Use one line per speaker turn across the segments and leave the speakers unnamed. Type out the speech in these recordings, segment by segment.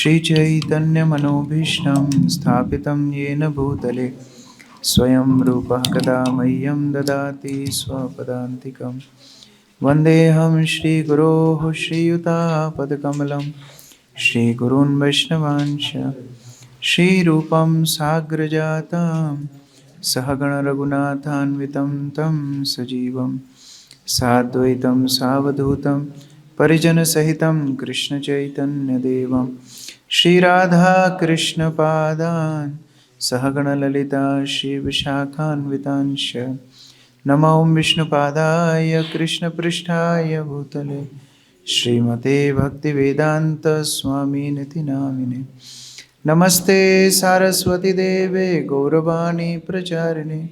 श्रीचैतन्यमनोभीष्टं स्थापितं येन भूतले स्वयं रूपः कदा मह्यं ददाति स्वपदान्तिकं। वन्देऽहं श्रीगुरोः श्रीयुतापदकमलं श्रीगुरून् वैष्णवांश्च श्रीरूपं साग्रजातं सहगणरघुनाथान्वितं तं सजीवं साद्वैतं सावधूतं परिजनसहितं कृष्णचैतन्यदेवं श्रीराधाकृष्णपादान् सहगणललिता श्रीविशाखान्वितांश्च नमो विष्णुपादाय कृष्णपृष्ठाय भूतले श्रीमते भक्तिवेदान्तस्वामिनिति नामिने। नमस्ते सारस्वती देवे गौरवाणी प्रचारिणे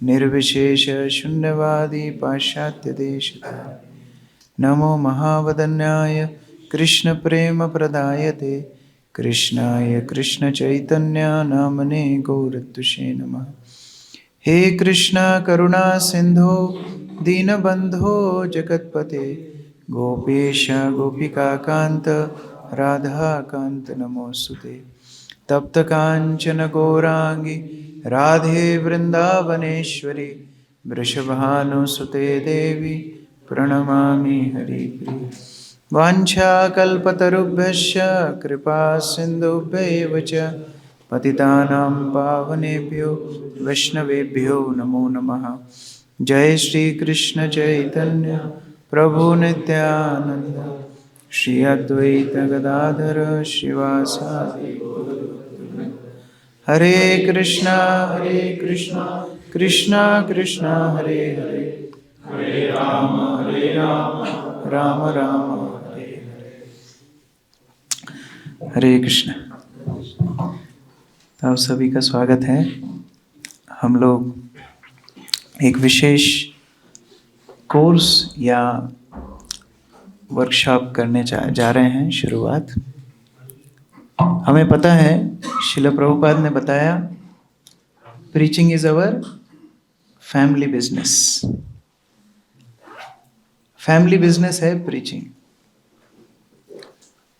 निर्विशेष शून्यवादी पाश्चात्यदेशतारिणे। नमो महावदन्याय कृष्ण प्रेम प्रदायते कृष्णाय कृष्ण चैतन्य नामने गौरत्वसे नमः। हे कृष्णा करुणा सिंधो दीनबंधो जगत्पते गोपेश गोपिका कांत राधा कांत नमोस्तुते। तप्त कांचन गौरांगी राधे वृंदावनेश्वरी वृषभानुसुते देवी प्रणमामि हरिप्रिये। वाञ्छाकल्पतरुभ्यश्च कृपा सिन्धुभ्यैव च पतितानां पावनेभ्यो वैष्णवेभ्यो नमो नमः। जय श्री कृष्ण चैतन्य प्रभु नित्यानंद श्री अद्वैत गदाधर श्रीवासादि हरे कृष्णा कृष्णा कृष्णा हरे हरे हरे राम राम राम हरे हरे। हरे कृष्ण। तो आप सभी का स्वागत है। हम लोग एक विशेष कोर्स या वर्कशॉप करने जा रहे हैं शुरुआत। हमें पता है श्रील प्रभुपाद ने बताया preaching is our family business. Family business है प्रीचिंग।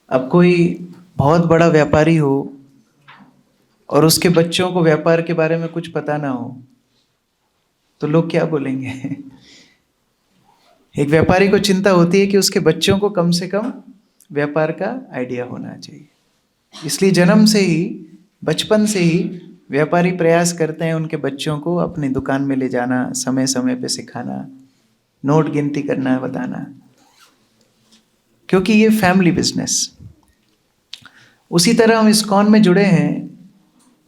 अब कोई बहुत बड़ा व्यापारी हो और उसके बच्चों को व्यापार के बारे में कुछ पता ना हो तो लोग क्या बोलेंगे? एक व्यापारी को चिंता होती है कि उसके बच्चों को कम से कम व्यापार का आइडिया होना चाहिए। इसलिए जन्म से ही, बचपन से ही व्यापारी प्रयास करते हैं उनके बच्चों को अपनी दुकान में ले जाना, समय समय पे सिखाना, नोट गिनती करना, बताना, क्योंकि ये फैमिली बिजनेस। उसी तरह हम इस्कॉन में जुड़े हैं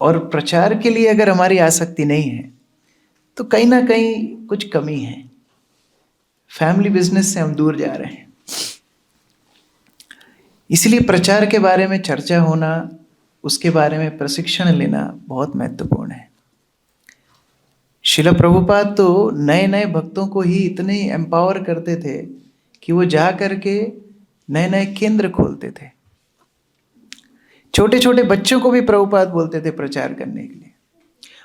और प्रचार के लिए अगर हमारी आसक्ति नहीं है तो कहीं ना कहीं कुछ कमी है। फैमिली बिजनेस से हम दूर जा रहे हैं। इसलिए प्रचार के बारे में चर्चा होना, उसके बारे में प्रशिक्षण लेना बहुत महत्वपूर्ण है। श्रील प्रभुपाद तो नए नए भक्तों को ही इतने एम्पावर करते थे कि वो जा करके नए नए केंद्र खोलते थे। छोटे छोटे बच्चों को भी प्रभुपाद बोलते थे प्रचार करने के लिए।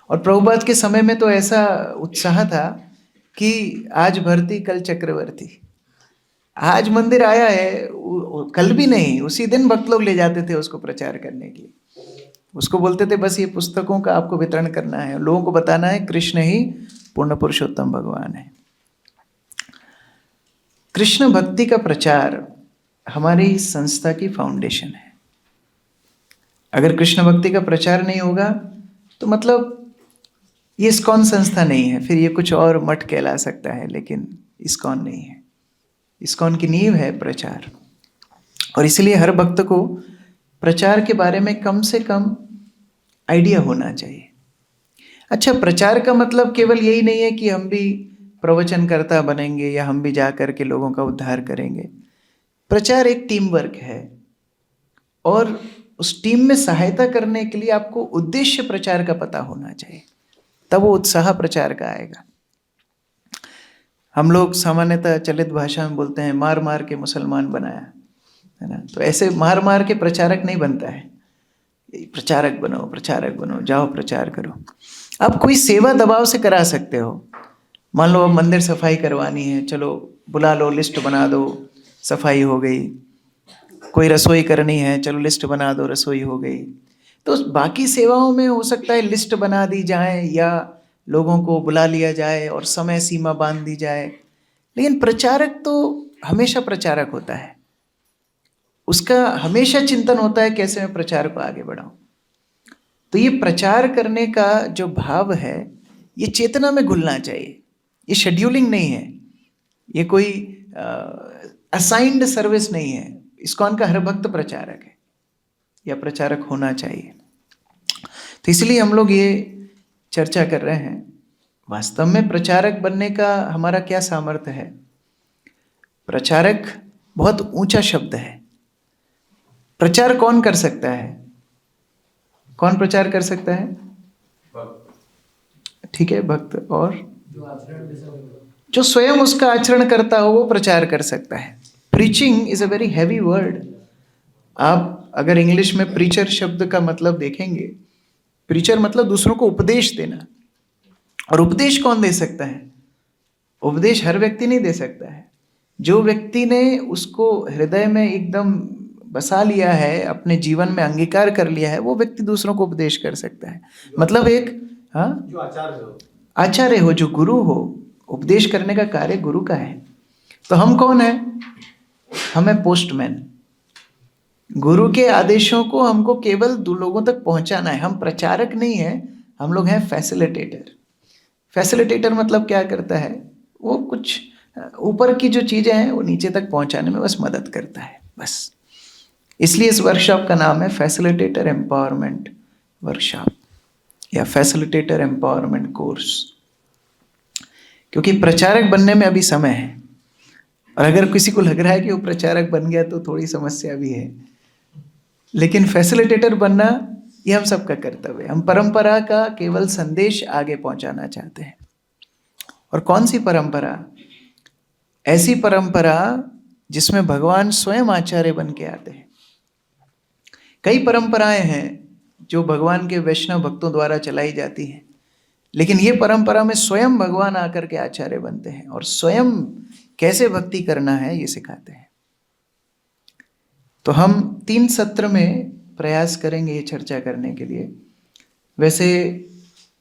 और प्रभुपाद के समय में तो ऐसा उत्साह था कि आज भर्ती कल चक्रवर्ती। आज मंदिर आया है, कल भी नहीं, उसी दिन भक्त लोग ले जाते थे उसको प्रचार करने के लिए। उसको बोलते थे बस ये पुस्तकों का आपको वितरण करना है, लोगों को बताना है कृष्ण ही पूर्ण पुरुषोत्तम भगवान है। कृष्ण भक्ति का प्रचार हमारी संस्था की फाउंडेशन है। अगर कृष्ण भक्ति का प्रचार नहीं होगा तो मतलब ये इस्कॉन संस्था नहीं है, फिर ये कुछ और मठ कहला सकता है, लेकिन इस्कॉन नहीं है। इस्कॉन की नींव है प्रचार। और इसलिए हर भक्त को प्रचार के बारे में कम से कम आइडिया होना चाहिए। अच्छा, प्रचार का मतलब केवल यही नहीं है कि हम भी प्रवचनकर्ता बनेंगे या हम भी जा कर के लोगों का उद्धार करेंगे। प्रचार एक टीम वर्क है और उस टीम में सहायता करने के लिए आपको उद्देश्य प्रचार का पता होना चाहिए, तब वो उत्साह प्रचार का आएगा। हम लोग सामान्यतः चलित भाषा में बोलते हैं मार मार के मुसलमान बनाया, है ना। तो ऐसे मार मार के प्रचारक नहीं बनता है। प्रचारक बनो, जाओ प्रचार करो। आप कोई सेवा दबाव से करा सकते हो। मान लो मंदिर सफाई करवानी है, चलो बुला लो, लिस्ट बना दो, सफाई हो गई। कोई रसोई करनी है, चलो लिस्ट बना दो, रसोई हो गई। तो बाकी सेवाओं में हो सकता है लिस्ट बना दी जाए या लोगों को बुला लिया जाए और समय सीमा बांध दी जाए, लेकिन प्रचारक तो हमेशा प्रचारक होता है। उसका हमेशा चिंतन होता है कैसे मैं प्रचार को आगे बढ़ाऊं। तो ये प्रचार करने का जो भाव है ये चेतना में घुलना चाहिए। ये शेड्यूलिंग नहीं है, ये कोई असाइंड सर्विस नहीं है। इस्कॉन का हर भक्त प्रचारक है या प्रचारक होना चाहिए। तो इसलिए हम लोग ये चर्चा कर रहे हैं वास्तव में प्रचारक बनने का हमारा क्या सामर्थ्य है। प्रचारक बहुत ऊंचा शब्द है। प्रचार कौन कर सकता है? कौन प्रचार कर सकता है? ठीक है, भक्त। और जो स्वयं उसका आचरण करता हो वो प्रचार कर सकता है। Preaching is a very heavy word. आप अगर इंग्लिश में प्रीचर शब्द का मतलब देखेंगे, प्रीचर मतलब दूसरों को उपदेश देना। और उपदेश कौन दे सकता है? उपदेश हर व्यक्ति नहीं दे सकता है। जो व्यक्ति ने उसको हृदय में एकदम बसा लिया है, अपने जीवन में अंगीकार कर लिया है, वो व्यक्ति दूसरों को उपदेश कर सकता है। मतलब एक जो आचार्य हो, जो गुरु हो, उपदेश करने का कार्य गुरु का है। तो हम कौन है? हम है पोस्टमैन। गुरु के आदेशों को हमको केवल दो लोगों तक पहुंचाना है। हम प्रचारक नहीं है, हम लोग हैं फैसिलिटेटर। फैसिलिटेटर मतलब क्या करता है? वो कुछ ऊपर की जो चीजें हैं वो नीचे तक पहुंचाने में बस मदद करता है, बस। इसलिए इस वर्कशॉप का नाम है फैसिलिटेटर एम्पावरमेंट वर्कशॉप या फैसिलिटेटर एम्पावरमेंट कोर्स। क्योंकि प्रचारक बनने में अभी समय है, और अगर किसी को लग रहा है कि वो प्रचारक बन गया तो थोड़ी समस्या भी है। लेकिन फैसिलिटेटर बनना ये हम सबका कर्तव्य है। हम परंपरा का केवल संदेश आगे पहुंचाना चाहते हैं। और कौन सी परंपरा? ऐसी परंपरा जिसमें भगवान स्वयं आचार्य बन के आते हैं। कई परंपराएं हैं जो भगवान के वैष्णव भक्तों द्वारा चलाई जाती हैं, लेकिन ये परंपरा में स्वयं भगवान आकर के आचार्य बनते हैं और स्वयं कैसे भक्ति करना है ये सिखाते हैं। तो हम 3 सत्र में प्रयास करेंगे ये चर्चा करने के लिए। वैसे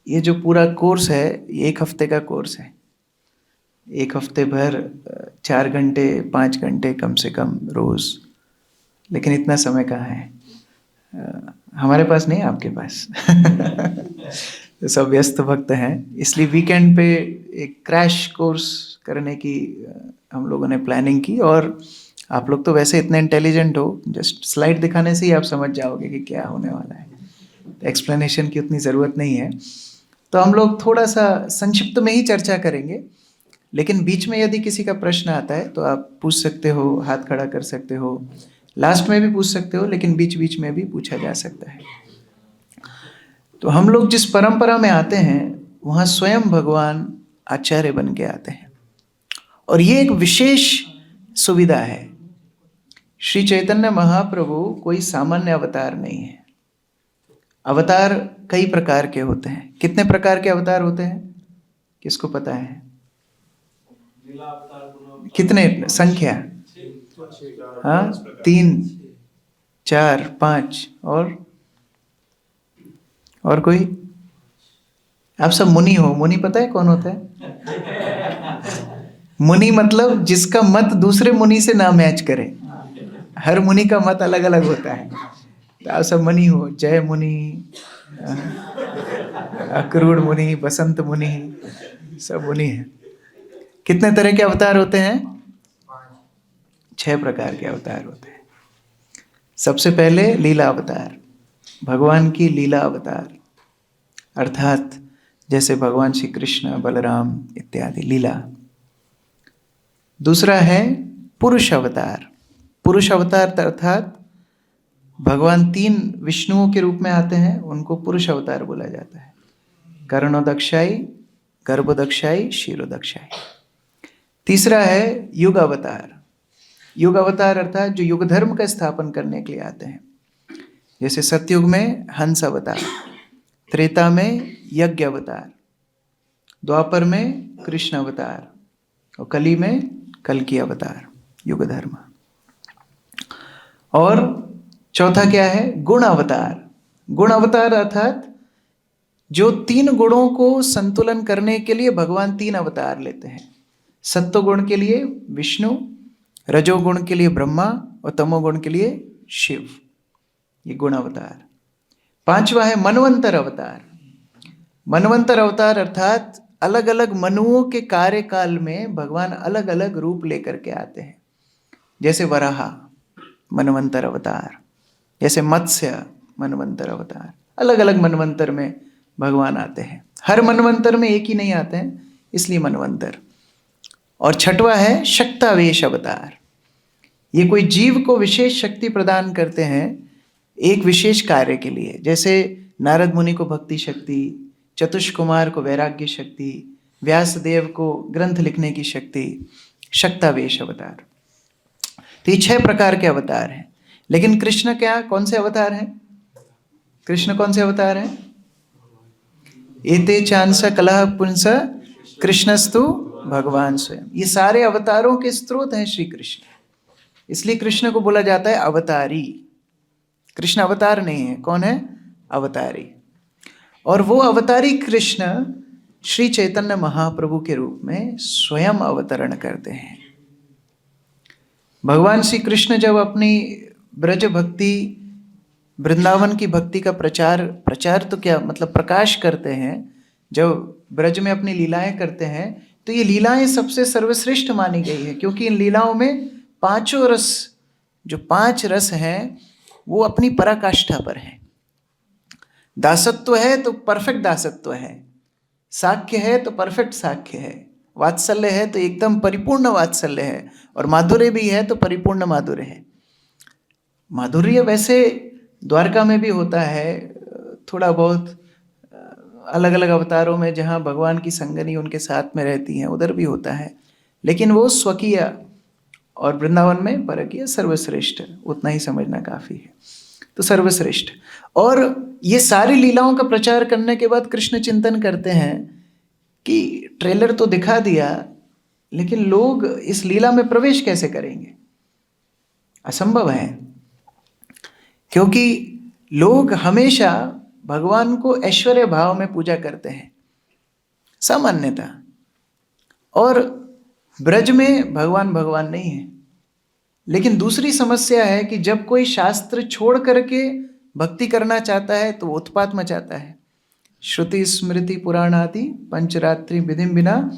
ये जो पूरा कोर्स है ये 1 हफ्ते का कोर्स है। 1 हफ्ते भर 4 घंटे 5 घंटे कम से कम रोज। लेकिन इतना समय कहाँ है हमारे पास, नहीं आपके पास। सब व्यस्त भक्त हैं, इसलिए वीकेंड पे एक क्रैश कोर्स करने की हम लोगों ने प्लानिंग की। और आप लोग तो वैसे इतने इंटेलिजेंट हो, जस्ट स्लाइड दिखाने से ही आप समझ जाओगे कि क्या होने वाला है। एक्सप्लेनेशन की उतनी ज़रूरत नहीं है। तो हम लोग थोड़ा सा संक्षिप्त में ही चर्चा करेंगे, लेकिन बीच में यदि किसी का प्रश्न आता है तो आप पूछ सकते हो, हाथ खड़ा कर सकते हो, लास्ट में भी पूछ सकते हो, लेकिन बीच बीच में भी पूछा जा सकता है। तो हम लोग जिस परंपरा में आते हैं वहाँ स्वयं भगवान आचार्य बन के आते हैं, और ये एक विशेष सुविधा है। श्री चैतन्य महाप्रभु कोई सामान्य अवतार नहीं है। अवतार कई प्रकार के होते हैं। कितने प्रकार के अवतार होते हैं किसको पता है? कितने? संख्या? हाँ, 3 4 5 और कोई? आप सब मुनि हो। मुनि पता है कौन होता है? मुनि मतलब जिसका मत दूसरे मुनि से ना मैच करे। हर मुनि का मत अलग अलग होता है। तो आप सब मुनि हो। जय मुनि, अक्रूर मुनि, बसंत मुनि, सब मुनि हैं। कितने तरह के अवतार होते हैं? 6 प्रकार के अवतार होते हैं। सबसे पहले लीला अवतार, भगवान की लीला अवतार, अर्थात जैसे भगवान श्री कृष्ण, बलराम इत्यादि लीला। दूसरा है पुरुष अवतार। पुरुष अवतार अर्थात भगवान 3 विष्णुओं के रूप में आते हैं, उनको पुरुष अवतार बोला जाता है। कर्णोदक्षाई, गर्भोदक्षाई, क्षीरोदक्षाई। तीसरा है युग अवतार। युग अवतार अर्थात जो युग धर्म का स्थापन करने के लिए आते हैं। जैसे सतयुग में हंस अवतार, त्रेता में यज्ञ अवतार, द्वापर में कृष्ण अवतार और कली में कल्कि अवतार, युग धर्म। और चौथा क्या है? गुण अवतार। गुण अवतार अर्थात जो 3 गुणों को संतुलन करने के लिए भगवान 3 अवतार लेते हैं। सत्व गुण के लिए विष्णु, रजोगुण के लिए ब्रह्मा और तमोगुण के लिए शिव। ये गुण अवतार। 5वां है मनवंतर अवतार। मनवंतर अवतार अर्थात अलग अलग मनुओं के कार्यकाल में भगवान अलग अलग रूप लेकर के आते हैं। जैसे वराह मनवंतर अवतार, जैसे मत्स्य मनवंतर अवतार। अलग अलग मनवंतर में भगवान आते हैं। हर मनवंतर में एक ही नहीं आते हैं, इसलिए मनवंतर। और 6वां है शक्तावेश अवतार। ये कोई जीव को विशेष शक्ति प्रदान करते हैं एक विशेष कार्य के लिए। जैसे नारद मुनि को भक्ति शक्ति, चतुष कुमार को वैराग्य शक्ति, व्यासदेव को ग्रंथ लिखने की शक्ति, शक्तावेश अवतार। तो ये 6 प्रकार के अवतार हैं। लेकिन कृष्ण क्या, कौन से अवतार हैं? कृष्ण कौन से अवतार हैं? एते चांस कलह पुंस कृष्णस्तु भगवान स्वयं। ये सारे अवतारों के स्रोत हैं श्री कृष्ण। इसलिए कृष्ण को बोला जाता है अवतारी। कृष्ण अवतार नहीं है, कौन है? अवतारी। और वो अवतारी कृष्ण श्री चैतन्य महाप्रभु के रूप में स्वयं अवतरण करते हैं। भगवान श्री कृष्ण जब अपनी ब्रज भक्ति, वृंदावन की भक्ति का प्रचार तो क्या मतलब प्रकाश करते हैं, जब ब्रज में अपनी लीलाएं करते हैं, तो ये लीलाएं सबसे सर्वश्रेष्ठ मानी गई है। क्योंकि इन लीलाओं में 5 रस, जो 5 रस हैं, वो अपनी पराकाष्ठा पर हैं। दासत्व है तो परफेक्ट दासत्व है, साख्य है तो परफेक्ट साख्य है, वात्सल्य है तो एकदम परिपूर्ण वात्सल्य है, और माधुर्य भी है तो परिपूर्ण माधुर्य है। माधुर्य वैसे द्वारका में भी होता है, थोड़ा बहुत अलग अलग अवतारों में जहाँ भगवान की संगनी उनके साथ में रहती हैं उधर भी होता है, लेकिन वो स्वकीय, और वृंदावन में परकीय सर्वश्रेष्ठ, उतना ही समझना काफ़ी है। तो सर्वश्रेष्ठ। और ये सारी लीलाओं का प्रचार करने के बाद कृष्ण चिंतन करते हैं कि ट्रेलर तो दिखा दिया, लेकिन लोग इस लीला में प्रवेश कैसे करेंगे? असंभव है। क्योंकि लोग हमेशा भगवान को ऐश्वर्य भाव में पूजा करते हैं सामान्यतः, और ब्रज में भगवान भगवान नहीं है। लेकिन दूसरी समस्या है कि जब कोई शास्त्र छोड़ करके भक्ति करना चाहता है तो उत्पात मचाता है। श्रुति स्मृति पुराणादि पंचरात्रि विधिम बिना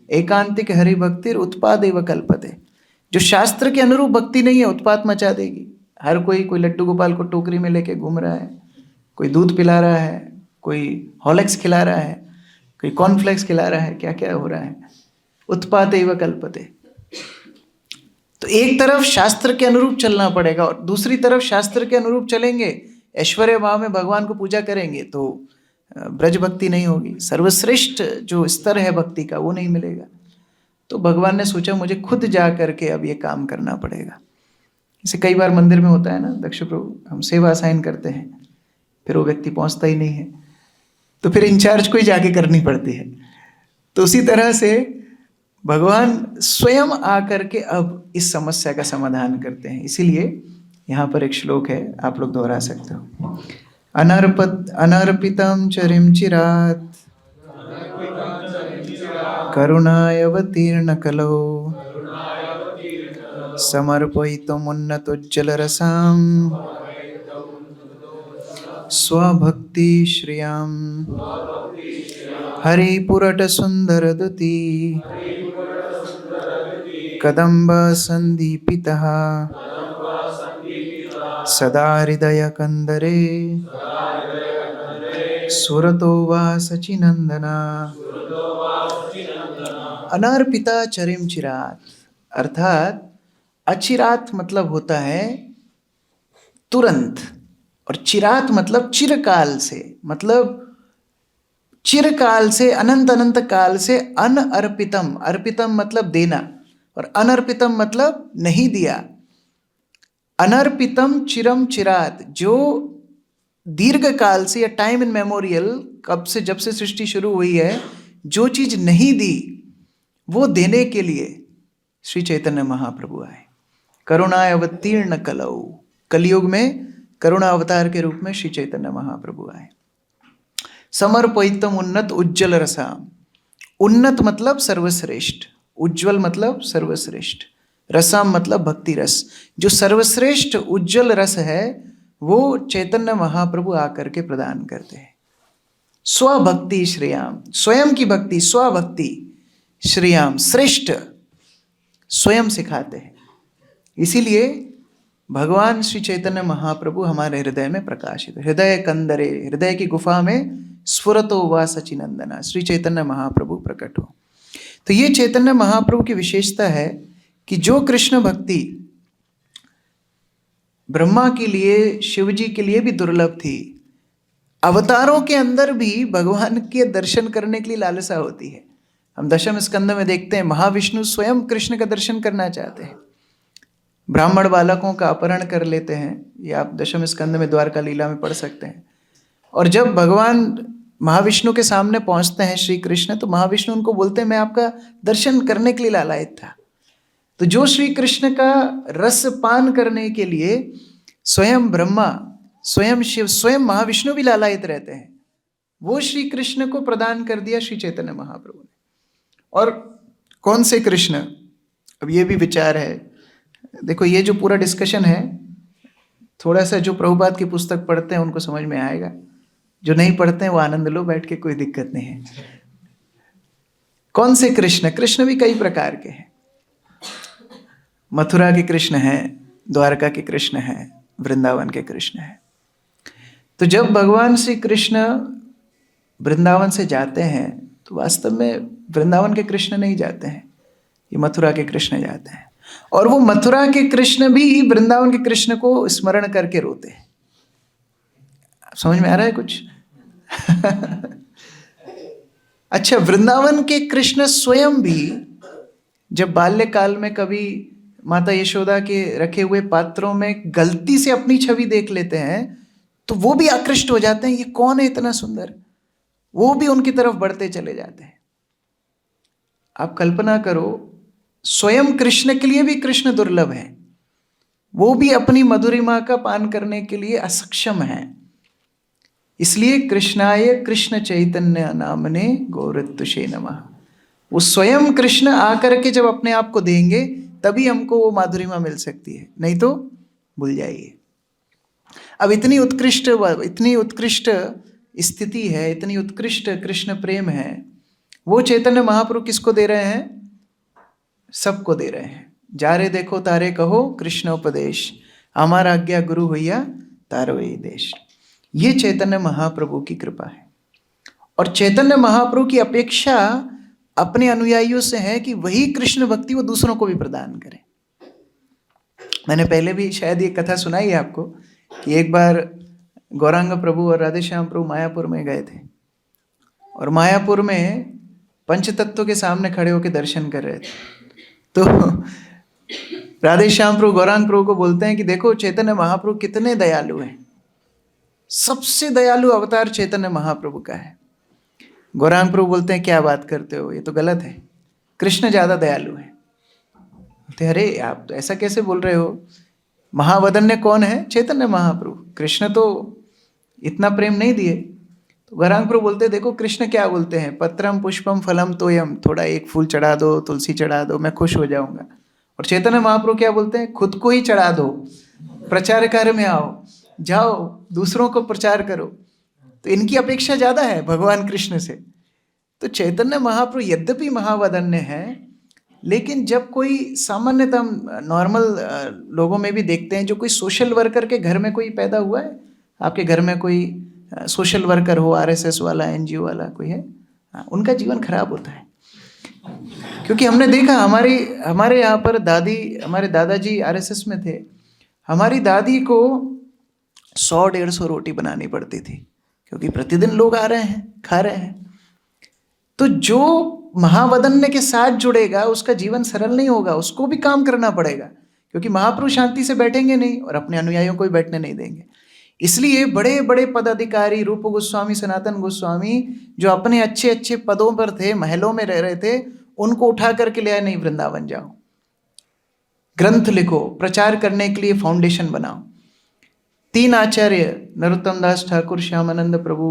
एकांतिक हरि भक्तिर उत्पादेव कल्पते। जो शास्त्र के अनुरूप भक्ति नहीं है, उत्पात मचा देगी। हर कोई लड्डू गोपाल को टोकरी में लेके घूम रहा है, कोई दूध पिला रहा है, कोई हॉर्लिक्स खिला रहा है, कोई कॉर्नफ्लेक्स खिला रहा है, क्या क्या हो रहा है। उत्पादेव कल्पते। तो एक तरफ शास्त्र के अनुरूप चलना पड़ेगा, और दूसरी तरफ शास्त्र के अनुरूप चलेंगे, ऐश्वर्य भाव में भगवान को पूजा करेंगे तो ब्रज भक्ति नहीं होगी, सर्वश्रेष्ठ जो स्तर है भक्ति का वो नहीं मिलेगा। तो भगवान ने सोचा मुझे खुद जा करके अब ये काम करना पड़ेगा। इसे कई बार मंदिर में होता है ना, दक्ष प्रभु, हम सेवा असाइन करते हैं, फिर वो व्यक्ति पहुंचता ही नहीं है, तो फिर इंचार्ज को ही जाके करनी पड़ती है। तो उसी तरह से भगवान स्वयं आकर के अब इस समस्या का समाधान करते हैं। इसीलिए यहाँ पर एक श्लोक है, आप लोग दोहरा सकते हो। अनर्पितं चरिं चिरात् करुणायवतीर्ण कलौ समर्पयितुमुन्नतोज्ज्वलरसां स्वभक्ति श्रियां हरिपुरटसुन्दरदुती कदम्ब सन्दीपितः सदा हृदयकन्दरे सुरतो वा सचिनंदना। अनर्पिता चरिम चिरात, अर्थात अचिरात मतलब होता है तुरंत, और चिरात मतलब चिरकाल से, मतलब चिरकाल से, अनंत अनंत काल से। अनअर्पितम, अर्पितम मतलब देना, और अनर्पितम मतलब नहीं दिया। अनर्पितम चिरम चिरात, जो दीर्घ काल से या टाइम इन मेमोरियल, कब से, जब से सृष्टि शुरू हुई है, जो चीज नहीं दी वो देने के लिए श्री चैतन्य महाप्रभु आए। करुणाय अवतीर्ण कलौ, कलयुग में करुणा अवतार के रूप में श्री चैतन्य महाप्रभु आए। समर्पयितम उन्नत उज्ज्वल रसाम। उन्नत मतलब सर्वश्रेष्ठ, उज्ज्वल मतलब सर्वश्रेष्ठ, रसाम मतलब भक्ति रस। जो सर्वश्रेष्ठ उज्ज्वल रस है वो चैतन्य महाप्रभु आकर के प्रदान करते हैं। स्वभक्ति श्रेयाम, स्वयं की भक्ति, स्वभक्ति श्रेयाम, श्रेष्ठ स्वयं सिखाते हैं। इसीलिए भगवान श्री चैतन्य महाप्रभु हमारे हृदय में प्रकाशित, हृदय कंदरे, हृदय की गुफा में स्फुरतो वा सचिनंदना, श्री चैतन्य महाप्रभु प्रकट हो। तो ये चैतन्य महाप्रभु की विशेषता है कि जो कृष्ण भक्ति ब्रह्मा के लिए, शिव जी के लिए भी दुर्लभ थी, अवतारों के अंदर भी भगवान के दर्शन करने के लिए लालसा होती है। हम दशम स्कंद में देखते हैं महाविष्णु स्वयं कृष्ण का दर्शन करना चाहते हैं, ब्राह्मण बालकों का अपहरण कर लेते हैं, ये आप दशम स्कंद में द्वारका लीला में पढ़ सकते हैं। और जब भगवान महाविष्णु के सामने पहुंचते हैं श्री कृष्ण, तो महाविष्णु उनको बोलते हैं मैं आपका दर्शन करने के लिए लालायित था। तो जो श्री कृष्ण का रस पान करने के लिए स्वयं ब्रह्मा, स्वयं शिव, स्वयं महाविष्णु भी लालायित रहते हैं, वो श्री कृष्ण को प्रदान कर दिया श्री चैतन्य महाप्रभु ने। और कौन से कृष्ण, अब ये भी विचार है। देखो ये जो पूरा डिस्कशन है, थोड़ा सा जो प्रभुपाद की पुस्तक पढ़ते हैं उनको समझ में आएगा, जो नहीं पढ़ते हैं वो आनंद लो बैठ के, कोई दिक्कत नहीं है। कौन से कृष्ण? कृष्ण भी कई प्रकार के हैं। मथुरा के कृष्ण हैं, द्वारका के कृष्ण हैं, वृंदावन के कृष्ण हैं। तो जब भगवान श्री कृष्ण वृंदावन से जाते हैं तो वास्तव में वृंदावन के कृष्ण नहीं जाते हैं, ये मथुरा के कृष्ण जाते हैं। और वो मथुरा के कृष्ण भी वृंदावन के कृष्ण को स्मरण करके रोते हैं। समझ में आ रहा है कुछ? अच्छा, वृंदावन के कृष्ण स्वयं भी जब बाल्यकाल में कभी माता यशोदा के रखे हुए पात्रों में गलती से अपनी छवि देख लेते हैं तो वो भी आकृष्ट हो जाते हैं, ये कौन है इतना सुंदर, वो भी उनकी तरफ बढ़ते चले जाते हैं। आप कल्पना करो, स्वयं कृष्ण के लिए भी कृष्ण दुर्लभ है, वो भी अपनी मधुरिमा का पान करने के लिए असक्षम है। इसलिए कृष्णाय कृष्ण चैतन्य नामने गौरत्तुषे नमः। वो स्वयं कृष्ण आकर के जब अपने आप को देंगे तभी हमको वो माधुरिमा मिल सकती है, नहीं तो भूल जाइए। अब इतनी उत्कृष्ट स्थिति है, इतनी उत्कृष्ट कृष्ण प्रेम है, वो चैतन्य महाप्रभु किसको दे रहे हैं? सबको दे रहे हैं। जारे देखो तारे कहो कृष्ण उपदेश, हमारा आज्ञा गुरु होइया तारो ये देश। ये चैतन्य महाप्रभु की कृपा है। और चैतन्य महाप्रभु की अपेक्षा अपने अनुयायियों से है कि वही कृष्ण भक्ति वो दूसरों को भी प्रदान करें। मैंने पहले भी शायद ये कथा सुनाई है आपको कि एक बार गौरांग प्रभु और राधेश्याम प्रभु मायापुर में गए थे, और मायापुर में पंचतत्व के सामने खड़े होकर दर्शन कर रहे थे। तो राधेश्याम प्रभु गौरांग प्रभु को बोलते हैं कि देखो चैतन्य महाप्रभु कितने दयालु हैं, सबसे दयालु अवतार चैतन्य महाप्रभु का है। गौरांग प्रभु बोलते हैं क्या बात करते हो, ये तो गलत है, कृष्ण ज्यादा दयालु है। बोलते अरे आप तो ऐसा कैसे बोल रहे हो, महावदन्य कौन है? चैतन्य महाप्रभु, कृष्ण तो इतना प्रेम नहीं दिए। तो गौरांग प्रभु बोलते देखो कृष्ण क्या बोलते हैं, पत्रम पुष्पम फलम तोयम, थोड़ा एक फूल चढ़ा दो, तुलसी चढ़ा दो, मैं खुश हो जाऊंगा। और चैतन्य महाप्रभु क्या बोलते हैं, खुद को ही चढ़ा दो, प्रचार कार्य में आओ, जाओ दूसरों को प्रचार करो। तो इनकी अपेक्षा ज्यादा है भगवान कृष्ण से। तो चैतन्य महाप्रभु यद्यपि महावदन्य है, लेकिन जब कोई सामान्यतः नॉर्मल लोगों में भी देखते हैं, जो कोई सोशल वर्कर के घर में कोई पैदा हुआ है, आपके घर में कोई सोशल वर्कर हो, आरएसएस वाला, एनजीओ वाला कोई है, उनका जीवन खराब होता है। क्योंकि हमने देखा हमारे यहाँ पर हमारे दादाजी आरएसएस में थे, हमारी दादी को 100-150 रोटी बनानी पड़ती थी, क्योंकि प्रतिदिन लोग आ रहे हैं, खा रहे हैं। तो जो महावदन्य के साथ जुड़ेगा उसका जीवन सरल नहीं होगा, उसको भी काम करना पड़ेगा, क्योंकि महापुरुष शांति से बैठेंगे नहीं और अपने अनुयायियों को भी बैठने नहीं देंगे। इसलिए बड़े बड़े पदाधिकारी, रूप गोस्वामी, सनातन गोस्वामी, जो अपने अच्छे अच्छे पदों पर थे, महलों में रह रहे थे, उनको उठा करके ले आए, नहीं वृंदावन जाओ, ग्रंथ लिखो, प्रचार करने के लिए फाउंडेशन बनाओ। तीन आचार्य, नरोत्तम दास ठाकुर, श्यामानंद प्रभु,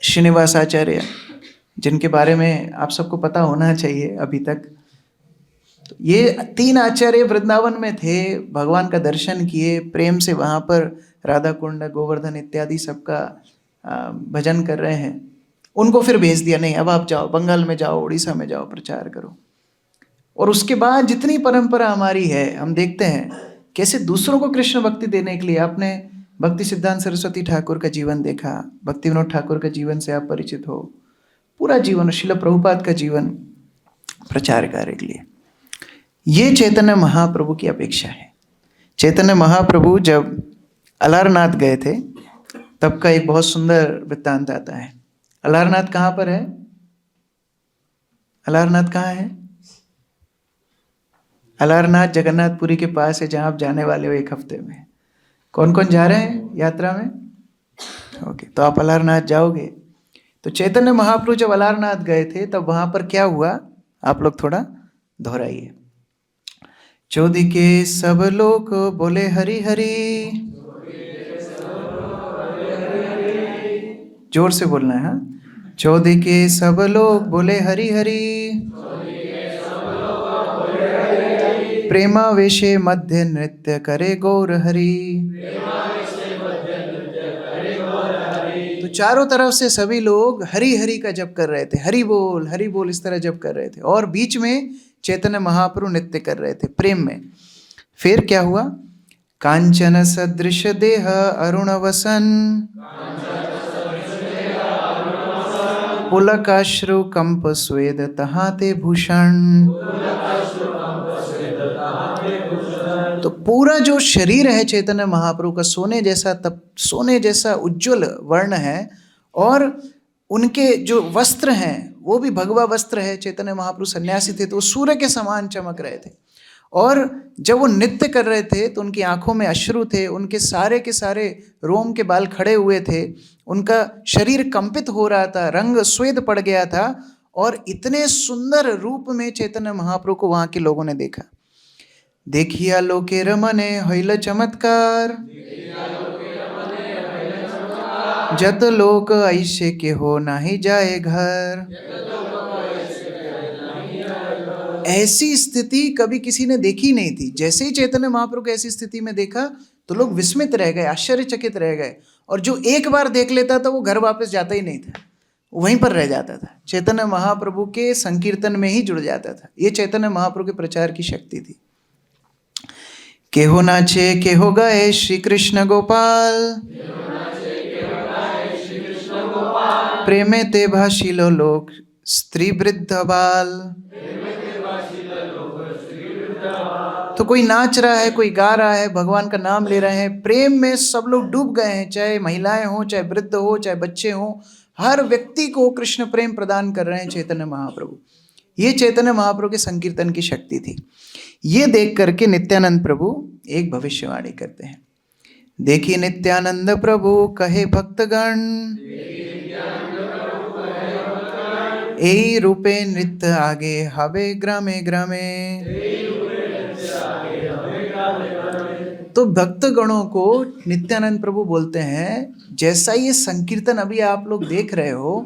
श्रीनिवास आचार्य, जिनके बारे में आप सबको पता होना चाहिए अभी तक। तो ये तीन आचार्य वृंदावन में थे, भगवान का दर्शन किए, प्रेम से वहाँ पर राधा कुंड, गोवर्धन इत्यादि सबका भजन कर रहे हैं। उनको फिर भेज दिया, नहीं अब आप जाओ, बंगाल में जाओ, उड़ीसा में जाओ, प्रचार करो। और उसके बाद जितनी परंपरा हमारी है, हम देखते हैं कैसे दूसरों को कृष्ण भक्ति देने के लिए। आपने भक्ति सिद्धांत सरस्वती ठाकुर का जीवन देखा, भक्ति विनोद ठाकुर का जीवन से आप परिचित हो, पूरा जीवन, श्रील प्रभुपाद का जीवन प्रचार कार्य के लिए। ये चैतन्य महाप्रभु की अपेक्षा है। चैतन्य महाप्रभु जब अलारनाथ गए थे, तब का एक बहुत सुंदर वृत्तांत आता है। अलारनाथ कहाँ पर है? अलारनाथ कहाँ है? अलारनाथ जगन्नाथपुरी के पास है, जहाँ आप जाने वाले हो 1 हफ्ते में। कौन कौन जा रहे हैं यात्रा में? ओके, तो आप अलारनाथ जाओगे। तो चैतन्य महाप्रभु जब अलारनाथ गए थे, तब वहाँ पर क्या हुआ, आप लोग थोड़ा दोहराइए। चौदी के सब लोग बोले हरि हरि, जोर से बोलना है। हाँ, चौदी के सब लोग बोले हरि हरि, प्रेमावेशे मध्य नृत्य करे गौर हरि। तो चारों तरफ से सभी लोग हरि हरि का जप कर रहे थे, हरि बोल इस तरह जप कर रहे थे, और बीच में चैतन्य महाप्रभु नृत्य कर रहे थे प्रेम में। फिर क्या हुआ? कांचन सदृश देह अरुण वसन, पुलकाश्रु कंप स्वेद तहाते भूषण। तो पूरा जो शरीर है चैतन्य महाप्रभु का सोने जैसा उज्जवल वर्ण है, और उनके जो वस्त्र हैं वो भी भगवा वस्त्र है। चैतन्य महाप्रभु सन्यासी थे, तो वो सूर्य के समान चमक रहे थे। और जब वो नृत्य कर रहे थे तो उनकी आंखों में अश्रु थे, उनके सारे के सारे रोम के बाल खड़े हुए थे, उनका शरीर कंपित हो रहा था, रंग श्वेत पड़ गया था, और इतने सुंदर रूप में चैतन्य महाप्रभु को वहाँ के लोगों ने देखा। देखिया लोके रमने हईल चमत्कार, जत लोक ऐसे के हो नाही जाए घर। ऐसी स्थिति कभी किसी ने देखी नहीं थी। जैसे ही चैतन्य महाप्रभु को ऐसी स्थिति में देखा तो लोग विस्मित रह गए, आश्चर्यचकित रह गए। और जो एक बार देख लेता था वो घर वापस जाता ही नहीं था, वहीं पर रह जाता था, चैतन्य महाप्रभु के संकीर्तन में ही जुड़ जाता था। ये चैतन्य महाप्रभु के प्रचार की शक्ति थी। केहो नाचे केहो गाए श्री कृष्ण गोपाल, प्रेमे ते भाषिलो लोक स्त्री वृद्ध बाल। तो कोई नाच रहा है, कोई गा रहा है, भगवान का नाम ले रहे हैं, प्रेम में सब लोग डूब गए हैं, चाहे महिलाएं हो, चाहे वृद्ध हो, चाहे बच्चे हो, हर व्यक्ति को कृष्ण प्रेम प्रदान कर रहे हैं चैतन्य महाप्रभु। ये चैतन्य महाप्रभु के संकीर्तन की शक्ति थी। ये देख करके नित्यानंद प्रभु एक भविष्यवाणी करते हैं। देखिए नित्यानंद प्रभु कहे भक्तगण, एई रूपे नृत्य आगे हवे ग्रामे ग्रामे। तो भक्तगणों को नित्यानंद प्रभु बोलते हैं, जैसा ये संकीर्तन अभी आप लोग देख रहे हो,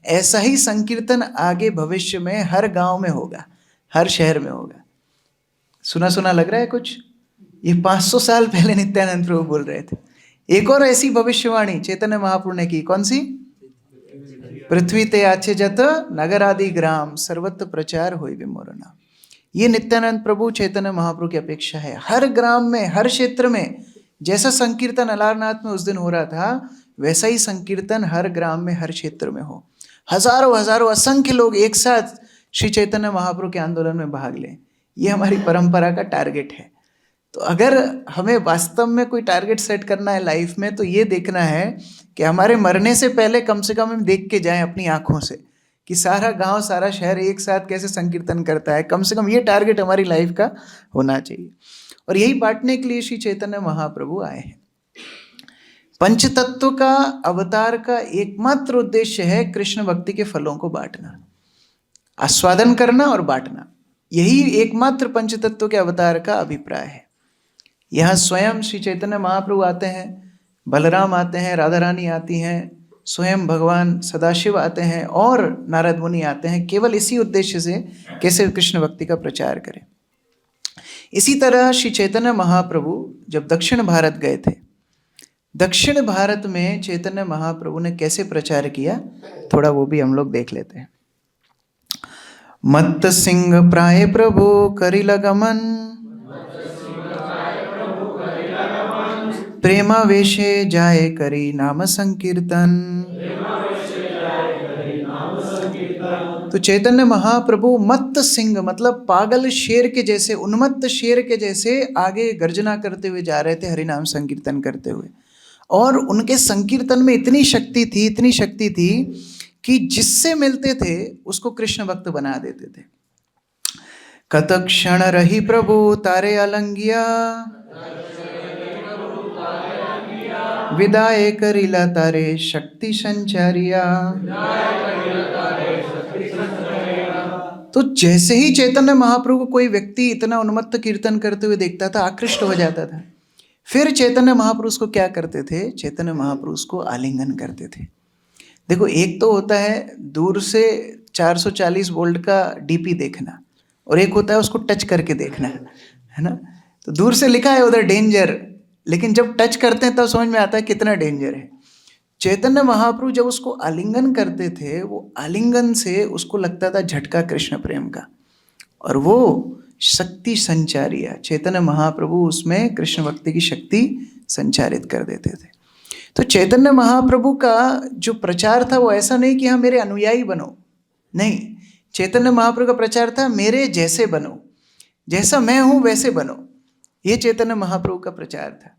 ऐसा ही संकीर्तन आगे भविष्य में हर गांव में होगा, हर शहर में होगा। सुना सुना लग रहा है कुछ? ये 500 साल पहले नित्यानंद प्रभु बोल रहे थे। एक और ऐसी भविष्यवाणी चैतन्य महाप्रभु ने की, कौन सी? पृथ्वी ते आचे जत नगर आदि ग्राम, सर्वत्र प्रचार होई विमोर नाम। ये नित्यानंद प्रभु चैतन्य महाप्रभु की अपेक्षा है। हर ग्राम में, हर क्षेत्र में, जैसा संकीर्तन अलारनाथ में उस दिन हो रहा था, वैसा ही संकीर्तन हर ग्राम में, हर क्षेत्र में हो। हजारों हजारों असंख्य लोग एक साथ श्री चैतन्य महाप्रभु के आंदोलन में भाग लें। ये हमारी परंपरा का टारगेट है। तो अगर हमें वास्तव में कोई टारगेट सेट करना है लाइफ में, तो ये देखना है कि हमारे मरने से पहले कम से कम हम देख के जाएं अपनी आंखों से कि सारा गांव, सारा शहर एक साथ कैसे संकीर्तन करता है। कम से कम ये टारगेट हमारी लाइफ का होना चाहिए। और यही बांटने के लिए श्री चैतन्य महाप्रभु आए हैं। पंचतत्व का अवतार का एकमात्र उद्देश्य है कृष्ण भक्ति के फलों को बांटना, आस्वादन करना और बांटना। यही एकमात्र पंचतत्व के अवतार का अभिप्राय है। यहाँ स्वयं श्री चैतन्य महाप्रभु आते हैं, बलराम आते हैं, राधा रानी आती हैं, स्वयं भगवान सदाशिव आते हैं और नारद मुनि आते हैं, केवल इसी उद्देश्य से कैसे कृष्ण भक्ति का प्रचार करें। इसी तरह श्री चैतन्य महाप्रभु जब दक्षिण भारत गए थे, दक्षिण भारत में चैतन्य महाप्रभु ने कैसे प्रचार किया, थोड़ा वो भी हम लोग देख लेते हैं। मत्त सिंह प्राय प्रभु करिला गमन, प्रेमा वेशे जाए करी नाम संकीर्तन। तो चैतन्य महाप्रभु मत्त सिंह मतलब पागल शेर के जैसे, उन्मत्त शेर के जैसे आगे गर्जना करते हुए जा रहे थे, हरिनाम संकीर्तन करते हुए। और उनके संकीर्तन में इतनी शक्ति थी, इतनी शक्ति थी कि जिससे मिलते थे उसको कृष्ण भक्त बना देते थे। कतक क्षण रही प्रभु तारे अलंगिया, विदाए करिला तारे शक्ति संचारिया। तो जैसे ही चैतन्य महाप्रभु को कोई व्यक्ति इतना उन्मत्त कीर्तन करते हुए देखता था, आकृष्ट हो जाता था। फिर चैतन्य महाप्रभु उसको क्या करते थे, चैतन्य महाप्रभु उसको आलिंगन करते थे। देखो, एक तो होता है दूर से 440 वोल्ट का डीपी देखना, और एक होता है उसको टच करके देखना, है ना। तो दूर से लिखा है उधर डेंजर, लेकिन जब टच करते हैं तब समझ में आता है कितना डेंजर है। चैतन्य महाप्रभु जब उसको आलिंगन करते थे, वो आलिंगन से उसको लगता था झटका कृष्ण प्रेम का, और वो शक्ति संचारिया, चैतन्य महाप्रभु उसमें कृष्ण भक्ति की शक्ति संचारित कर देते थे। तो चैतन्य महाप्रभु का जो प्रचार था वो ऐसा नहीं कि हाँ मेरे अनुयायी बनो, नहीं, चैतन्य महाप्रभु का प्रचार था मेरे जैसे बनो, जैसा मैं हूँ वैसे बनो। ये चैतन्य महाप्रभु का प्रचार था।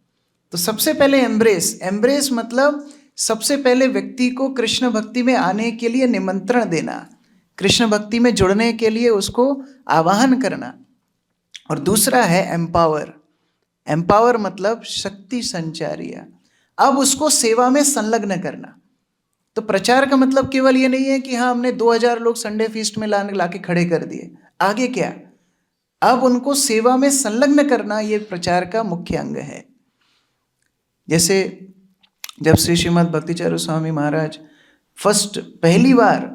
तो सबसे पहले एम्ब्रेस मतलब सबसे पहले व्यक्ति को कृष्ण भक्ति में आने के लिए निमंत्रण देना, कृष्ण भक्ति में जुड़ने के लिए उसको आवाहन करना। और दूसरा है एम्पावर मतलब शक्ति संचारिया, अब उसको सेवा में संलग्न करना। तो प्रचार का मतलब केवल ये नहीं है कि हाँ हमने 2000 लोग संडे फीस्ट में लाके खड़े कर दिए, आगे क्या, अब उनको सेवा में संलग्न करना, ये प्रचार का मुख्य अंग है। जैसे जब श्री श्रीमद् भक्तिचार्य स्वामी महाराज पहली बार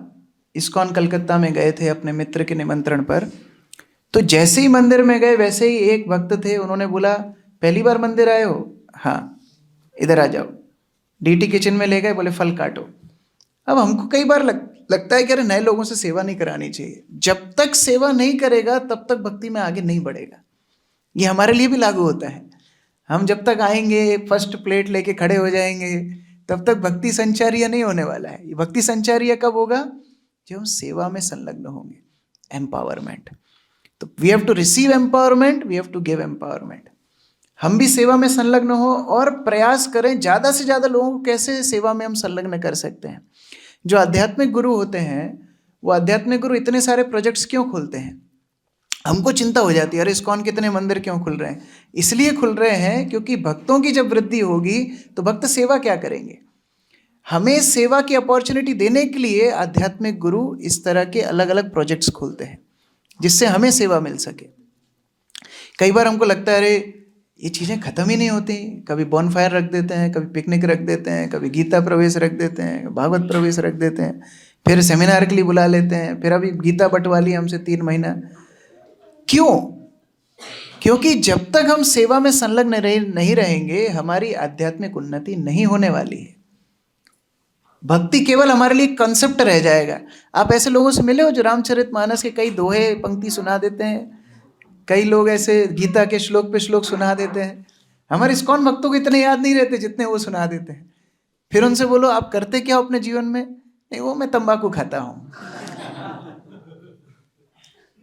इस्कॉन कलकत्ता में गए थे अपने मित्र के निमंत्रण पर, तो जैसे ही मंदिर में गए वैसे ही एक भक्त थे, उन्होंने बोला पहली बार मंदिर आए हो, हाँ इधर आ जाओ। डीटी किचन में ले गए, बोले फल काटो। अब हमको कई बार लगता है कि अरे नए लोगों से सेवा नहीं करानी चाहिए। जब तक सेवा नहीं करेगा तब तक भक्ति में आगे नहीं बढ़ेगा। ये हमारे लिए भी लागू होता है। हम जब तक आएंगे फर्स्ट प्लेट लेके खड़े हो जाएंगे, तब तक भक्ति संचारिया नहीं होने वाला है। ये भक्ति संचारिया कब होगा, जब हम सेवा में संलग्न होंगे। एम्पावरमेंट, तो we have to receive empowerment, we have to give empowerment. हम भी सेवा में संलग्न हो और प्रयास करें ज़्यादा से ज़्यादा लोगों को कैसे सेवा में हम संलग्न कर सकते हैं। जो आध्यात्मिक गुरु होते हैं, वो आध्यात्मिक गुरु इतने सारे प्रोजेक्ट्स क्यों खोलते हैं, हमको चिंता हो जाती है, अरे इस्कॉन कितने मंदिर क्यों खुल रहे हैं। इसलिए खुल रहे हैं क्योंकि भक्तों की जब वृद्धि होगी तो भक्त सेवा क्या करेंगे। हमें सेवा की अपॉर्चुनिटी देने के लिए आध्यात्मिक गुरु इस तरह के अलग अलग प्रोजेक्ट्स खोलते हैं जिससे हमें सेवा मिल सके। कई बार हमको लगता है अरे ये चीज़ें ख़त्म ही नहीं होती, कभी बॉनफायर रख देते हैं, कभी पिकनिक रख देते हैं, कभी गीता प्रवेश रख देते हैं, भागवत प्रवेश रख देते हैं, फिर सेमिनार के लिए बुला लेते हैं, फिर अभी गीता बंटवा ली हमसे 3 महीना। क्यों? क्योंकि जब तक हम सेवा में संलग्न नहीं रहेंगे हमारी आध्यात्मिक उन्नति नहीं होने वाली है। भक्ति केवल हमारे लिए कंसेप्ट रह जाएगा। आप ऐसे लोगों से मिले हो जो रामचरितमानस के कई दोहे पंक्ति सुना देते हैं, कई लोग ऐसे गीता के श्लोक पे श्लोक सुना देते हैं। हमारे इस्कॉन भक्तों को इतने याद नहीं रहते जितने वो सुना देते हैं। फिर उनसे बोलो आप करते क्या हो अपने जीवन में, नहीं वो मैं तंबाकू खाता हूँ।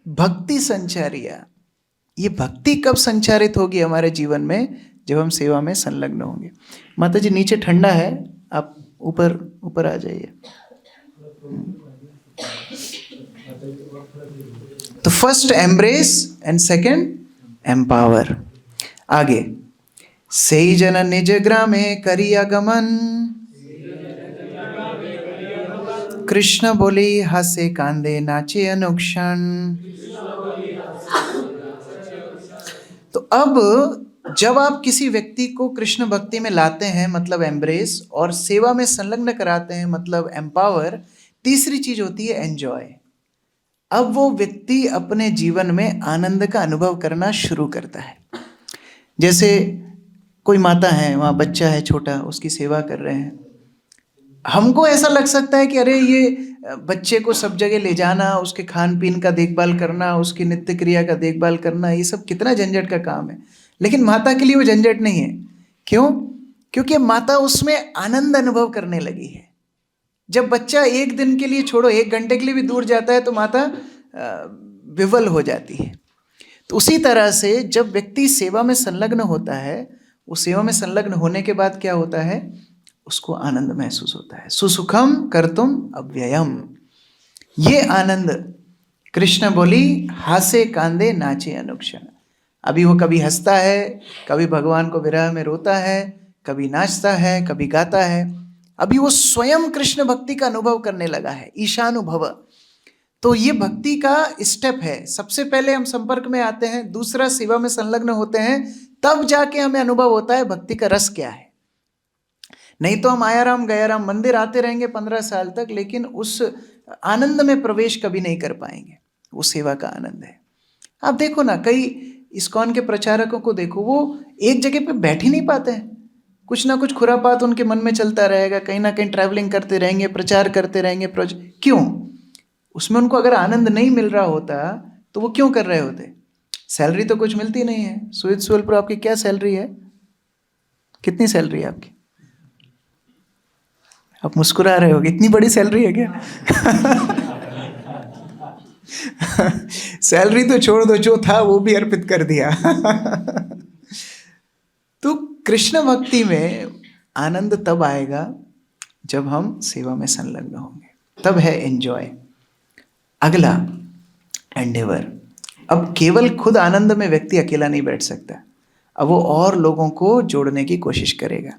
भक्ति संचारिया, ये भक्ति कब संचारित होगी हमारे जीवन में, जब हम सेवा में संलग्न होंगे। माता जी नीचे ठंडा है, आप ऊपर आ जाइए। तो first embrace and second empower. आगे, सेई जन निज ग्रामे करिया गमन, कृष्ण बोली हासे कांदे नाचे अनुक्षण। तो अब जब आप किसी व्यक्ति को कृष्ण भक्ति में लाते हैं मतलब एम्ब्रेस, और सेवा में संलग्न कराते हैं मतलब एम्पावर, तीसरी चीज होती है एंजॉय। अब वो व्यक्ति अपने जीवन में आनंद का अनुभव करना शुरू करता है। जैसे कोई माता है, वहाँ बच्चा है छोटा, उसकी सेवा कर रहे हैं। हमको ऐसा लग सकता है कि अरे ये बच्चे को सब जगह ले जाना, उसके खान पीन का देखभाल करना, उसकी नित्य क्रिया का देखभाल करना, ये सब कितना झंझट का काम है। लेकिन माता के लिए वो झंझट नहीं है। क्यों? क्योंकि माता उसमें आनंद अनुभव करने लगी है। जब बच्चा एक दिन के लिए छोड़ो, 1 घंटे के लिए भी दूर जाता है तो माता विवल हो जाती है। तो उसी तरह से जब व्यक्ति सेवा में संलग्न होता है, वो सेवा में संलग्न होने के बाद क्या होता है, उसको आनंद महसूस होता है। सुसुखम कर्तुम अव्ययम, ये आनंद कृष्ण बोली हासे कांदे नाचे अनुक्षण। अभी वो कभी हंसता है, कभी भगवान को विरह में रोता है, कभी नाचता है, कभी गाता है। अभी वो स्वयं कृष्ण भक्ति का अनुभव करने लगा है, ईशानुभव। तो ये भक्ति का स्टेप है। सबसे पहले हम संपर्क में आते हैं, दूसरा सेवा में संलग्न होते हैं, तब जाके हमें अनुभव होता है भक्ति का रस क्या है। नहीं तो हम आया राम गया राम मंदिर आते रहेंगे 15 साल तक, लेकिन उस आनंद में प्रवेश कभी नहीं कर पाएंगे। वो सेवा का आनंद है। आप देखो ना, कई इस्कॉन के प्रचारकों को देखो, वो एक जगह पे बैठ ही नहीं पाते हैं। कुछ ना कुछ खुरापात उनके मन में चलता रहेगा, कहीं ना कहीं ट्रैवलिंग करते रहेंगे, प्रचार करते रहेंगे। क्यों? उसमें उनको अगर आनंद नहीं मिल रहा होता तो वो क्यों कर रहे होते? सैलरी तो कुछ मिलती नहीं है। सुहित सुवलपुर, आपकी क्या सैलरी है? कितनी सैलरी है आपकी? आप मुस्कुरा रहे होगे, इतनी बड़ी सैलरी है क्या? सैलरी तो छोड़ दो, जो था वो भी अर्पित कर दिया। तो कृष्ण भक्ति में आनंद तब आएगा जब हम सेवा में संलग्न होंगे, तब है एंजॉय। अगला एंडेवर। अब केवल खुद आनंद में व्यक्ति अकेला नहीं बैठ सकता, अब वो और लोगों को जोड़ने की कोशिश करेगा।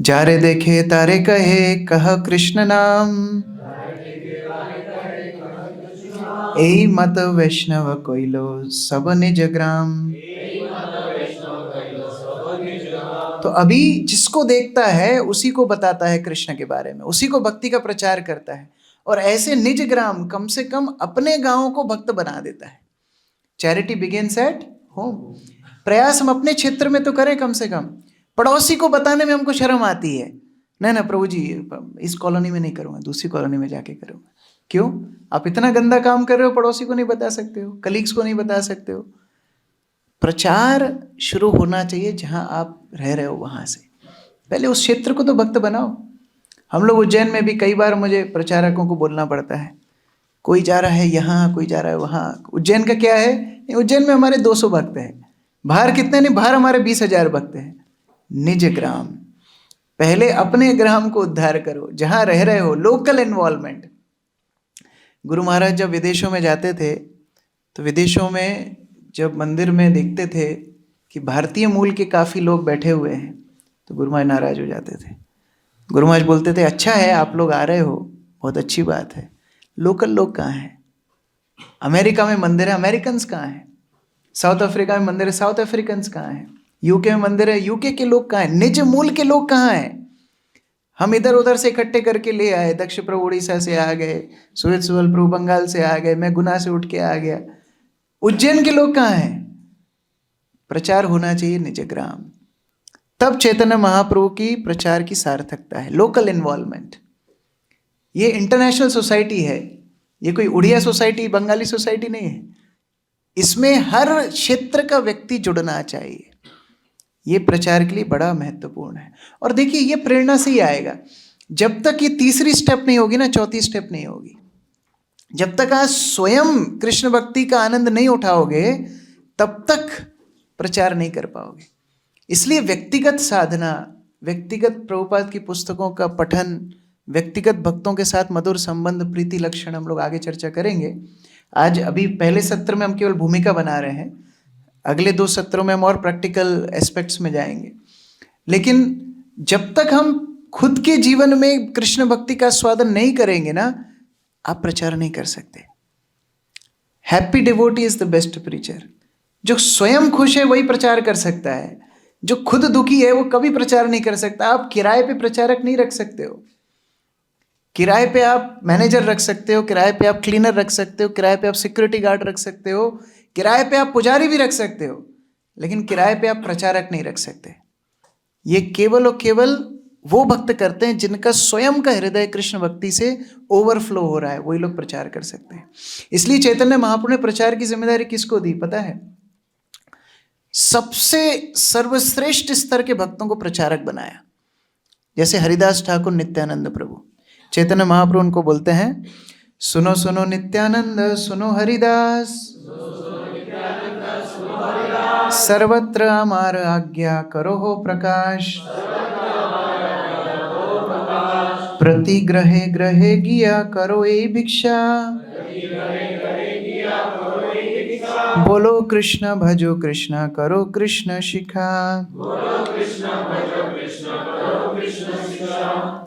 जारे देखे तारे कहे कह कृष्ण नाम, ए मत वैष्णव कोइलो सब निज ग्राम। तो अभी जिसको देखता है उसी को बताता है कृष्ण के बारे में, उसी को भक्ति का प्रचार करता है, और ऐसे निज ग्राम, कम से कम अपने गांव को भक्त बना देता है। Charity begins at home. प्रयास हम अपने क्षेत्र में तो करें, कम से कम पड़ोसी को बताने में हमको शर्म आती है। नहीं ना प्रभु जी, इस कॉलोनी में नहीं करूँगा, दूसरी कॉलोनी में जाके करूँगा। क्यों? आप इतना गंदा काम कर रहे हो, पड़ोसी को नहीं बता सकते हो, कलीग्स को नहीं बता सकते हो। प्रचार शुरू होना चाहिए जहाँ आप रह रहे हो, वहाँ से पहले उस क्षेत्र को तो भक्त बनाओ। हम लोग उज्जैन में भी कई बार मुझे प्रचारकों को बोलना पड़ता है, कोई जा रहा है यहाँ, कोई जा रहा है वहाँ। उज्जैन का क्या है, उज्जैन में हमारे 200 भक्त हैं, बाहर कितने नहीं, बाहर हमारे 20,000 भक्त हैं। निज ग्राम, पहले अपने ग्राम को उद्धार करो, जहाँ रह रहे हो, लोकल इन्वॉल्वमेंट। गुरु महाराज जब विदेशों में जाते थे तो विदेशों में जब मंदिर में देखते थे कि भारतीय मूल के काफ़ी लोग बैठे हुए हैं तो गुरु महाराज नाराज हो जाते थे। गुरु महाराज बोलते थे, अच्छा है आप लोग आ रहे हो, बहुत अच्छी बात है, लोकल लोग कहाँ हैं? अमेरिका में मंदिर है, अमेरिकन्स कहाँ हैं? साउथ अफ्रीका में मंदिर है, साउथ अफ्रीकन्स कहाँ हैं? यूके में मंदिर है, यूके के लोग कहाँ हैं? निज मूल के लोग कहाँ हैं? हम इधर उधर से इकट्ठे करके ले आए। दक्ष प्रभु उड़ीसा से आ गए, सुहित सुवल प्रभु बंगाल से आ गए, मैं गुना से उठ के आ गया। उज्जैन के लोग कहाँ हैं? प्रचार होना चाहिए निज ग्राम, तब चैतन्य महाप्रभु की प्रचार की सार्थकता है। Local involvement. ये इंटरनेशनल सोसाइटी है, ये कोई उड़िया सोसाइटी, बंगाली सोसाइटी नहीं है। इसमें हर क्षेत्र का व्यक्ति जुड़ना चाहिए। ये प्रचार के लिए बड़ा महत्वपूर्ण है। और देखिए, ये प्रेरणा से ही आएगा। जब तक ये तीसरी स्टेप नहीं होगी ना, चौथी स्टेप नहीं होगी, जब तक आप स्वयं कृष्ण भक्ति का आनंद नहीं उठाओगे तब तक प्रचार नहीं कर पाओगे। इसलिए व्यक्तिगत साधना, व्यक्तिगत प्रभुपाद की पुस्तकों का पठन, व्यक्तिगत भक्तों के साथ मधुर संबंध, प्रीति लक्षण हम लोग आगे चर्चा करेंगे। आज अभी पहले सत्र में हम केवल भूमिका बना रहे हैं, अगले 2 सत्रों में हम और प्रैक्टिकल एस्पेक्ट्स में जाएंगे। लेकिन जब तक हम खुद के जीवन में कृष्ण भक्ति का स्वादन नहीं करेंगे ना, आप प्रचार नहीं कर सकते। Happy devotee is the best preacher. जो स्वयं खुश है वही प्रचार कर सकता है। जो खुद दुखी है वो कभी प्रचार नहीं कर सकता। आप किराए पे प्रचारक नहीं रख सकते हो। किराए पे आप मैनेजर रख सकते हो, किराए पे आप क्लीनर रख सकते हो, किराए पे आप सिक्योरिटी गार्ड रख सकते हो, किराए पे आप पुजारी भी रख सकते हो, लेकिन किराए पे आप प्रचारक नहीं रख सकते। ये केवल और केवल वो भक्त करते हैं जिनका स्वयं का हृदय कृष्ण भक्ति से ओवरफ्लो हो रहा है, वही लोग प्रचार कर सकते हैं। इसलिए चैतन्य महाप्रभु ने प्रचार की जिम्मेदारी किसको दी पता है? सबसे सर्वश्रेष्ठ स्तर के भक्तों को प्रचारक बनाया। जैसे हरिदास ठाकुर, नित्यानंद प्रभु, चैतन्य महाप्रभु उनको बोलते हैं, सुनो सुनो नित्यानंद सुनो हरिदास, सर्वत्र अमार आज्ञा करो हो प्रकाश, प्रति ग्रहे ग्रहे गिया करो ए भिक्षा, बोलो कृष्ण भजो कृष्ण करो कृष्ण शिखा।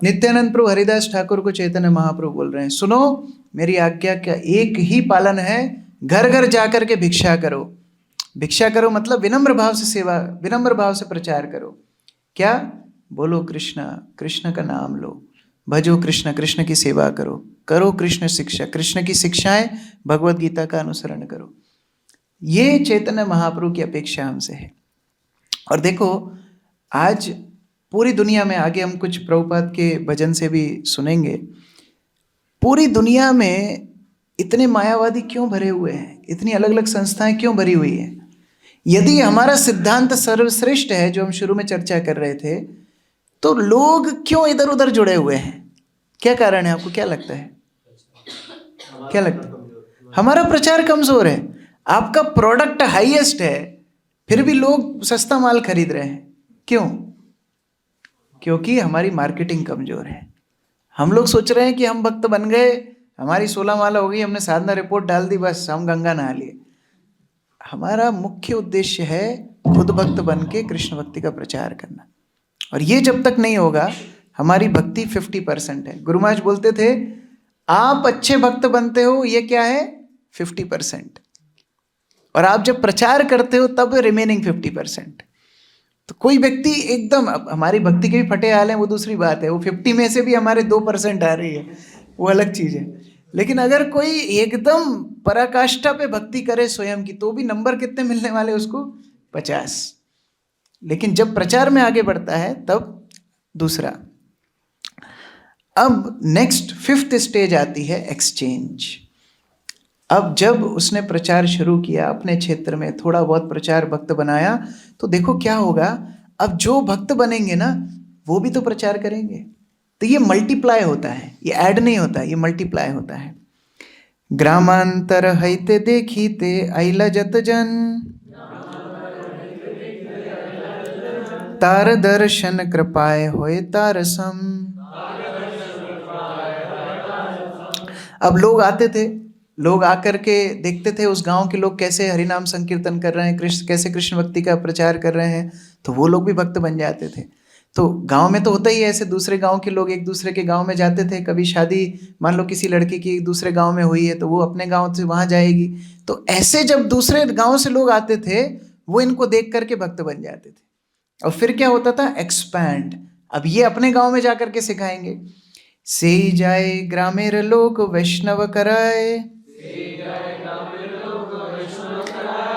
नित्यानंद प्रभु हरिदास ठाकुर को चैतन्य महाप्रभु बोल रहे हैं, सुनो मेरी आज्ञा का एक ही पालन है, घर घर जाकर के भिक्षा करो। भिक्षा करो मतलब विनम्र भाव से सेवा, विनम्र भाव से प्रचार करो। क्या? बोलो कृष्ण, कृष्ण का नाम लो, भजो कृष्ण, कृष्ण की सेवा करो, करो कृष्ण शिक्षा, कृष्ण की शिक्षाएं भगवत गीता का अनुसरण करो। ये चैतन्य महाप्रभु की अपेक्षा हमसे है। और देखो आज पूरी दुनिया में, आगे हम कुछ प्रभुपाद के भजन से भी सुनेंगे, पूरी दुनिया में इतने मायावादी क्यों भरे हुए हैं, इतनी अलग अलग संस्थाएं क्यों भरी हुई हैं? यदि हमारा सिद्धांत सर्वश्रेष्ठ है, जो हम शुरू में चर्चा कर रहे थे, तो लोग क्यों इधर उधर जुड़े हुए हैं? क्या कारण है? आपको क्या लगता है? क्या लगता है? हमारा प्रचार कमजोर है। आपका प्रोडक्ट हाईएस्ट है, फिर भी लोग सस्ता माल खरीद रहे हैं। क्यों? क्योंकि हमारी मार्केटिंग कमजोर है। हम लोग सोच रहे हैं कि हम भक्त बन गए, हमारी 16 माला हो गई, हमने साधना रिपोर्ट डाल दी, बस हम गंगा नहा लिए। हमारा मुख्य उद्देश्य है खुद भक्त बन के कृष्ण भक्ति का प्रचार करना। और ये जब तक नहीं होगा, हमारी भक्ति 50% है। गुरु महाराज बोलते थे, आप अच्छे भक्त बनते हो, ये क्या है? 50%। और आप जब प्रचार करते हो तब रिमेनिंग 50%। तो कोई व्यक्ति एकदम, हमारी भक्ति के भी फटे हाल हैं, वो दूसरी बात है, वो 50 में से भी हमारे 2% आ रही है, वो अलग चीज़ है। लेकिन अगर कोई एकदम पराकाष्ठा पे भक्ति करे स्वयं की, तो भी नंबर कितने मिलने वाले उसको? 50। लेकिन जब प्रचार में आगे बढ़ता है तब दूसरा। अब नेक्स्ट 5th स्टेज आती है एक्सचेंज। अब जब उसने प्रचार शुरू किया, अपने क्षेत्र में थोड़ा बहुत प्रचार भक्त बनाया, तो देखो क्या होगा, अब जो भक्त बनेंगे ना, वो भी तो प्रचार करेंगे। तो ये मल्टीप्लाई होता है, ये ऐड नहीं होता, ये मल्टीप्लाई होता है। ग्रामांतर हैते देखीते आइला जत जन, तार दर्शन कृपाए होए तारसम। अब लोग आते थे, लोग आकर के देखते थे उस गांव के लोग कैसे हरिनाम संकीर्तन कर रहे हैं, कैसे कृष्ण भक्ति का प्रचार कर रहे हैं, तो वो लोग भी भक्त बन जाते थे। तो गांव में तो होता ही है ऐसे, दूसरे गांव के लोग एक दूसरे के गांव में जाते थे। कभी शादी मान लो किसी लड़की की दूसरे गांव में हुई है, तो वो अपने गांव से वहां जाएगी। तो ऐसे जब दूसरे गांव से लोग आते थे, वो इनको देख करके भक्त बन जाते थे। और फिर क्या होता था? एक्सपैंड। अब ये अपने गांव में जाकर के सिखाएंगे, से जाए ग्रामेर लोक वैष्णव कराए,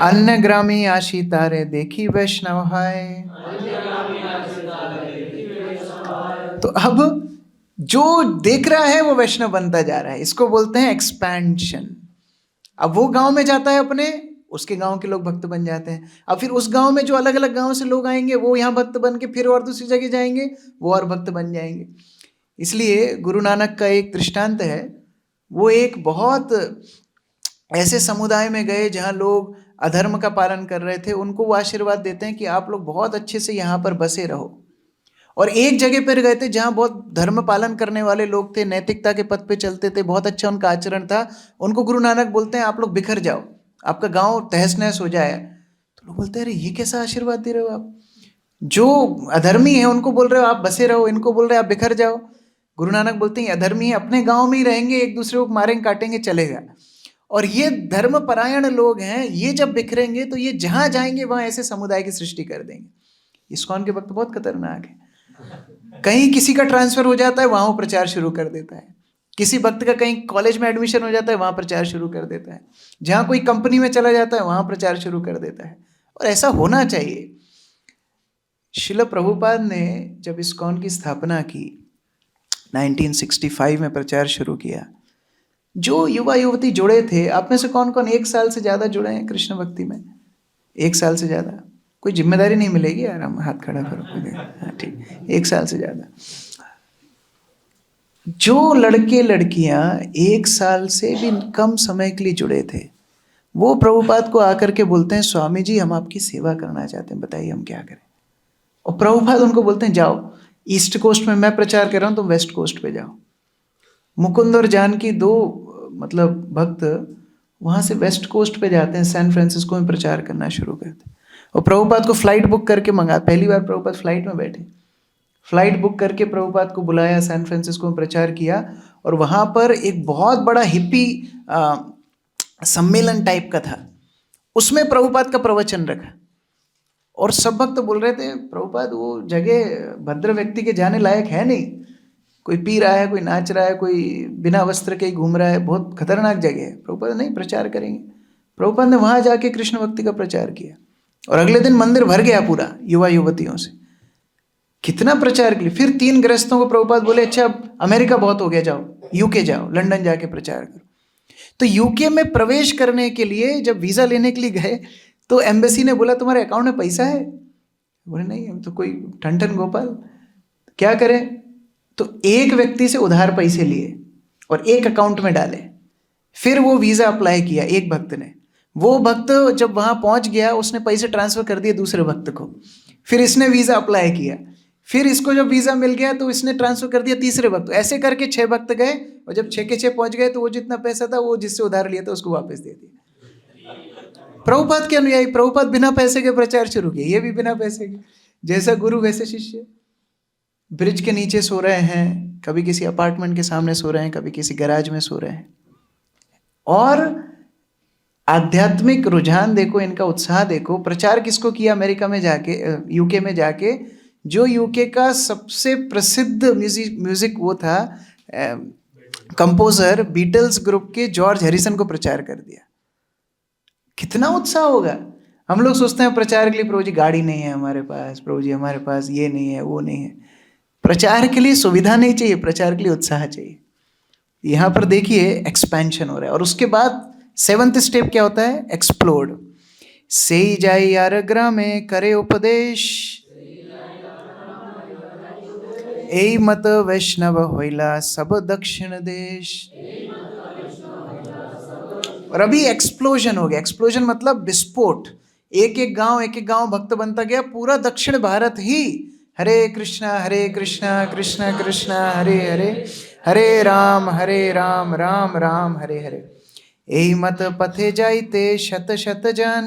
अन्य ग्रामी आशी तारे देखी वैष्णव हाय। तो अब जो देख रहा है वो वैष्णव बनता जा रहा है, इसको बोलते हैं एक्सपेंशन। अब वो गांव में जाता है अपने, उसके गांव के लोग भक्त बन जाते हैं। अब फिर उस गांव में जो अलग अलग गांव से लोग आएंगे, वो यहाँ भक्त बन के फिर और दूसरी जगह जाएंगे, वो और भक्त बन जाएंगे। इसलिए गुरु नानक का एक दृष्टांत है, वो एक बहुत ऐसे समुदाय में गए जहाँ लोग अधर्म का पालन कर रहे थे। उनको वो आशीर्वाद देते हैं कि आप लोग बहुत अच्छे से यहाँ पर बसे रहो। और एक जगह पर गए थे जहाँ बहुत धर्म पालन करने वाले लोग थे, नैतिकता के पथ पे चलते थे, बहुत अच्छा उनका आचरण था। उनको गुरु नानक बोलते हैं, आप लोग बिखर जाओ, आपका गांव तहस नहस हो जाए। तो लोग बोलते हैं, अरे ये कैसा आशीर्वाद दे रहे हो आप? जो अधर्मी है उनको बोल रहे हो आप बसे रहो, इनको बोल रहे हो आप बिखर जाओ। गुरु नानक बोलते हैं, अधर्मी है अपने गांव में ही रहेंगे, एक दूसरे को मारेंगे काटेंगे चलेगा। और ये धर्म परायण लोग हैं, ये जब बिखरेंगे तो ये जहां जाएंगे वहां ऐसे समुदाय की सृष्टि कर देंगे। इस्कॉन के भक्त बहुत खतरनाक है। कहीं किसी का ट्रांसफर हो जाता है, वहां वो प्रचार शुरू कर देता है। किसी भक्त का कहीं कॉलेज में एडमिशन हो जाता है, वहां प्रचार शुरू कर देता है। जहां कोई कंपनी में चला जाता है, वहां प्रचार शुरू कर देता है। और ऐसा होना चाहिए। श्रील प्रभुपाद ने जब इस्कॉन की स्थापना की, 1965 में प्रचार शुरू किया, जो युवा युवती जुड़े थे, आप में से कौन कौन 1 साल से ज़्यादा जुड़े हैं कृष्ण भक्ति में? 1 साल से ज़्यादा? कोई जिम्मेदारी नहीं मिलेगी यार, हम हाथ खड़ा करो। हाँ ठीक, 1 साल से ज़्यादा। जो लड़के लड़कियां 1 साल से भी कम समय के लिए जुड़े थे, वो प्रभुपाद को आकर के बोलते हैं, स्वामी जी हम आपकी सेवा करना चाहते हैं, बताइए हम क्या करें। और प्रभुपाद उनको बोलते हैं, जाओ ईस्ट कोस्ट में मैं प्रचार कर रहा हूँ, तुम वेस्ट कोस्ट पे जाओ। मुकुंद और जानकी 2 मतलब भक्त वहाँ से वेस्ट कोस्ट पे जाते हैं, सैन फ्रांसिस्को में प्रचार करना शुरू करते हैं। और प्रभुपाद को फ्लाइट बुक करके मंगा, पहली बार प्रभुपाद फ्लाइट में बैठे, फ्लाइट बुक करके प्रभुपाद को बुलाया, सैन फ्रांसिस्को में प्रचार किया। और वहाँ पर एक बहुत बड़ा हिप्पी सम्मेलन टाइप का था, उसमें प्रभुपाद का प्रवचन रखा। और सब भक्त बोल रहे थे, प्रभुपाद वो जगह भद्र व्यक्ति के जाने लायक है नहीं, कोई पी रहा है, कोई नाच रहा है, कोई बिना वस्त्र के ही घूम रहा है, बहुत खतरनाक जगह है। प्रभुपाद नहीं, प्रचार करेंगे। प्रभुपाद ने वहाँ जाके कृष्ण भक्ति का प्रचार किया, और अगले दिन मंदिर भर गया पूरा युवा युवतियों से। कितना प्रचार के लिए। फिर 3 गृहस्थों को प्रभुपाद बोले, अच्छा अब अमेरिका बहुत हो गया, जाओ यूके जाओ, लंदन जाके प्रचार करो। तो यूके में प्रवेश करने के लिए जब वीज़ा लेने के लिए गए, तो एम्बेसी ने बोला तुम्हारे अकाउंट में पैसा है? बोले नहीं, हम तो कोई ठन गोपाल, क्या करें? तो एक व्यक्ति से उधार पैसे लिए और एक अकाउंट में डाले, फिर वो वीज़ा अप्लाई किया एक भक्त ने। वो भक्त जब वहाँ पहुँच गया, उसने पैसे ट्रांसफ़र कर दिए दूसरे भक्त को, फिर इसने वीज़ा अप्लाई किया, फिर इसको जब वीज़ा मिल गया तो इसने ट्रांसफ़र कर दिया तीसरे भक्त। ऐसे करके 6 भक्त गए, और जब 6 के 6 पहुँच गए तो वो जितना पैसा था वो जिससे उधार लिया था उसको वापस दे दिया। प्रभुपाद के अनुयायी, प्रभुपाद बिना पैसे के प्रचार शुरू किए, ये भी बिना पैसे के। जैसा गुरु वैसे शिष्य। ब्रिज के नीचे सो रहे हैं, कभी किसी अपार्टमेंट के सामने सो रहे हैं, कभी किसी गैराज में सो रहे हैं। और आध्यात्मिक रुझान देखो, इनका उत्साह देखो। प्रचार किसको किया अमेरिका में जाके, यूके में जाके? जो यूके का सबसे प्रसिद्ध म्यूजिक वो था कंपोजर, बीटल्स ग्रुप के जॉर्ज हैरिसन को प्रचार कर दिया। कितना उत्साह होगा। हम लोग सोचते हैं प्रचार के लिए, प्रभु जी गाड़ी नहीं है हमारे पास, प्रभु जी हमारे पास ये नहीं है वो नहीं है। प्रचार के लिए सुविधा नहीं चाहिए, प्रचार के लिए उत्साह चाहिए। यहाँ पर देखिए एक्सपेंशन हो रहा है। और उसके बाद 7th स्टेप क्या होता है? एक्सप्लोड। से जाय यार ग्रामे करे उपदेश, ए मत वैष्णव होइला सब दक्षिण देश। और अभी एक्सप्लोजन हो गया। एक्सप्लोजन मतलब विस्फोट। एक एक गांव भक्त बनता गया। पूरा दक्षिण भारत ही हरे कृष्णा कृष्णा कृष्णा हरे हरे, हरे राम राम राम हरे हरे। एहि मत पथे जाइते शत शत जन,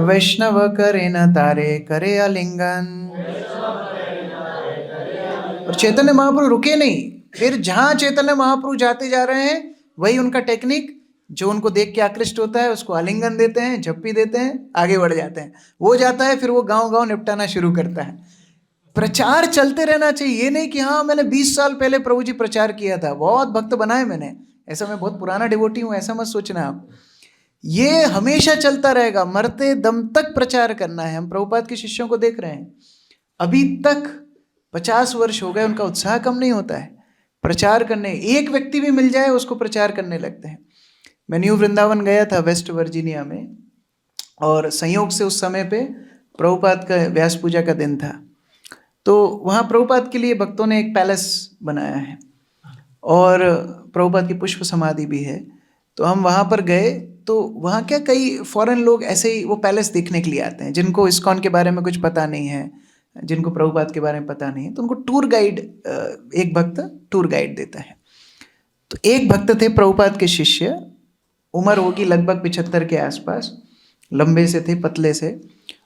वैष्णव करे न तारे करे आलिंगन। और चैतन्य महाप्रभु रुके नहीं। फिर जहां चैतन्य महाप्रभु जाते जा रहे हैं, वही उनका टेक्निक, जो उनको देख के आकृष्ट होता है उसको आलिंगन देते हैं, झप्पी देते हैं, आगे बढ़ जाते हैं। वो जाता है, फिर वो गांव गांव निपटाना शुरू करता है। प्रचार चलते रहना चाहिए। ये नहीं कि हाँ मैंने 20 साल पहले प्रभु जी प्रचार किया था, बहुत भक्त बनाए मैंने, ऐसा मैं बहुत पुराना डिवोटी हूँ, ऐसा मत सोचना आप। ये हमेशा चलता रहेगा, मरते दम तक प्रचार करना है। हम प्रभुपाद के शिष्यों को देख रहे हैं, अभी तक 50 वर्ष हो गए, उनका उत्साह कम नहीं होता है प्रचार करने। एक व्यक्ति भी मिल जाए उसको प्रचार करने लगते हैं। मैं न्यू वृंदावन गया था वेस्ट वर्जीनिया में, और संयोग से उस समय पे प्रभुपाद का व्यास पूजा का दिन था। तो वहाँ प्रभुपाद के लिए भक्तों ने एक पैलेस बनाया है, और प्रभुपाद की पुष्प समाधि भी है। तो हम वहाँ पर गए, तो वहाँ क्या कई फॉरेन लोग ऐसे ही वो पैलेस देखने के लिए आते हैं, जिनको इस्कॉन के बारे में कुछ पता नहीं है, जिनको प्रभुपाद के बारे में पता नहीं है। तो उनको टूर गाइड, एक भक्त टूर गाइड देता है। तो एक भक्त थे प्रभुपाद के शिष्य, उम्र होगी लगभग 75 के आसपास, लंबे से थे, पतले से,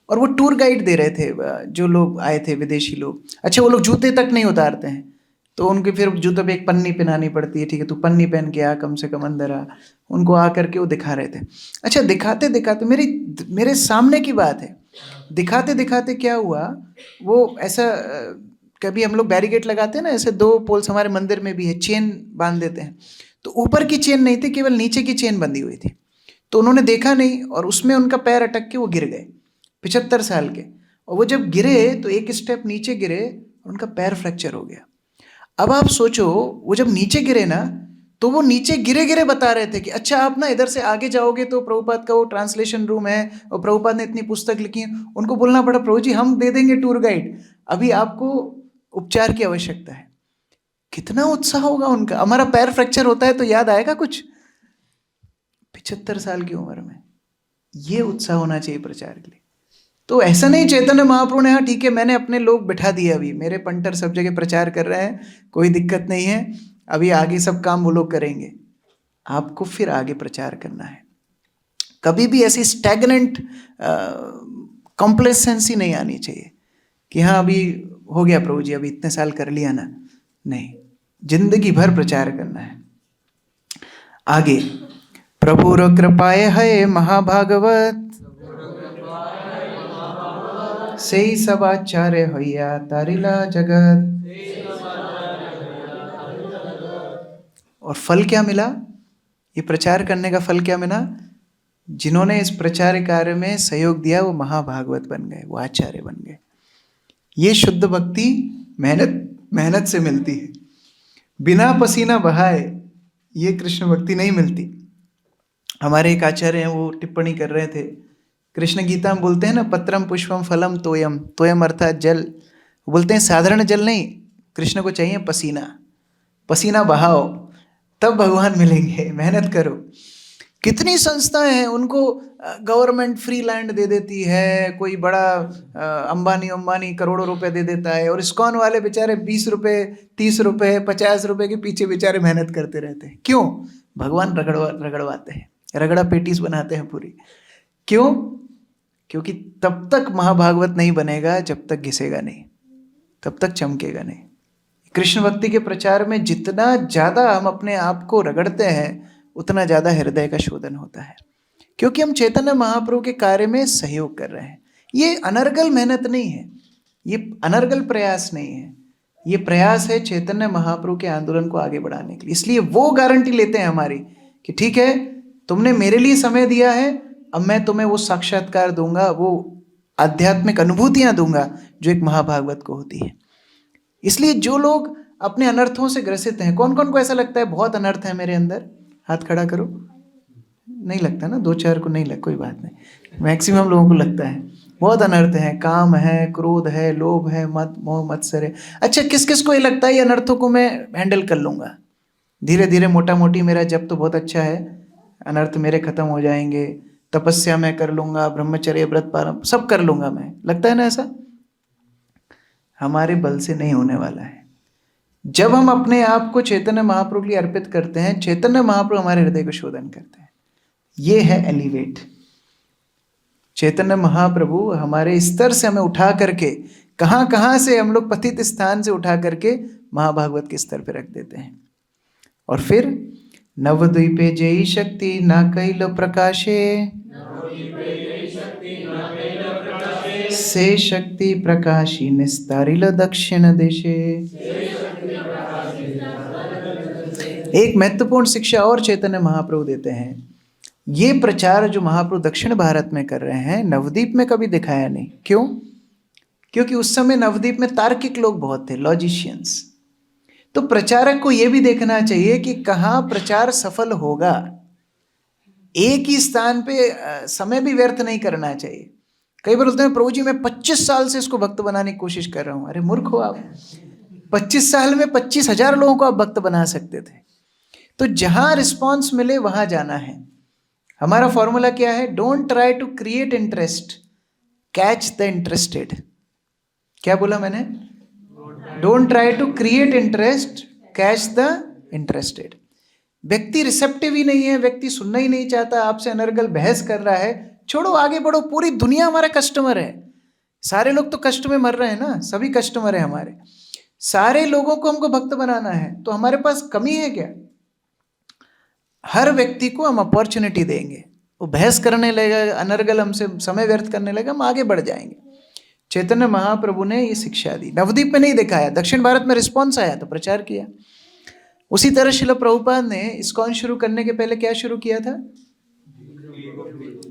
और वो टूर गाइड दे रहे थे जो लोग आए थे, विदेशी लोग। अच्छा, वो लोग जूते तक नहीं उतारते हैं, तो उनके फिर जूतों पे एक पन्नी पहनानी पड़ती है, ठीक है तू पन्नी पहन के आ, कम से कम अंदर आ। उनको आ करके वो दिखा रहे थे। अच्छा, दिखाते दिखाते मेरे सामने की बात है, दिखाते दिखाते क्या हुआ, वो ऐसा कभी हम लोग बैरिकेड लगाते हैं ना, ऐसे 2 पोल्स हमारे मंदिर में भी है, चेन बांध देते हैं, तो ऊपर की चेन नहीं थी, केवल नीचे की चेन बंधी हुई थी। तो उन्होंने देखा नहीं और उसमें उनका पैर अटक के वो गिर गए, 75 साल के। और वो जब गिरे तो एक स्टेप नीचे गिरे, उनका पैर फ्रैक्चर हो गया। अब आप सोचो, वो जब नीचे गिरे ना, तो वो नीचे गिरे गिरे बता रहे थे कि अच्छा आप ना इधर से आगे जाओगे तो प्रभुपाद का वो ट्रांसलेशन रूम है, और प्रभुपाद ने इतनी पुस्तक लिखी है। उनको बोलना पड़ा, प्रभु जी हम दे देंगे टूर गाइड, अभी आपको उपचार की आवश्यकता है। कितना उत्साह होगा उनका। हमारा पैर फ्रैक्चर होता है तो याद आएगा कुछ? 75 साल की उम्र में ये उत्साह होना चाहिए प्रचार के लिए। तो ऐसा नहीं चैतन्य महाप्रभु ने, हाँ ठीक है मैंने अपने लोग बिठा दिए, अभी मेरे पंटर सब जगह प्रचार कर रहे हैं, कोई दिक्कत नहीं है, अभी आगे सब काम वो लोग करेंगे। आपको फिर आगे प्रचार करना है। कभी भी ऐसी स्टैग्नेंट कॉम्प्लेसेंसी नहीं आनी चाहिए कि हाँ अभी हो गया प्रभु जी, अभी इतने साल कर लिया ना। नहीं, जिंदगी भर प्रचार करना है। आगे, प्रभुर कृपाय है महाभागवत, सेई सब आचार्य होइया तारिला जगत। और फल क्या मिला? ये प्रचार करने का फल क्या मिला? जिन्होंने इस प्रचार कार्य में सहयोग दिया वो महाभागवत बन गए, वो आचार्य बन गए। ये शुद्ध भक्ति मेहनत से मिलती है, बिना पसीना बहाए ये कृष्ण भक्ति नहीं मिलती। हमारे एक आचार्य हैं, वो टिप्पणी कर रहे थे, कृष्ण गीता में बोलते हैं ना, पत्रम पुष्पम फलम तोयम, तोयम अर्थात जल। बोलते हैं साधारण जल नहीं, कृष्ण को चाहिए पसीना, पसीना बहाओ तब भगवान मिलेंगे, मेहनत करो। कितनी संस्थाएं हैं, उनको गवर्नमेंट फ्री लैंड दे देती है, कोई बड़ा अंबानी करोड़ों रुपए दे देता है, और इस्कॉन वाले बेचारे 20 रुपए 30 रुपए 50 रुपए के पीछे बेचारे मेहनत करते रहते हैं। क्यों? भगवान रगड़वाते हैं, रगड़ा पेटीज बनाते हैं पूरी। क्यों? क्योंकि तब तक महाभागवत नहीं बनेगा जब तक घिसेगा नहीं, तब तक चमकेगा नहीं। कृष्ण भक्ति के प्रचार में जितना ज़्यादा हम अपने आप को रगड़ते हैं उतना ज़्यादा हृदय का शोधन होता है, क्योंकि हम चैतन्य महाप्रभु के कार्य में सहयोग कर रहे हैं। ये अनर्गल मेहनत नहीं है, ये अनर्गल प्रयास नहीं है, ये प्रयास है चैतन्य महाप्रभु के आंदोलन को आगे बढ़ाने के लिए। इसलिए वो गारंटी लेते हैं हमारी कि ठीक है तुमने मेरे लिए समय दिया है, अब मैं तुम्हें वो साक्षात्कार दूंगा, वो आध्यात्मिक अनुभूतियां दूंगा जो एक महाभागवत को होती है। इसलिए जो लोग अपने अनर्थों से ग्रसित हैं, कौन कौन को ऐसा लगता है बहुत अनर्थ है मेरे अंदर? हाथ खड़ा करो। नहीं लगता ना, 2-4 को नहीं लग, कोई बात नहीं, मैक्सिमम लोगों को लगता है बहुत अनर्थ है, काम है, क्रोध है, लोभ है, मत मोह मत्सर है। अच्छा, किस किस को ये लगता है ये अनर्थों को मैं हैंडल कर लूंगा, धीरे धीरे मोटा मोटी मेरा जब तो बहुत अच्छा है, अनर्थ मेरे खत्म हो जाएंगे, तपस्या मैं कर लूंगा, ब्रह्मचर्य व्रत पालन सब कर लूंगा मैं, लगता है ना ऐसा? हमारे बल से नहीं होने वाला है। जब हम अपने आप को चैतन्य महाप्रभु के लिए अर्पित करते हैं, चैतन्य महाप्रभु हमारे हृदय को शोधन करते हैं। ये है एलिवेट। चैतन्य महाप्रभु हमारे स्तर से हमें उठा करके, कहां कहां से हम लोग पतित स्थान से उठा करके महाभागवत के स्तर पर रख देते हैं। और फिर नवद्वीपे जयी शक्ति ना कैल प्रकाशे, से शक्ति प्रकाशी निस्तारिल दक्षिण देशे। एक महत्वपूर्ण शिक्षा और चैतन्य महाप्रभु देते हैं, ये प्रचार जो महाप्रभु दक्षिण भारत में कर रहे हैं नवद्वीप में कभी दिखाया नहीं। क्यों? क्योंकि उस समय नवद्वीप में तार्किक लोग बहुत थे, लॉजिशियंस। तो प्रचारक को यह भी देखना चाहिए कि कहाँ प्रचार सफल होगा, एक ही स्थान पे समय भी व्यर्थ नहीं करना चाहिए। कई बार बोलते हैं प्रभु जी मैं 25 साल से इसको भक्त बनाने की कोशिश कर रहा हूं। अरे मूर्ख हो आप, 25 साल में 25,000 लोगों को आप भक्त बना सकते थे। तो जहां रिस्पॉन्स मिले वहां जाना है। हमारा फॉर्मूला क्या है? Don't try to create interest, catch the interested. क्या बोला मैंने? Don't try to create interest, catch the interested. व्यक्ति रिसेप्टिव ही नहीं है, व्यक्ति सुनना ही नहीं चाहता, आपसे अनर्गल बहस कर रहा है, छोड़ो आगे बढ़ो। पूरी दुनिया हमारा कस्टमर है, सारे लोग तो कष्ट में मर रहे हैं ना, सभी कस्टमर है हमारे। सारे लोगों को हमको भक्त बनाना है, तो हमारे पास कमी है क्या? हर व्यक्ति को हम अपॉर्चुनिटी देंगे, वो बहस करने लगेगा, अनर्गल हमसे समय व्यर्थ करने लगेगा, हम आगे बढ़ जाएंगे। चैतन्य महाप्रभु ने ये शिक्षा दी, नवद्वीप में नहीं दिखाया, दक्षिण भारत में रिस्पॉन्स आया तो प्रचार किया। उसी तरह श्रील प्रभुपाद ने इस्कॉन शुरू करने के पहले क्या शुरू किया था?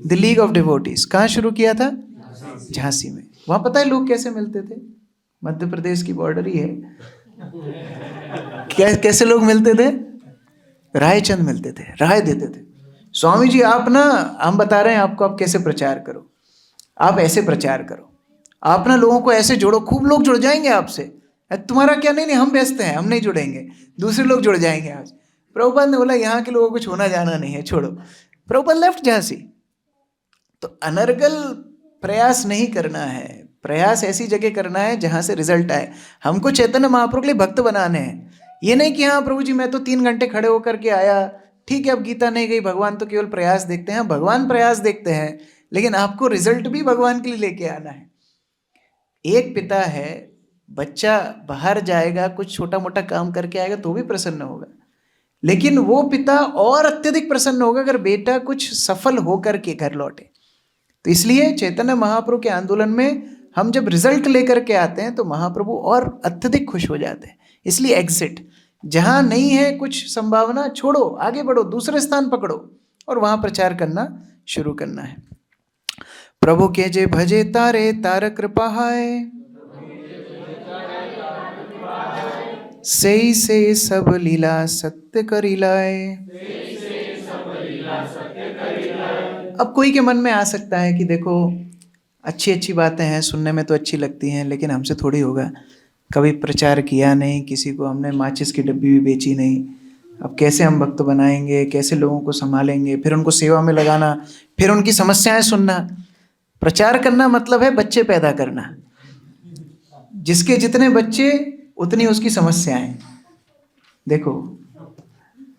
The league of devotees. कहाँ शुरू किया था? झांसी में। वहां पता है लोग कैसे मिलते थे? मध्य प्रदेश की बॉर्डर ही है। कैसे लोग मिलते थे? रायचंद मिलते थे, राय देते थे, स्वामी जी आप ना, हम बता रहे हैं आपको, आप कैसे प्रचार करो, आप ऐसे प्रचार करो, आप ना लोगों को ऐसे जोड़ो, खूब लोग जुड़ जाएंगे आपसे। तुम्हारा क्या? नहीं नहीं, हम व्यस्त हैं, हम नहीं जुड़ेंगे, दूसरे लोग जुड़ जाएंगे आज। प्रभुपाद ने बोला यहाँ के लोगों को छोड़ना जाना नहीं है, छोड़ो। प्रभुपाद लेफ्ट झांसी। तो अनर्गल प्रयास नहीं करना है, प्रयास ऐसी जगह करना है जहां से रिजल्ट आए। हमको चैतन्य महाप्रभु के लिए भक्त बनाने हैं। ये नहीं कि हाँ प्रभु जी मैं तो 3 घंटे खड़े होकर के आया, ठीक है अब गीता नहीं गई, भगवान तो केवल प्रयास देखते हैं। भगवान प्रयास देखते हैं, लेकिन आपको रिजल्ट भी भगवान के लिए लेके आना है। एक पिता है, बच्चा बाहर जाएगा, कुछ छोटा मोटा काम करके आएगा तो भी प्रसन्न होगा, लेकिन वो पिता और अत्यधिक प्रसन्न होगा अगर बेटा कुछ सफल होकर के घर लौटे। तो इसलिए चैतन्य महाप्रभु के आंदोलन में हम जब रिजल्ट लेकर के आते हैं तो महाप्रभु और अत्यधिक खुश हो जाते हैं। इसलिए एग्जिट, जहां नहीं है कुछ संभावना, छोड़ो, आगे बढ़ो, दूसरे स्थान पकड़ो और वहां प्रचार करना शुरू करना है। प्रभु के जे भजे तारे तार कृपा हाय, से सब लीला सत्य करी लाए। अब कोई के मन में आ सकता है कि देखो अच्छी अच्छी बातें हैं, सुनने में तो अच्छी लगती हैं, लेकिन हमसे थोड़ी होगा, कभी प्रचार किया नहीं, किसी को हमने माचिस की डब्बी भी बेची नहीं, अब कैसे हम भक्त बनाएंगे, कैसे लोगों को संभालेंगे, फिर उनको सेवा में लगाना, फिर उनकी समस्याएं सुनना। प्रचार करना मतलब है बच्चे पैदा करना, जिसके जितने बच्चे उतनी उसकी समस्याएं। देखो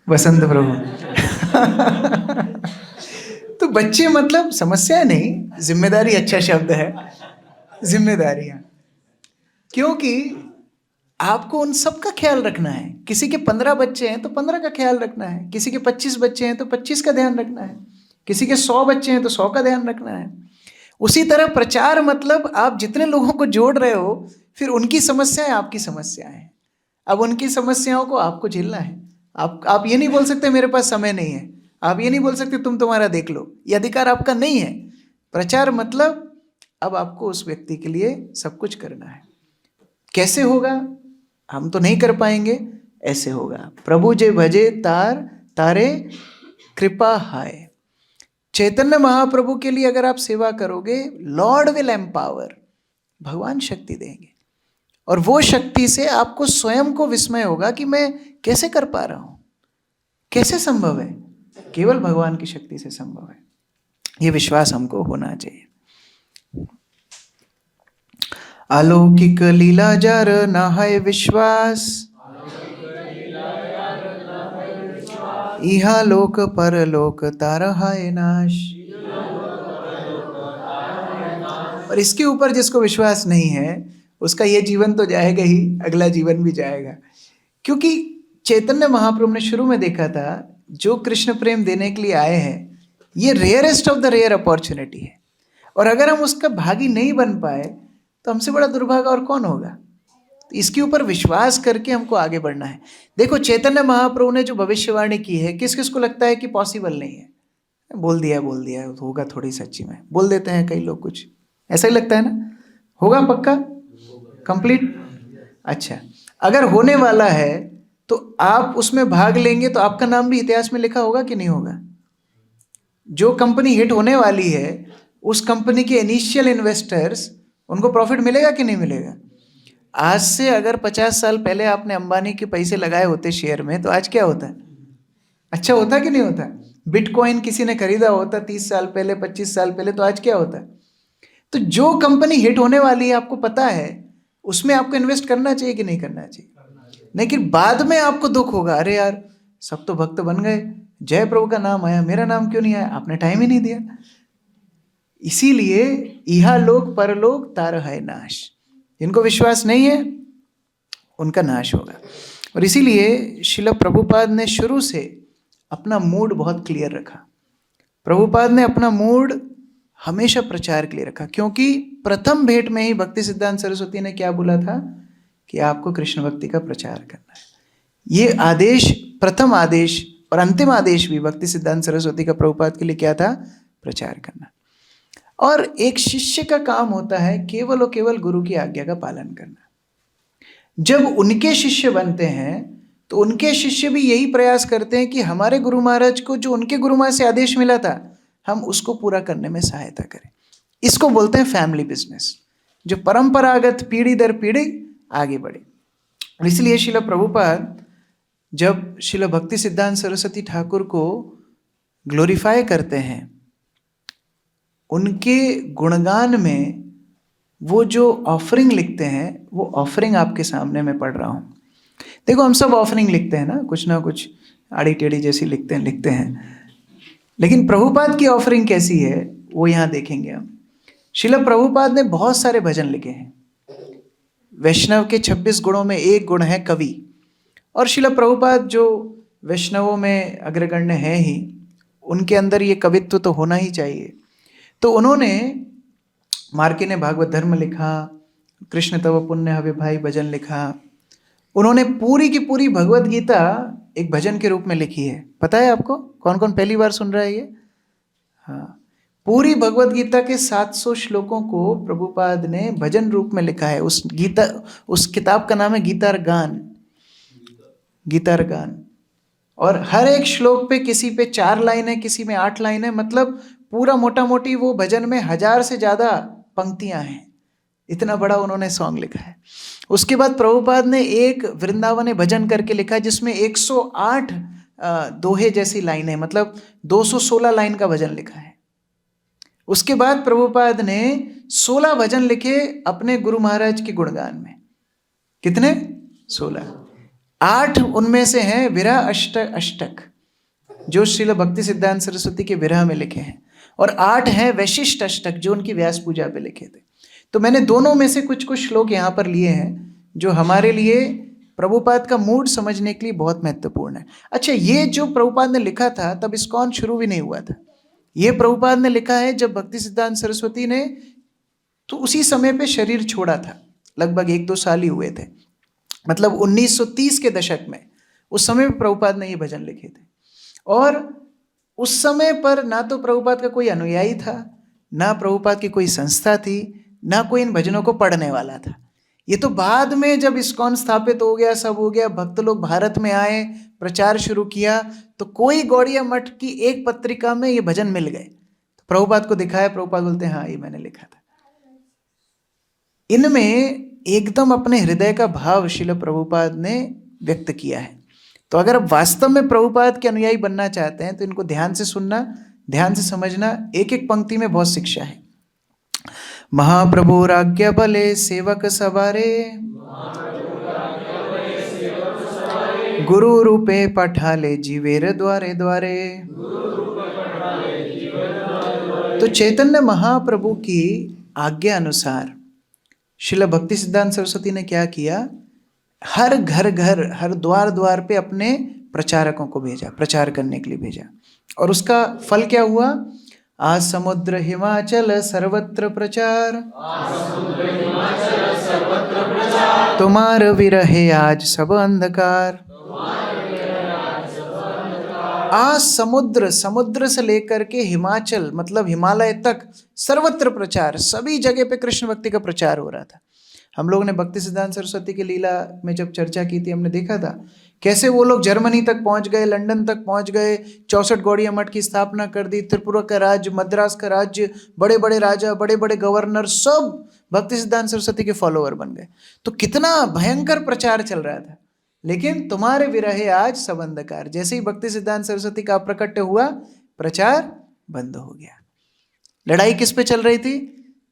वसंत प्रभु तो बच्चे मतलब समस्या नहीं, जिम्मेदारी अच्छा शब्द है, जिम्मेदारियां। क्योंकि आपको उन सब का ख्याल रखना है। किसी के 15 बच्चे हैं तो 15 का ख्याल रखना है, किसी के 25 बच्चे हैं तो 25 का ध्यान रखना है, किसी के 100 बच्चे हैं तो 100 का ध्यान रखना है। उसी तरह प्रचार मतलब आप जितने लोगों को जोड़ रहे हो, फिर उनकी समस्याएं आपकी समस्याएं हैं। अब उनकी समस्याओं को आपको झेलना है। आप ये नहीं बोल सकते मेरे पास समय नहीं है, आप ये नहीं बोल सकते तुम तुम्हारा देख लो, ये अधिकार आपका नहीं है। प्रचार मतलब अब आपको उस व्यक्ति के लिए सब कुछ करना है। कैसे होगा? हम तो नहीं कर पाएंगे, ऐसे होगा। प्रभु जे भजे तारे कृपा हाय। चैतन्य महाप्रभु के लिए अगर आप सेवा करोगे, लॉर्ड विल एम्पावर, भगवान शक्ति देंगे, और वो शक्ति से आपको स्वयं को विस्मय होगा कि मैं कैसे कर पा रहा हूं, कैसे संभव है? केवल भगवान की शक्ति से संभव है। ये विश्वास हमको होना चाहिए। अलौकिक लीला जार ना है विश्वास, इहा लोक परलोक तारा है नाश। और इसके ऊपर जिसको विश्वास नहीं है उसका ये जीवन तो जाएगा ही, अगला जीवन भी जाएगा। क्योंकि चैतन्य महाप्रभु ने शुरू में देखा था, जो कृष्ण प्रेम देने के लिए आए हैं, ये rarest of the rare opportunity है, और अगर हम उसका भागी नहीं बन पाए तो हमसे बड़ा दुर्भाग्य और कौन होगा। तो इसके ऊपर विश्वास करके हमको आगे बढ़ना है। देखो चैतन्य महाप्रभु ने जो भविष्यवाणी की है, किस किस को लगता है कि पॉसिबल नहीं है? बोल दिया होगा, थोड़ी सच्ची में बोल देते हैं कई लोग, कुछ ऐसा ही लगता है ना, होगा पक्का कंप्लीट। अच्छा, अगर होने वाला है तो आप उसमें भाग लेंगे तो आपका नाम भी इतिहास में लिखा होगा कि नहीं होगा? जो कंपनी हिट होने वाली है, उस कंपनी के इनिशियल इन्वेस्टर्स, उनको प्रॉफिट मिलेगा कि नहीं मिलेगा? आज से अगर 50 साल पहले आपने अंबानी के पैसे लगाए होते शेयर में, तो आज क्या होता है? अच्छा होता कि नहीं होता? बिटकॉइन किसी ने खरीदा होता 30 साल पहले, 25 साल पहले, तो आज क्या होता है? तो जो कंपनी हिट होने वाली है, आपको पता है, उसमें आपको इन्वेस्ट करना चाहिए कि नहीं करना चाहिए? लेकिन बाद में आपको दुख होगा, अरे यार सब तो भक्त बन गए, जय प्रभु का नाम आया, मेरा नाम क्यों नहीं आया? आपने टाइम ही नहीं दिया। इसीलिए इहा लोक परलोक तार है नाश। जिनको विश्वास नहीं है उनका नाश होगा। और इसीलिए शिला प्रभुपाद ने शुरू से अपना मूड बहुत क्लियर रखा। प्रभुपाद ने अपना मूड हमेशा प्रचार के लिए रखा, क्योंकि प्रथम भेंट में ही भक्ति सिद्धांत सरस्वती ने क्या बोला था कि आपको कृष्ण भक्ति का प्रचार करना है। ये आदेश, प्रथम आदेश और अंतिम आदेश भी भक्ति सिद्धांत सरस्वती का प्रभुपाद के लिए क्या था? प्रचार करना। और एक शिष्य का काम होता है केवल और केवल गुरु की आज्ञा का पालन करना। जब उनके शिष्य बनते हैं तो उनके शिष्य भी यही प्रयास करते हैं कि हमारे गुरु महाराज को जो उनके गुरु महाराज से आदेश मिला था हम उसको पूरा करने में सहायता करें। इसको बोलते हैं फैमिली बिजनेस, जो परंपरागत पीढ़ी दर पीढ़ी आगे बढ़े। और इसलिए शिला प्रभुपाद जब शिला भक्ति सिद्धांत सरस्वती ठाकुर को ग्लोरीफाई करते हैं, उनके गुणगान में वो जो ऑफरिंग लिखते हैं, वो ऑफरिंग आपके सामने मैं पढ़ रहा हूँ। देखो, हम सब ऑफरिंग लिखते हैं ना कुछ आड़ी टेढ़ी जैसी लिखते हैं, लेकिन प्रभुपाद की ऑफरिंग कैसी है वो यहाँ देखेंगे हम। शिला प्रभुपाद ने बहुत सारे भजन लिखे हैं। वैष्णव के 26 गुणों में एक गुण है कवि, और शिला प्रभुपाद जो वैष्णवों में अग्रगण्य है ही, उनके अंदर ये कवित्व तो होना ही चाहिए। तो उन्होंने मार्के ने भागवत धर्म लिखा, कृष्ण तव पुण्य हवे भाई भजन लिखा। उन्होंने पूरी की पूरी भगवत गीता एक भजन के रूप में लिखी है। पता है आपको? कौन कौन पहली बार सुन रहा है ये? हाँ, पूरी भगवत गीता के 700 श्लोकों को प्रभुपाद ने भजन रूप में लिखा है। उस किताब का नाम है गीतार गान। और हर एक श्लोक पे किसी पे 4 लाइन है, किसी में 8 लाइन है, मतलब पूरा मोटा मोटी वो भजन में 1000 से ज़्यादा पंक्तियां हैं। इतना बड़ा उन्होंने सॉन्ग लिखा है। उसके बाद प्रभुपाद ने एक वृंदावन भजन करके लिखा, जिसमें 108 दोहे जैसी लाइन है, मतलब 216 लाइन का भजन लिखा है। उसके बाद प्रभुपाद ने 16 भजन लिखे अपने गुरु महाराज के गुणगान में। कितने? 16। 8 उनमें से हैं विरह अष्टक, जो श्रील भक्ति सिद्धांत सरस्वती के विरह में लिखे हैं, और 8 हैं वैशिष्ट अष्टक, जो उनकी व्यास पूजा पे लिखे थे। तो मैंने दोनों में से कुछ श्लोक यहाँ पर लिए हैं, जो हमारे लिए प्रभुपाद का मूड समझने के लिए बहुत महत्वपूर्ण है। अच्छा, ये जो प्रभुपाद ने लिखा था तब इस्कॉन शुरू भी नहीं हुआ था। ये प्रभुपाद ने लिखा है जब भक्ति सिद्धांत सरस्वती ने तो उसी समय पे शरीर छोड़ा था, लगभग 1-2 साल ही हुए थे, मतलब 1930 के दशक में। उस समय पे प्रभुपाद ने ये भजन लिखे थे। और उस समय पर ना तो प्रभुपाद का कोई अनुयायी था, ना प्रभुपाद की कोई संस्था थी, ना कोई इन भजनों को पढ़ने वाला था। ये तो बाद में जब इस्कॉन स्थापित हो गया, सब हो गया, भक्त लोग भारत में आए, प्रचार शुरू किया, तो कोई गौड़िया मठ की एक पत्रिका में ये भजन मिल गए। तो प्रभुपाद को दिखाया, प्रभुपाद बोलते हैं हाँ ये मैंने लिखा था। इनमें एकदम अपने हृदय का भाव शिला प्रभुपाद ने व्यक्त किया है। तो अगर आप वास्तव में प्रभुपाद के अनुयायी बनना चाहते हैं तो इनको ध्यान से सुनना, ध्यान से समझना। एक एक पंक्ति में बहुत शिक्षा है। महाप्रभु राज्ञा बले सेवक सवारे, गुरु रूपे पठाले जीवेर द्वारे द्वारे। तो चैतन्य महाप्रभु की आज्ञा अनुसार शिला भक्ति सिद्धांत सरस्वती ने क्या किया? हर घर, हर द्वार द्वार पे अपने प्रचारकों को भेजा, प्रचार करने के लिए भेजा। और उसका फल क्या हुआ? आज समुद्र हिमाचल सर्वत्र प्रचार, तुम्हार विरहे आज सब अंधकार। आज समुद्र से लेकर के हिमाचल, मतलब हिमालय तक, सर्वत्र प्रचार, सभी जगह पे कृष्ण भक्ति का प्रचार हो रहा था। हम लोगों ने भक्ति सिद्धांत सरस्वती की लीला में जब चर्चा की थी, हमने देखा था कैसे वो लोग जर्मनी तक पहुंच गए, लंदन तक पहुंच गए, 64 गौड़िया मठ की स्थापना कर दी, त्रिपुरा का राज्य, मद्रास का राज्य, बड़े बड़े राजा, बड़े बड़े गवर्नर, सब भक्ति सिद्धांत सरस्वती के फॉलोअर बन गए। तो कितना भयंकर प्रचार चल रहा था। लेकिन तुम्हारे विरहे आज सब अंधकार, जैसे ही भक्ति सिद्धांत सरस्वती का प्रकट हुआ, प्रचार बंद हो गया। लड़ाई किस पे चल रही थी?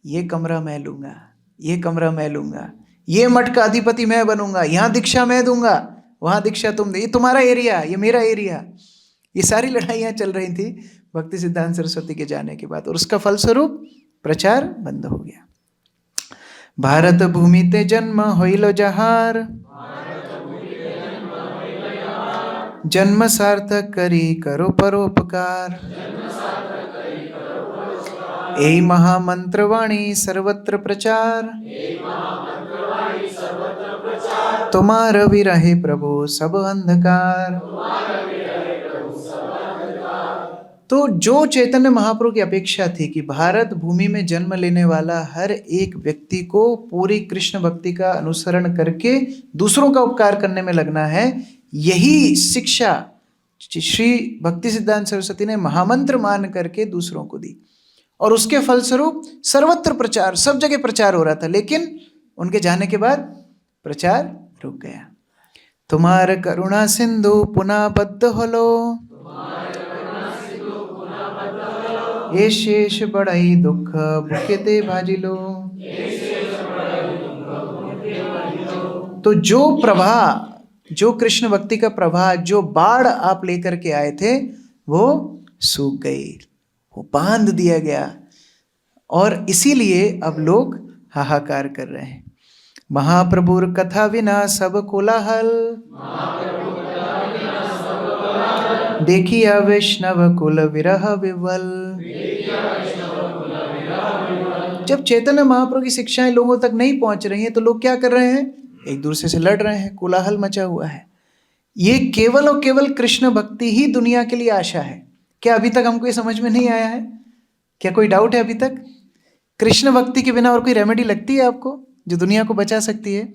ये कमरा मैं लूंगा, ये कमरा मैं लूंगा, ये मठ का अधिपति मैं बनूंगा, यहाँ दीक्षा मैं दूंगा, वहां दीक्षा तुम दे, ये तुम्हारा एरिया, ये मेरा एरिया। ये सारी लड़ाइयाँ चल रही थी भक्ति सिद्धांत सरस्वती के जाने के बाद, और उसका फलस्वरूप प्रचार बंद हो गया। भारत भूमिते जन्म होइलो जहार, जन्म सार्थक करी करो परोपकार। यही महामंत्र वाणी सर्वत्र प्रचार, तुम्हारा विरहे प्रभु सब अंधकार। तो जो चैतन्य महाप्रभु की अपेक्षा थी कि भारत भूमि में जन्म लेने वाला हर एक व्यक्ति को पूरी कृष्ण भक्ति का अनुसरण करके दूसरों का उपकार करने में लगना है, यही शिक्षा श्री भक्ति सिद्धांत सरस्वती ने महामंत्र मान करके दूसरों को दी। और उसके फलस्वरूप सर्वत्र प्रचार, सब जगह प्रचार हो रहा था, लेकिन उनके जाने के बाद प्रचार रुक गया। तुम्हार करुणा सिंधु पुनः बद्ध होलो, ये शेष बड़ाई दुख भुकेते भाजिलो। तो जो प्रवाह, जो कृष्ण भक्ति का प्रवाह, जो बाढ़ आप लेकर के आए थे, वो सूख गई, वो बांध दिया गया। और इसीलिए अब लोग हाहाकार कर रहे हैं। महाप्रभुर कथा विना सब कोलाहल, देखिया वैष्णव कुल विरह विवल। जब चैतन्य महाप्रभु की शिक्षाएं लोगों तक नहीं पहुंच रही हैं, तो लोग क्या कर रहे हैं? एक दूसरे से लड़ रहे हैं, कोलाहल मचा हुआ है। ये केवल और केवल कृष्ण भक्ति ही दुनिया के लिए आशा है। क्या अभी तक हमको ये समझ में नहीं आया है? क्या कोई डाउट है अभी तक? कृष्ण भक्ति के बिना और कोई रेमेडी लगती है आपको जो दुनिया को बचा सकती है?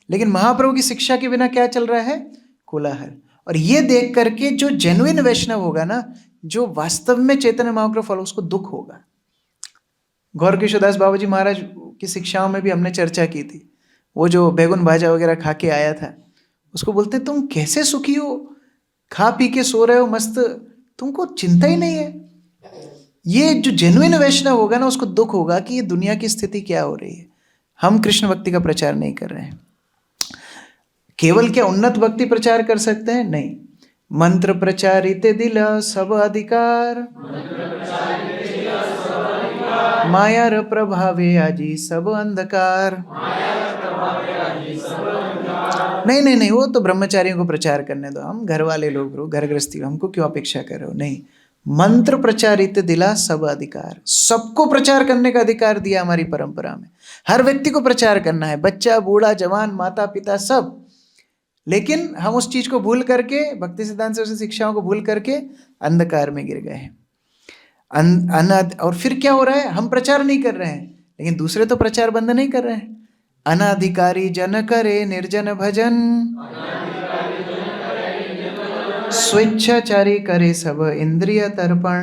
लेकिन महाप्रभु की शिक्षा के बिना क्या चल रहा है? कोलाहल। और ये देख करके जो जेन्युइन वैष्णव होगा ना, जो वास्तव में चैतन्य महाप्रभु फॉलो, उसको दुख होगा। गौर किशोरदास बाबा जी महाराज की शिक्षाओं में भी हमने चर्चा की थी। वो जो बैगन भाजा वगैरह खा के आया था, उसको बोलते तुम कैसे सुखी हो, खा पी के सो रहे हो मस्त, तुमको चिंता ही नहीं है। ये जो जेन्युइन वैष्णव होगा ना, उसको दुख होगा कि ये दुनिया की स्थिति क्या हो रही है। हम कृष्ण भक्ति का प्रचार नहीं कर रहे हैं। केवल क्या उन्नत भक्ति प्रचार कर सकते हैं? नहीं। मंत्र प्रचारित दिल सब अधिकार, मायार प्रभावे आजी सब अंधकार। नहीं, वो तो ब्रह्मचारियों को प्रचार करने दो, हम घर वाले लोग, घर गृहस्थी, हमको क्यों अपेक्षा कर रहे हो? नहीं, मंत्र प्रचारित दिला सब अधिकार, सबको प्रचार करने का अधिकार दिया हमारी परंपरा में। हर व्यक्ति को प्रचार करना है, बच्चा, बूढ़ा, जवान, माता पिता, सब। लेकिन हम उस चीज को भूल करके, भक्ति सिद्धांत सरस्वती शिक्षाओं को भूल करके अंधकार में गिर गए हैं। और फिर क्या हो रहा है? हम प्रचार नहीं कर रहे हैं, लेकिन दूसरे तो प्रचार बंद नहीं कर रहे हैं। अनाधिकारी जन करे निर्जन भजन, स्वेच्छाचारी करे सब इंद्रिय तर्पण।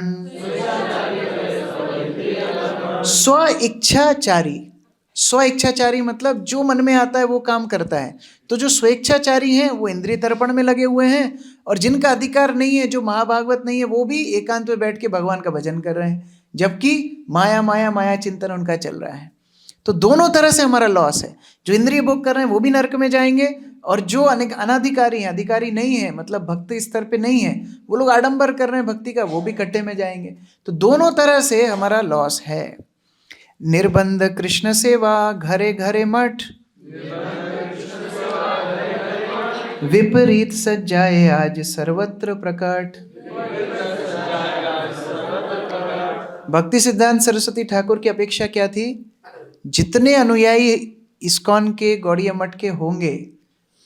स्व इच्छाचारी मतलब जो मन में आता है वो काम करता है। तो जो स्वेच्छाचारी हैं वो इंद्रिय तर्पण में लगे हुए हैं, और जिनका अधिकार नहीं है, जो महाभागवत नहीं है, वो भी एकांत में बैठ के भगवान का भजन कर रहे हैं, जबकि माया चिंतन उनका चल रहा है। तो दोनों तरह से हमारा लॉस है। जो इंद्रिय भोग कर रहे हैं वो भी नरक में जाएंगे, और जो अनाधिकारी हैं, अधिकारी नहीं है, मतलब भक्ति स्तर पे नहीं है, वो लोग आडंबर कर रहे हैं भक्ति का, वो भी कट्टे में जाएंगे। तो दोनों तरह से हमारा लॉस है। निर्बंध कृष्ण सेवा घरे घरे मठ, विपरीत सज्जाए आज सर्वत्र प्रकट। भक्ति सिद्धांत सरस्वती ठाकुर की अपेक्षा क्या थी? जितने अनुयायी इस्कॉन के, गौड़िया मठ के होंगे,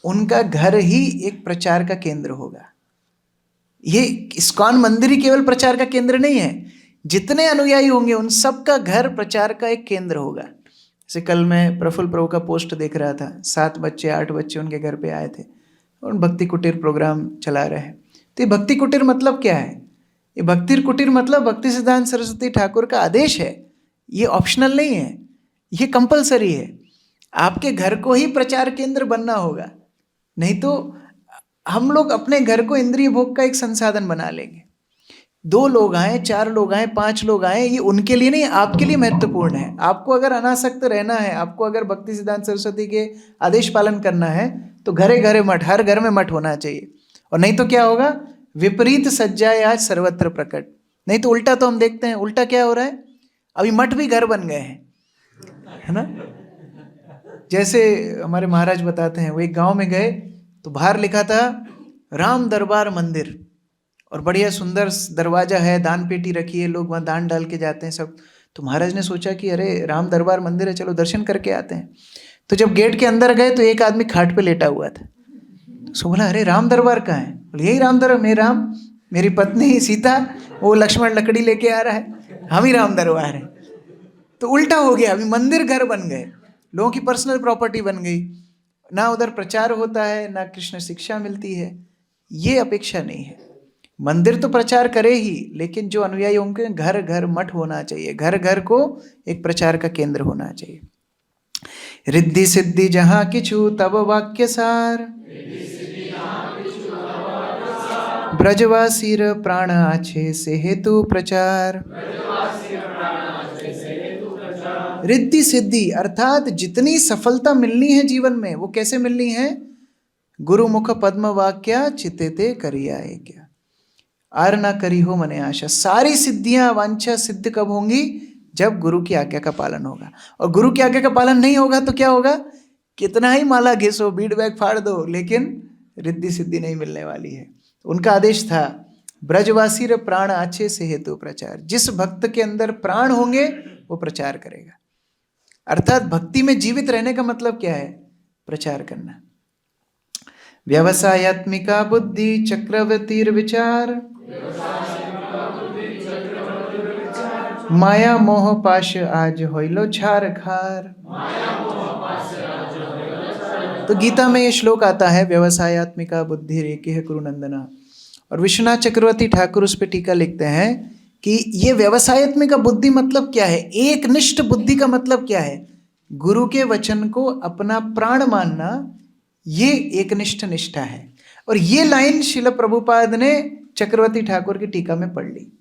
उनका घर ही एक प्रचार का केंद्र होगा। ये इस्कॉन मंदिर ही केवल प्रचार का केंद्र नहीं है, जितने अनुयायी होंगे उन सब का घर प्रचार का एक केंद्र होगा। जैसे कल मैं प्रफुल्ल प्रभु का पोस्ट देख रहा था, 7 बच्चे 8 बच्चे उनके घर पे आए थे और भक्ति कुटीर प्रोग्राम चला रहे हैं। तो ये भक्ति कुटीर मतलब क्या है? ये भक्ति कुटीर मतलब भक्ति सिद्धांत सरस्वती ठाकुर का आदेश है। ये ऑप्शनल नहीं है, ये कंपलसरी है। आपके घर को ही प्रचार केंद्र बनना होगा, नहीं तो हम लोग अपने घर को इंद्रिय भोग का एक संसाधन बना लेंगे। 2 लोग आए, 4 लोग आए, 5 लोग आए, ये उनके लिए नहीं, आपके लिए महत्वपूर्ण है। आपको अगर अनासक्त रहना है, आपको अगर भक्ति सिद्धांत सरस्वती के आदेश पालन करना है, तो घरे घरे मठ, हर घर में मठ होना चाहिए। और नहीं तो क्या होगा? विपरीत सज्जाए आज सर्वत्र प्रकट। नहीं तो उल्टा तो हम देखते हैं। उल्टा क्या हो रहा है? अभी मठ भी घर बन गए हैं, है ना? जैसे हमारे महाराज बताते हैं, वो एक गांव में गए तो बाहर लिखा था राम दरबार मंदिर, और बढ़िया सुंदर दरवाजा है, दान पेटी रखी है, लोग वहाँ दान डाल के जाते हैं सब। तो महाराज ने सोचा कि अरे राम दरबार मंदिर है, चलो दर्शन करके आते हैं। तो जब गेट के अंदर गए तो एक आदमी खाट पे लेटा हुआ था। तो बोला अरे राम दरबार कहाँ है? बोले यही राम दरबार, मैं राम, मेरी पत्नी सीता, वो लक्ष्मण लकड़ी लेके आ रहा है, हम ही राम दरबार है। तो उल्टा हो गया, अभी मंदिर घर बन गए, लोगों की पर्सनल प्रॉपर्टी बन गई, ना उधर प्रचार होता है ना कृष्ण शिक्षा मिलती है। ये अपेक्षा नहीं है। मंदिर तो प्रचार करे ही, लेकिन जो अनुयायी होंगे घर घर मठ होना चाहिए, घर घर को एक प्रचार का केंद्र होना चाहिए। रिद्धि सिद्धि जहाँ किछु तब वाक्य सार, ब्रजवासी प्राण आछे से हेतु प्रचार। रिद्धि सिद्धि अर्थात जितनी सफलता मिलनी है जीवन में, वो कैसे मिलनी है? गुरु मुख पद्म वाक्या चित्ते करिया क्या, आर ना करी हो मने आशा। सारी सिद्धियां वांछा सिद्ध कब होंगी? जब गुरु की आज्ञा का पालन होगा। और गुरु की आज्ञा का पालन नहीं होगा तो क्या होगा? कितना ही माला घिसो, बीट बैग फाड़ दो, लेकिन रिद्धि सिद्धि नहीं मिलने वाली है। उनका आदेश था ब्रजवासी रे प्राण आछे से हेतु प्रचार। जिस भक्त के अंदर प्राण होंगे वो प्रचार करेगा। अर्थात भक्ति में जीवित रहने का मतलब क्या है? प्रचार करना। व्यवसायत्मिका बुद्धि चक्रवर्तीर विचार, माया मोह पाश आज होइलो छार खार। तो गीता में ये श्लोक आता है, व्यवसायत्मिका बुद्धि रेके है कुरुनंदना। और विश्वनाथ चक्रवर्ती ठाकुर उस पर टीका लिखते हैं कि ये व्यवसायत्मिका बुद्धि मतलब क्या है? एक निष्ठ बुद्धि का मतलब क्या है? गुरु के वचन को अपना प्राण मानना, ये एक निष्ठा है। और ये लाइन शिल प्रभुपाद ने चक्रवर्ती ठाकुर की टीका में पढ़ ली।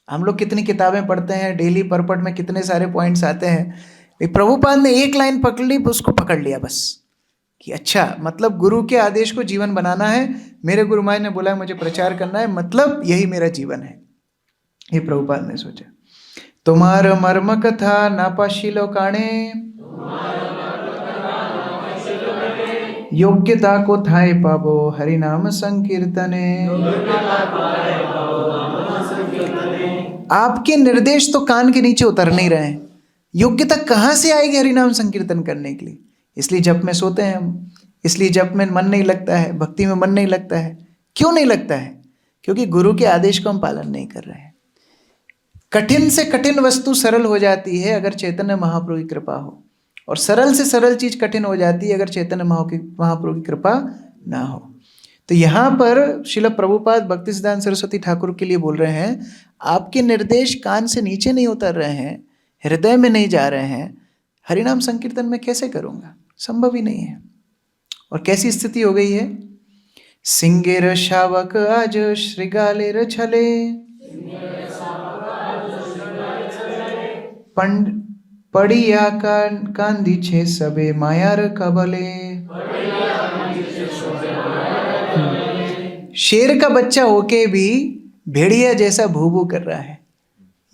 हम लोग कितनी किताबें पढ़ते हैं, डेली परपट में कितने सारे पॉइंट्स आते हैं, प्रभुपाद ने एक लाइन पकड़ ली, उसको पकड़ लिया बस, कि अच्छा मतलब गुरु के आदेश को जीवन बनाना है। मेरे गुरु महाराज ने बोला है मुझे प्रचार करना है, मतलब यही मेरा जीवन है। ये प्रभुपाद ने सोचा। तुम्हार मर्म कथा नापाशीलो काणे, योग्यता को थाय पाबो हरि नाम संकीर्तने। आपके निर्देश तो कान के नीचे उतर नहीं रहे हैं, योग्यता कहाँ से आएगी हरि नाम संकीर्तन करने के लिए? इसलिए जप में सोते हैं हम, इसलिए जप में मन नहीं लगता है, भक्ति में मन नहीं लगता है। क्यों नहीं लगता है? क्योंकि गुरु के आदेश को हम पालन नहीं कर रहे हैं। कठिन से कठिन वस्तु सरल हो जाती है अगर चैतन्य महाप्रभु की कृपा हो, और सरल से सरल चीज कठिन हो जाती है अगर चैतन्य महाप्रभु की कृपा ना हो। तो यहाँ पर श्रील प्रभुपाद भक्ति सिद्धांत सरस्वती ठाकुर के लिए बोल रहे हैं, आपके निर्देश कान से नीचे नहीं उतर रहे हैं, हृदय में नहीं जा रहे हैं, हरिनाम संकीर्तन में कैसे करूँगा? संभव ही नहीं है। और कैसी स्थिति हो गई है? सिंगेर शावक आज श्रीगालेर छले, पड़िया कांदी छे सबे मायार कबले। शेर का बच्चा होके भी भेड़िया जैसा भू भू कर रहा है।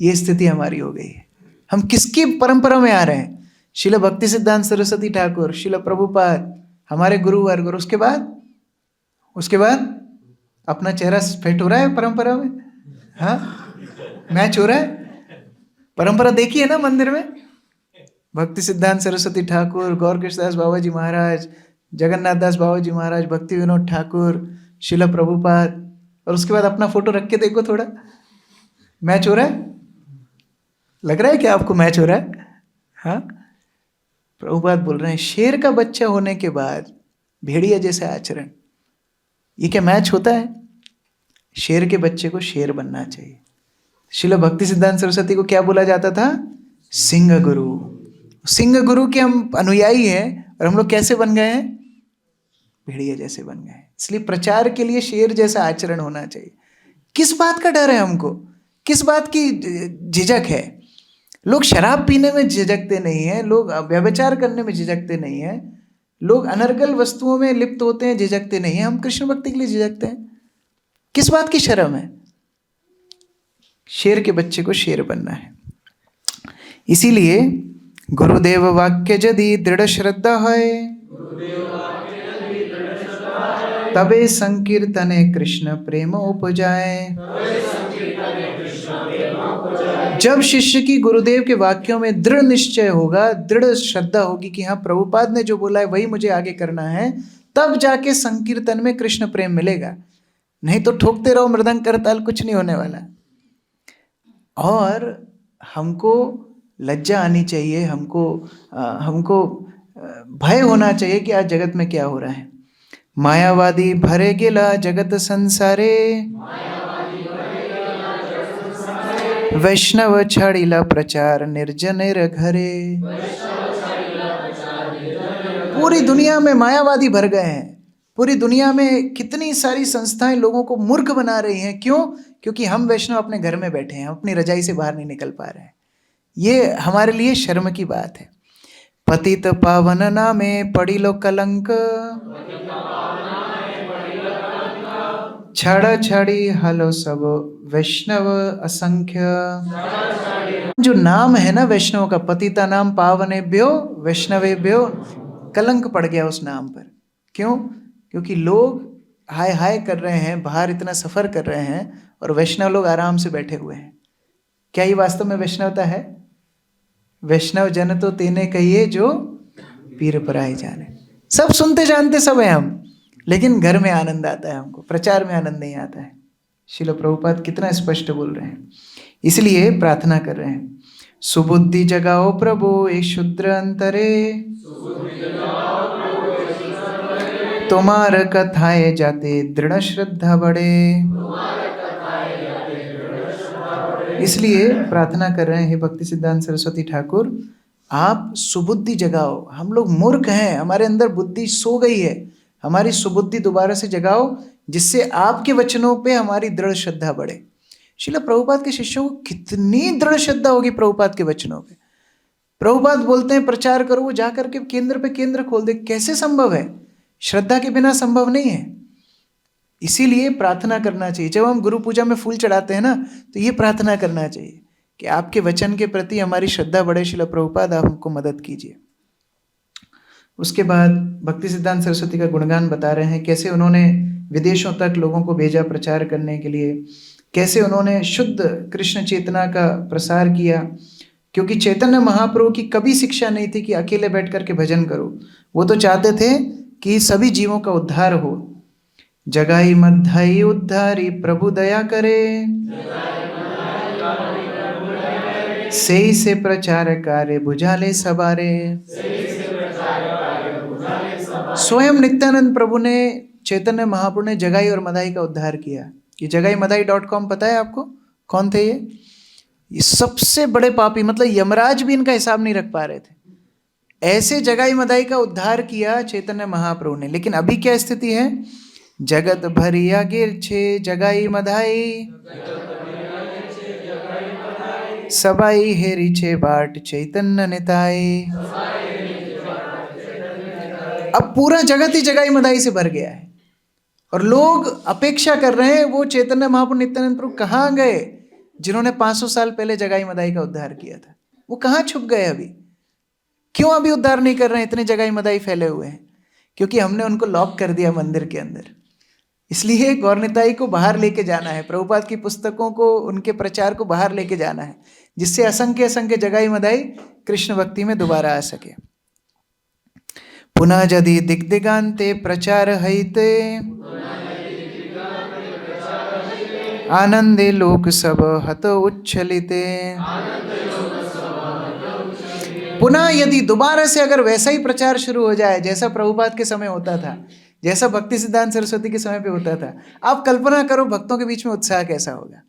ये स्थिति हमारी हो गई है। हम किसकी परंपरा में आ रहे हैं? शिल भक्ति सिद्धांत सरस्वती ठाकुर, शिल प्रभुपाद, हमारे गुरु वर्ग, और उसके बाद अपना चेहरा फिट हो रहा है परंपरा में। हाँ, मैच हो रहा है। परंपरा देखी है ना मंदिर में, भक्ति सिद्धांत सरस्वती ठाकुर, गौर कृष्णदास बाबा जी महाराज, जगन्नाथ दास बाबा जी महाराज, भक्ति विनोद ठाकुर, शिल प्रभुपाद, और उसके बाद अपना फोटो रख के देखो, थोड़ा मैच हो रहा है? लग रहा है कि आपको मैच हो रहा है? हाँ, प्रभुपाद बोल रहे हैं शेर का बच्चा होने के बाद भेड़िया जैसा आचरण, ये क्या मैच होता है? शेर के बच्चे को शेर बनना चाहिए। शिल भक्ति सिद्धांत सरस्वती को क्या बोला जाता था? सिंह गुरु। सिंह गुरु के हम अनुयायी हैं, और हम लोग कैसे बन गए हैं? भेड़िया जैसे बन गए। इसलिए प्रचार के लिए शेर जैसा आचरण होना चाहिए। किस बात का डर है हमको? किस बात की झिझक है? लोग शराब पीने में झिझकते नहीं हैं, लोग व्यभिचार करने में झिझकते नहीं हैं, लोग अनर्गल वस्तुओं में लिप्त होते हैं, झिझकते नहीं हैं। हम कृष्ण भक्ति के लिए झिझकते हैं। किस बात की शर्म है? शेर के बच्चे को शेर बनना है। इसीलिए गुरुदेव वाक्य यदि दृढ़ श्रद्धा है, तबे संकीर्तने कृष्ण प्रेम उपजाए। जब शिष्य की गुरुदेव के वाक्यों में दृढ़ निश्चय होगा, दृढ़ श्रद्धा होगी कि हाँ प्रभुपाद ने जो बोला है वही मुझे आगे करना है, तब जाके संकीर्तन में कृष्ण प्रेम मिलेगा। नहीं तो ठोकते रहो मृदंग करताल, कुछ नहीं होने वाला। और हमको लज्जा आनी चाहिए, हमको भय होना चाहिए कि आज जगत में क्या हो रहा है। मायावादी भरे गेला जगत संसारे, वैष्णव छाड़िला प्रचार निर्जनेर घरे। पूरी दुनिया में मायावादी भर गए हैं। पूरी दुनिया में कितनी सारी संस्थाएं लोगों को मूर्ख बना रही हैं। क्यों? क्योंकि हम वैष्णव अपने घर में बैठे हैं, अपनी रजाई से बाहर नहीं निकल पा रहे हैं। ये हमारे लिए शर्म की बात है। पतित पावन नामे पड़ी लो कलंक, छड़ा छड़ी हलो सब वैष्णव असंख्य। जो नाम है ना वैष्णव का, पतिता नाम पावनेभ्यो वैष्णवेभ्यो, कलंक पड़ गया उस नाम पर। क्यों? क्योंकि लोग हाय हाय कर रहे हैं, बाहर इतना सफर कर रहे हैं, और वैष्णव लोग आराम से बैठे हुए हैं। क्या ये वास्तव में वैष्णवता है? वैष्णव जन तो तेने कहिए जो पीर पराई जाने। सब सुनते जानते सब है हम, लेकिन घर में आनंद आता है हमको, प्रचार में आनंद नहीं आता है। श्रील प्रभुपाद कितना स्पष्ट बोल रहे हैं। इसलिए प्रार्थना कर रहे हैं, सुबुद्धि जगाओ प्रभु एक शुद्र अंतरे, तुम्हार कथाएं जाते दृढ़ श्रद्धा बढ़े। इसलिए प्रार्थना कर रहे हैं, हे भक्ति सिद्धांत सरस्वती ठाकुर, आप सुबुद्धि जगाओ। हम लोग मूर्ख हैं, हमारे अंदर बुद्धि सो गई है, हमारी सुबुद्धि दोबारा से जगाओ, जिससे आपके वचनों पे हमारी दृढ़ श्रद्धा बढ़े। श्रील प्रभुपाद के शिष्यों को कितनी दृढ़ श्रद्धा होगी प्रभुपाद के वचनों पे। प्रभुपाद बोलते हैं प्रचार करो, वो जाकर के केंद्र पे केंद्र खोल दे। कैसे संभव है? श्रद्धा के बिना संभव नहीं है। इसीलिए प्रार्थना करना चाहिए। जब हम गुरु पूजा में फूल चढ़ाते हैं ना, तो ये प्रार्थना करना चाहिए कि आपके वचन के प्रति हमारी श्रद्धा बढ़े। श्रील प्रभुपाद आप हमको मदद कीजिए। उसके बाद भक्ति सिद्धांत सरस्वती का गुणगान बता रहे हैं, कैसे उन्होंने विदेशों तक लोगों को भेजा प्रचार करने के लिए, कैसे उन्होंने शुद्ध कृष्ण चेतना का प्रसार किया। क्योंकि चैतन्य महाप्रभु की कभी शिक्षा नहीं थी कि अकेले बैठ करके भजन करो। वो तो चाहते थे कि सभी जीवों का उद्धार हो। जगाई मध्याई उद्धारी प्रभु दया करे, सही से प्रचार कार्य बुझाले सबारे। स्वयं नित्यानंद प्रभु ने, चैतन्य महाप्रभु ने जगाई और मदाई का उद्धार किया। ये jagaimadaai.com पता है आपको? कौन थे ये सबसे बड़े पापी, मतलब यमराज भी इनका हिसाब नहीं रख पा रहे थे। ऐसे जगाई मदाई का उद्धार किया चैतन्य महाप्रभु ने। लेकिन अभी क्या स्थिति है? जगत भरिया गिर छे जगाई मधाई, सबाई हेरी छे बाट चैतन्य निताई। अब पूरा जगत ही जगाई मदाई से भर गया है, और लोग अपेक्षा कर रहे हैं वो चैतन्य महाप्रभु नित्यानंद प्रभु कहाँ गए, जिन्होंने 500 साल पहले जगाई मदाई का उद्धार किया था। वो कहाँ छुप गए अभी? क्यों अभी उद्धार नहीं कर रहे हैं? इतने जगाई मदाई फैले हुए हैं। क्योंकि हमने उनको लॉक कर दिया मंदिर के अंदर। इसलिए गौरनिताई को बाहर लेके जाना है, प्रभुपाद की पुस्तकों को, उनके प्रचार को बाहर लेके जाना है, जिससे असंख्य असंख्य जगाई मदाई कृष्ण भक्ति में दोबारा आ सके। पुनः यदि दिग्दिगांते प्रचार हईते, आनंदे लोक सब हत उच्छलिते। पुनः यदि दोबारा से अगर वैसा ही प्रचार शुरू हो जाए जैसा प्रभुपाद के समय होता था, जैसा भक्ति सिद्धांत सरस्वती के समय पे होता था, आप कल्पना करो भक्तों के बीच में उत्साह कैसा होगा।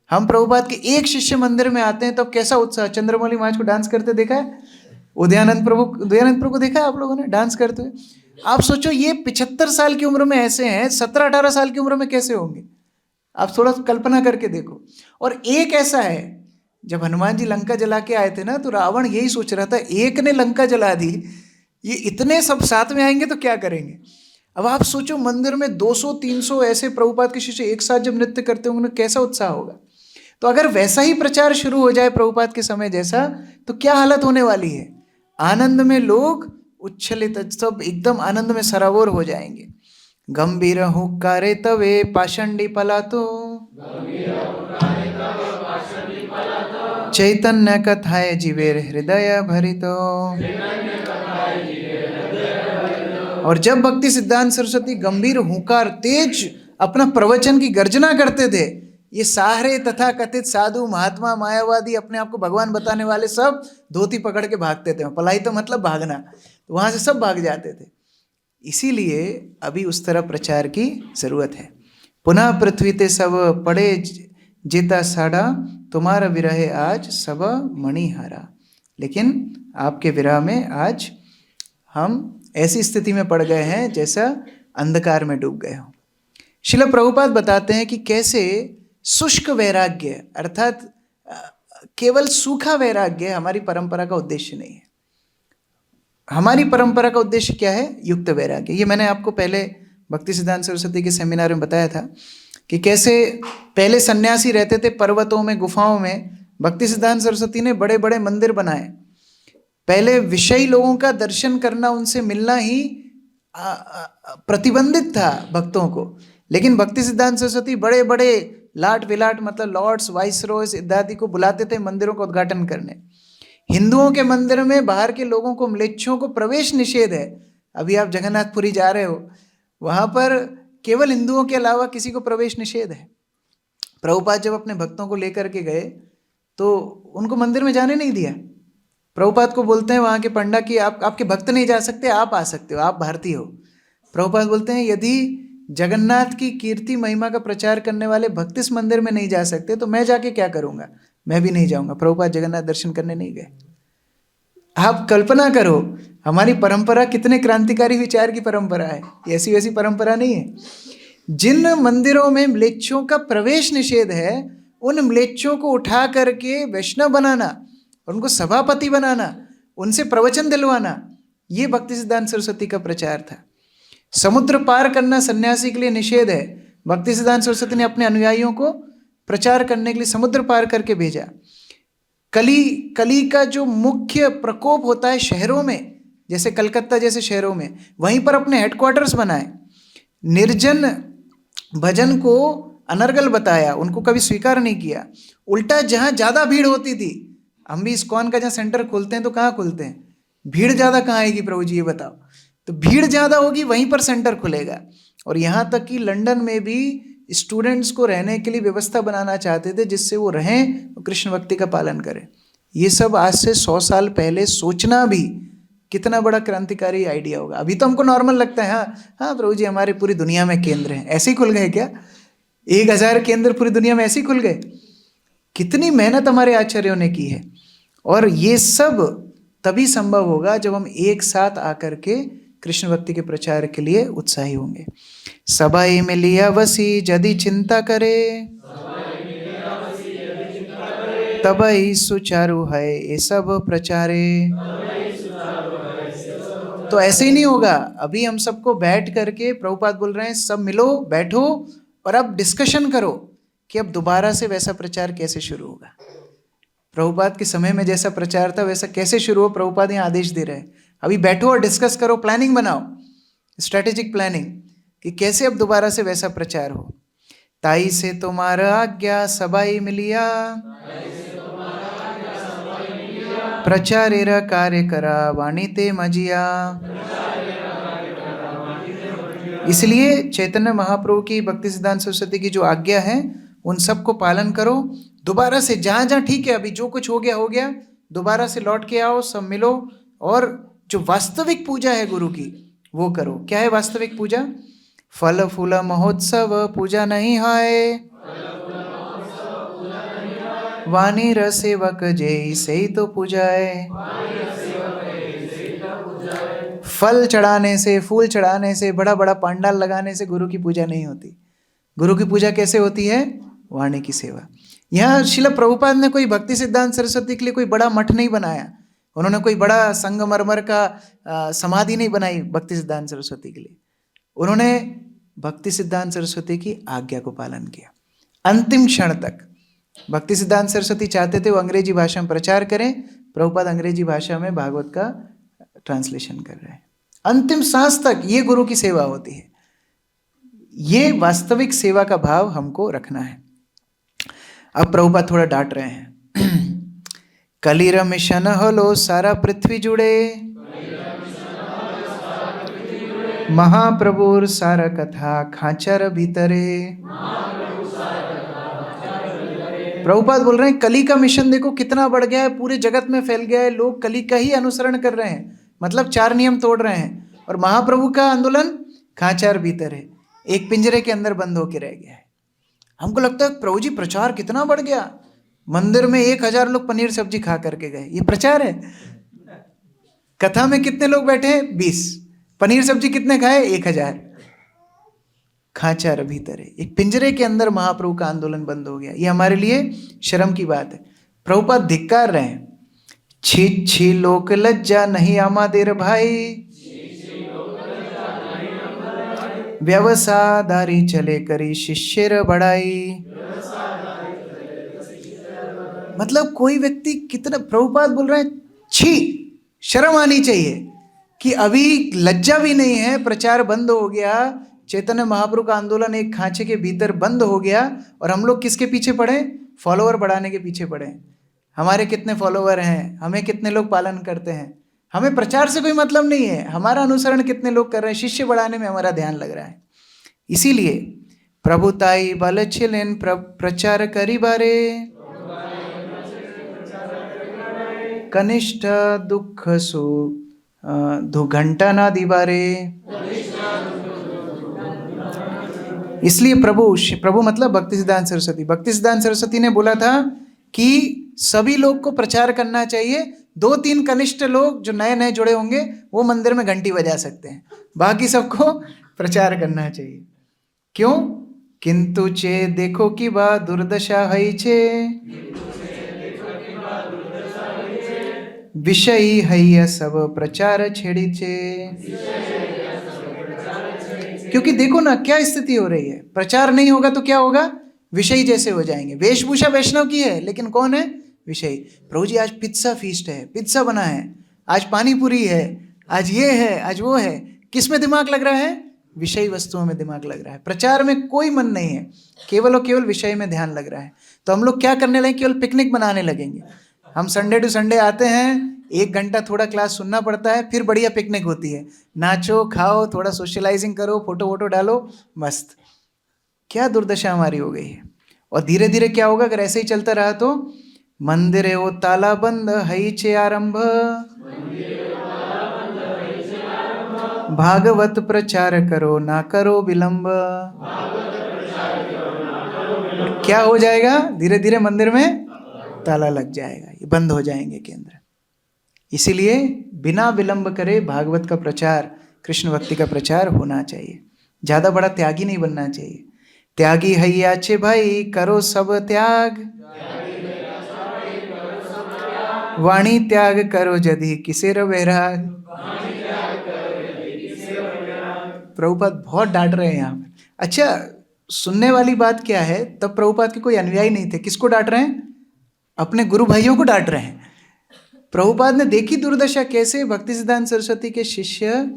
हम प्रभुपाद के एक शिष्य मंदिर में आते हैं तो कैसा उत्साह। चंद्रमौली महाराज को डांस करते देखा है? उदयानंद प्रभु को देखा है आप लोगों ने डांस करते हुए? आप सोचो ये 75 साल की उम्र में ऐसे हैं, 17-18 साल की उम्र में कैसे होंगे? आप थोड़ा कल्पना करके देखो। और एक ऐसा है, जब हनुमान जी लंका जला के आए थे ना, तो रावण यही सोच रहा था, एक ने लंका जला दी, ये इतने सब साथ में आएंगे तो क्या करेंगे। अब आप सोचो मंदिर में 200-300 ऐसे प्रभुपाद के शिष्य एक साथ जब नृत्य करते होंगे, कैसा उत्साह होगा। तो अगर वैसा ही प्रचार शुरू हो जाए प्रभुपाद के समय जैसा, तो क्या हालत होने वाली है? आनंद में लोग उच्छलित, सब एकदम आनंद में सराबोर हो जाएंगे। गंभीर हुक्कारे तवे पाषंडी पलातो, चैतन्य कथाए जीवेर हृदय भरितो। और जब भक्ति सिद्धांत सरस्वती गंभीर हुंकार तेज अपना प्रवचन की गर्जना करते थे, ये सारे तथा कथित साधु महात्मा मायावादी अपने आप को भगवान बताने वाले सब धोती पकड़ के भागते थे। पलाई तो मतलब भागना, तो वहां से सब भाग जाते थे। इसीलिए अभी उस तरह प्रचार की जरूरत है। पुनः पृथ्वी ते सब पड़े जेता साड़ा, तुम्हारा विरहे आज सब मणिहारा। लेकिन आपके विरह में आज हम ऐसी स्थिति में पड़ गए हैं जैसा अंधकार में डूब गए हो। श्रील प्रभुपाद बताते हैं कि कैसे शुष्क वैराग्य अर्थात केवल सूखा वैराग्य हमारी परंपरा का उद्देश्य नहीं है। हमारी परंपरा का उद्देश्य क्या है? युक्त वैराग्य। ये मैंने आपको पहले भक्ति सिद्धांत सरस्वती के सेमिनार में बताया था कि कैसे पहले सन्यासी रहते थे पर्वतों में, गुफाओं में। भक्ति सिद्धांत सरस्वती ने बड़े बड़े मंदिर बनाए। पहले विषयी लोगों का दर्शन करना, उनसे मिलना ही प्रतिबंधित था भक्तों को। लेकिन भक्ति सिद्धांत सरस्वती बड़े बड़े लाट विलाट मतलब लॉर्ड्स, वाइसरॉयज इत्यादि को बुलाते थे मंदिरों का उद्घाटन करने। हिंदुओं के मंदिर में बाहर के लोगों को, म्लेच्छों को प्रवेश निषेध है। अभी आप जगन्नाथपुरी जा रहे हो, वहां पर केवल हिंदुओं के अलावा किसी को प्रवेश निषेध है। प्रभुपाद जब अपने भक्तों को लेकर के गए तो उनको मंदिर में जाने नहीं दिया। प्रभुपाद को बोलते हैं वहाँ के पंडा कि आपके भक्त नहीं जा सकते, आप आ सकते हो, आप भारतीय हो। प्रभुपाद बोलते हैं यदि जगन्नाथ की कीर्ति महिमा का प्रचार करने वाले भक्त इस मंदिर में नहीं जा सकते तो मैं जाके क्या करूँगा? मैं भी नहीं जाऊँगा। प्रभुपाद जगन्नाथ दर्शन करने नहीं गए। आप कल्पना करो हमारी परंपरा कितने क्रांतिकारी विचार की परंपरा है। ऐसी वैसी परंपरा नहीं है। जिन मंदिरों में म्लेच्छों का प्रवेश निषेध है, उन म्लेच्छों को उठा करके वैष्णव बनाना, उनको सभापति बनाना, उनसे प्रवचन दिलवाना, ये भक्ति सिद्धांत सरस्वती का प्रचार था। समुद्र पार करना सन्यासी के लिए निषेध है। भक्ति सिद्धांत सरस्वती ने अपने अनुयायियों को प्रचार करने के लिए समुद्र पार करके भेजा। कली का जो मुख्य प्रकोप होता है शहरों में, जैसे कलकत्ता जैसे शहरों में, वहीं पर अपने हेडक्वार्टर्स बनाए। निर्जन भजन को अनर्गल बताया, उनको कभी स्वीकार नहीं किया। उल्टा जहाँ ज़्यादा भीड़ होती थी, हम भी इस्कॉन का जहाँ सेंटर खोलते हैं तो कहाँ खोलते हैं? भीड़ ज़्यादा कहाँ आएगी प्रभु जी ये बताओ? तो भीड़ ज़्यादा होगी वहीं पर सेंटर खुलेगा। और यहाँ तक कि लंदन में भी स्टूडेंट्स को रहने के लिए व्यवस्था बनाना चाहते थे जिससे वो रहें और कृष्ण भक्ति का पालन करें। ये सब आज से 100 साल पहले सोचना भी कितना बड़ा क्रांतिकारी आइडिया होगा। अभी तो हमको नॉर्मल लगता है, हाँ प्रभु जी हमारे पूरी दुनिया में केंद्र हैं। ऐसे ही खुल गए क्या? 1000 केंद्र पूरी दुनिया में ऐसे ही खुल गए? कितनी मेहनत हमारे आचार्यों ने की है। और ये सब तभी संभव होगा जब हम एक साथ आकर के कृष्ण भक्ति के प्रचार के लिए उत्साही होंगे। सबाई मिलिया वसी यदि चिंता करे, तबई सुचारू है ये सब प्रचारे। तो ऐसे ही नहीं होगा। अभी हम सबको बैठ करके, प्रभुपाद बोल रहे हैं सब मिलो, बैठो और अब डिस्कशन करो कि अब दोबारा से वैसा प्रचार कैसे शुरू होगा। प्रभुपाद के समय में जैसा प्रचार था वैसा कैसे शुरू हो, प्रभुपाद यहाँ आदेश दे रहे हैं। अभी बैठो और डिस्कस करो, प्लानिंग बनाओ, स्ट्रेटेजिक प्लानिंग कि कैसे अब दोबारा से वैसा प्रचार हो। ताई से तुम्हारा आज्ञा सबाई मिलिया, प्रचारेर कार्य करा वाणी ते मजिया। इसलिए चैतन्य महाप्रभु की, भक्ति सिद्धांत सरस्वती की जो आज्ञा है उन सब को पालन करो। दोबारा से जहाँ जहाँ ठीक है, अभी जो कुछ हो गया, दोबारा से लौट के आओ, सब मिलो और जो वास्तविक पूजा है गुरु की वो करो। क्या है वास्तविक पूजा? फल फूल महोत्सव पूजा नहीं है, वाणी र सेवक जय से तो पूजा है। फल चढ़ाने से, फूल चढ़ाने से, बड़ा बड़ा पंडाल लगाने से गुरु की पूजा नहीं होती। गुरु की पूजा कैसे होती है? वाणी की सेवा। यहाँ श्रील प्रभुपाद ने कोई भक्ति सिद्धांत सरस्वती के लिए कोई बड़ा मठ नहीं बनाया। उन्होंने कोई बड़ा संगमरमर का समाधि नहीं बनाई भक्ति सिद्धांत सरस्वती के लिए। उन्होंने भक्ति सिद्धांत सरस्वती की आज्ञा को पालन किया अंतिम क्षण तक। भक्ति सिद्धांत सरस्वती चाहते थे वो अंग्रेजी भाषा में प्रचार करें, प्रभुपाद अंग्रेजी भाषा में भागवत का ट्रांसलेशन कर रहे हैं। अंतिम सांस तक ये गुरु की सेवा होती है। ये वास्तविक सेवा का भाव हमको रखना है। अब प्रभुपाद थोड़ा डांट रहे हैं। कलिर मिशन हलो सारा पृथ्वी जुड़े, महाप्रभुर सारा कथा खांचर भीतरे। प्रभुपाद बोल रहे हैं कली का मिशन देखो कितना बढ़ गया है, पूरे जगत में फैल गया है, लोग कली का ही अनुसरण कर रहे हैं, मतलब 4 नियम तोड़ रहे हैं। और महाप्रभु का आंदोलन खांचार भीतर है, एक पिंजरे के अंदर बंद होके रह गया है। हमको लगता है प्रभु जी प्रचार कितना बढ़ गया, मंदिर में 1000 लोग पनीर सब्जी खा करके गए, ये प्रचार है। कथा में कितने लोग बैठे हैं? 20। पनीर सब्जी कितने खाए? 1000। खांचार भीतर है, एक पिंजरे के अंदर महाप्रभु का आंदोलन बंद हो गया। ये हमारे लिए शर्म की बात है। प्रभुपाद धिक्कार रहे हैं। छी छी लोक लज्जा नहीं आमादेर भाई, व्यवसादारी चले करी शिष्यर बढ़ाई। मतलब कोई व्यक्ति कितना, प्रभुपाद बोल रहे हैं छी, शर्म आनी चाहिए कि अभी लज्जा भी नहीं है, प्रचार बंद हो गया, चैतन्य महाप्रभु का आंदोलन एक खांचे के भीतर बंद हो गया, और हम लोग किसके पीछे पड़े? फॉलोअर बढ़ाने के पीछे पड़े। हमारे कितने फॉलोअर हैं, हमें कितने लोग पालन करते हैं, हमें प्रचार से कोई मतलब नहीं है, हमारा अनुसरण कितने लोग कर रहे हैं, शिष्य बढ़ाने में हमारा ध्यान लग रहा है। इसीलिए प्रभुताई बल छिलेन प्रचार करी बारे, कनिष्ठ दुख सु घंटा ना दीवारे। इसलिए प्रभु मतलब भक्ति सिद्धांत सरस्वती, भक्ति सिद्धांत सरस्वती ने बोला था कि सभी लोग को प्रचार करना चाहिए। 2-3 कनिष्ठ लोग जो नए नए जुड़े होंगे वो मंदिर में घंटी बजा सकते हैं, बाकी सबको प्रचार करना चाहिए। क्यों? किंतु चे देखो कि बा दुर्दशा है छे, विषयी है सब प्रचार छेड़ी छे। क्योंकि देखो ना क्या स्थिति हो रही है, प्रचार नहीं होगा तो क्या होगा? विषयी जैसे हो जाएंगे। वेशभूषा वैष्णव की है, लेकिन कौन है? विषयी। प्रभु जी आज पिज्जा फीस्ट है, पिज्जा बना है, आज पानी पूरी है, आज ये है, आज वो है। किस में दिमाग लग रहा है? विषयी वस्तुओं में दिमाग लग रहा है। प्रचार में कोई मन नहीं है, केवल और केवल विषय में ध्यान लग रहा है। तो हम लोग क्या करने लगे? केवल पिकनिक बनाने लगेंगे। हम संडे टू संडे आते हैं, 1 घंटा थोड़ा क्लास सुनना पड़ता है, फिर बढ़िया पिकनिक होती है, नाचो खाओ, थोड़ा सोशलाइजिंग करो, फोटो वोटो डालो, मस्त। क्या दुर्दशा हमारी हो गई है। और धीरे धीरे क्या होगा अगर ऐसे ही चलता रहा तो? मंदिर ओ ताला बंद हई छे आरंभ, भागवत प्रचार करो ना करो विलंब। क्या हो जाएगा? धीरे धीरे मंदिर में ताला लग जाएगा, ये बंद हो जाएंगे केंद्र। इसीलिए बिना विलंब करे भागवत का प्रचार, कृष्ण भक्ति का प्रचार होना चाहिए। ज़्यादा बड़ा त्यागी नहीं बनना चाहिए। त्यागी हैया छे भाई करो सब त्याग, वाणी त्याग करो जदि किसेर वैराग। प्रभुपाद बहुत डांट रहे हैं यहाँ पर। अच्छा, सुनने वाली बात क्या है, तब प्रभुपाद के कोई अनुयायी नहीं थे, किसको डांट रहे हैं? अपने गुरु भाइयों को डांट रहे हैं। प्रभुपाद ने देखी दुर्दशा कैसे भक्ति सिद्धांत सरस्वती के शिष्य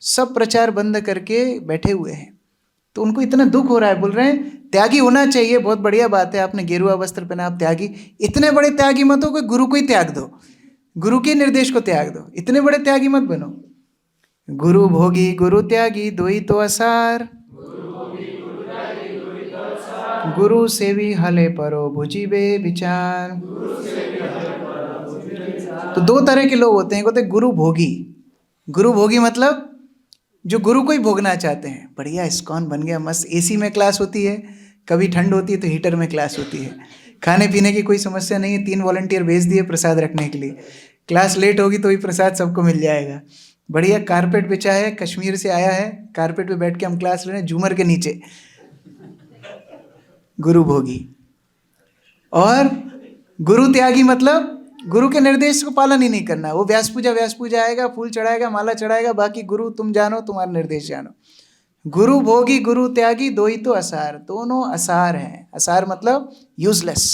सब प्रचार बंद करके बैठे हुए हैं, तो उनको इतना दुख हो रहा है। बोल रहे हैं त्यागी होना चाहिए, बहुत बढ़िया बात है, आपने गेरुआ वस्त्र पहना, आप त्यागी। इतने बड़े त्यागी मत हो कि गुरु को ही त्याग दो, गुरु के निर्देश को त्याग दो, इतने बड़े त्यागी मत बनो। गुरु भोगी गुरु त्यागी दोई तो असार, गुरु सेवी हले परो भुजीबे विचार। तो 2 तरह के लोग होते हैं, होते गुरु भोगी। गुरु भोगी मतलब जो गुरु को ही भोगना चाहते हैं। बढ़िया इस्कॉन बन गया, मस्त, एसी में क्लास होती है, कभी ठंड होती है तो हीटर में क्लास होती है, खाने पीने की कोई समस्या नहीं है, 3 वॉलंटियर भेज दिए प्रसाद रखने के लिए, क्लास लेट होगी तो भी प्रसाद सबको मिल जाएगा। बढ़िया कारपेट बिछा है, कश्मीर से आया है, कारपेट पे बैठ के हम क्लास ले रहे हैं, झूमर के नीचे। गुरु भोगी। और गुरु त्यागी मतलब गुरु के निर्देश को पालन ही नहीं करना। वो व्यास पूजा आएगा, फूल चढ़ाएगा, माला चढ़ाएगा, बाकी गुरु तुम जानो, तुम्हारा निर्देश जानो। गुरु भोगी गुरु त्यागी दो ही तो असार, दोनों असार हैं। असार मतलब यूजलेस,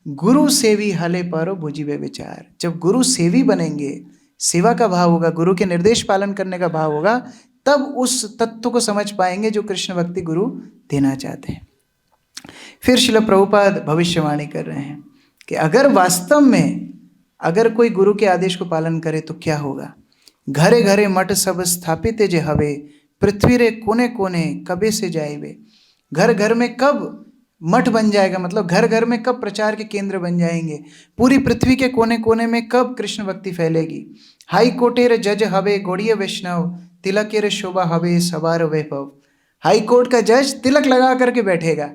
गुरु सेवी हले पारो बुझिबे विचार। जब गुरु सेवी बनेंगे, सेवा का भाव होगा, गुरु के निर्देश पालन करने का भाव होगा, तब उस तत्व को समझ पाएंगे जो कृष्ण भक्ति गुरु देना चाहते हैं। फिर श्रील प्रभुपाद भविष्यवाणी कर रहे हैं कि अगर वास्तव में अगर कोई गुरु के आदेश को पालन करे तो क्या होगा। घरे घरे मठ सब स्थापित जे हवे, पृथ्वी रे कोने कोने कबे से जाइबे। घर घर में कब मठ बन जाएगा, मतलब घर घर में कब प्रचार के केंद्र बन जाएंगे, पूरी पृथ्वी के कोने कोने में कब कृष्ण भक्ति फैलेगी। हाई कोर्टेर जज हवे गौड़ीय वैष्णव, तिलकेर शोभा हवे सवार वैभव। हाई कोर्ट का जज तिलक लगा करके बैठेगा,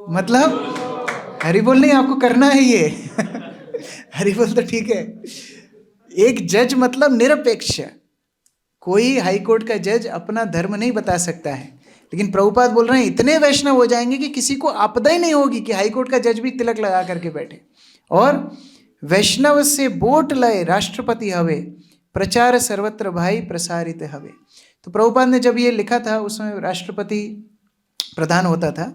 मतलब हरिबोल नहीं, आपको करना है ये हरिबोल तो ठीक है। एक जज मतलब निरपेक्ष, कोई हाई कोर्ट का जज अपना धर्म नहीं बता सकता है, लेकिन प्रभुपाद बोल रहे हैं इतने वैष्णव हो जाएंगे कि किसी को आपदा ही नहीं होगी कि हाई कोर्ट का जज भी तिलक लगा करके बैठे। और वैष्णव से बोट लय राष्ट्रपति हवे, प्रचार सर्वत्र भाई प्रसारित हवे। तो प्रभुपाद ने जब ये लिखा था उसमें राष्ट्रपति प्रधान होता था।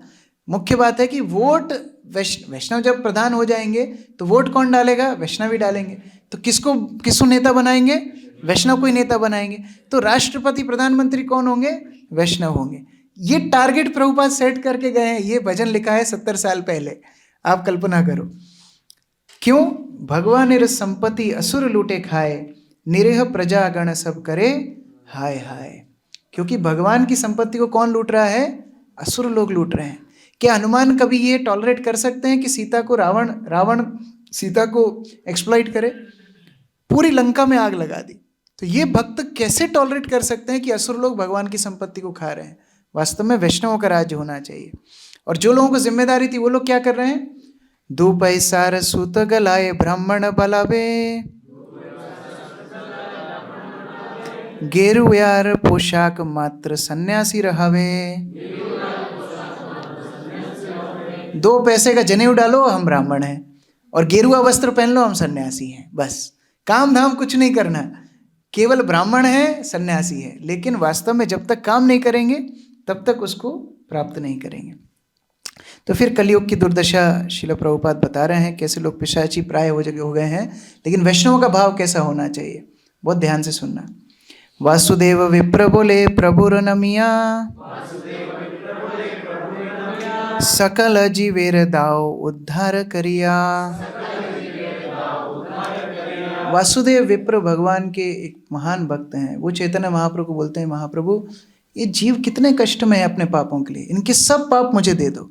मुख्य बात है कि वोट वैष्णव जब प्रधान हो जाएंगे तो वोट कौन डालेगा, वैष्णव ही डालेंगे। तो किसको नेता बनाएंगे, वैष्णव को ही नेता बनाएंगे। तो राष्ट्रपति प्रधानमंत्री कौन होंगे, वैष्णव होंगे। ये टारगेट प्रभुपाद सेट करके गए हैं। ये भजन लिखा है 70 साल पहले, आप कल्पना करो। क्यों, भगवान संपत्ति असुर लूटे खाए, निरीह प्रजा गण सब करे हाय हाय। क्योंकि भगवान की संपत्ति को कौन लूट रहा है, असुर लोग लूट रहे हैं। क्या हनुमान कभी ये टॉलरेट कर सकते हैं कि सीता को रावण सीता को एक्सप्लॉइट करे, पूरी लंका में आग लगा दी। तो ये भक्त कैसे टॉलरेट कर सकते हैं कि असुर लोग भगवान की संपत्ति को खा रहे हैं। वास्तव में वैष्णवों का राज्य होना चाहिए। और जो लोगों को जिम्मेदारी थी वो लोग क्या कर रहे हैं, दो पैसार सूत गलाए ब्राह्मण बलावे, गेरुयार पोशाक मात्र सन्यासी रहावे। 2 पैसे का जनेऊ डालो हम ब्राह्मण हैं, और गेरुआ वस्त्र पहन लो हम सन्यासी हैं। बस काम धाम कुछ नहीं करना, केवल ब्राह्मण है सन्यासी है, लेकिन वास्तव में जब तक काम नहीं करेंगे तब तक उसको प्राप्त नहीं करेंगे। तो फिर कलयुग की दुर्दशा श्रील प्रभुपाद बता रहे हैं, कैसे लोग पिशाची प्राय हो गए हैं। लेकिन वैष्णवों का भाव कैसा होना चाहिए, बहुत ध्यान से सुनना। वासुदेव विप्र बोले प्रभुर नमिया, सकल जीवेर दाओ उद्धार करिया। वासुदेव विप्र भगवान के एक महान भक्त हैं। वो चैतन्य महाप्रभु को बोलते हैं, महाप्रभु ये जीव कितने कष्ट में है अपने पापों के लिए, इनके सब पाप मुझे दे दो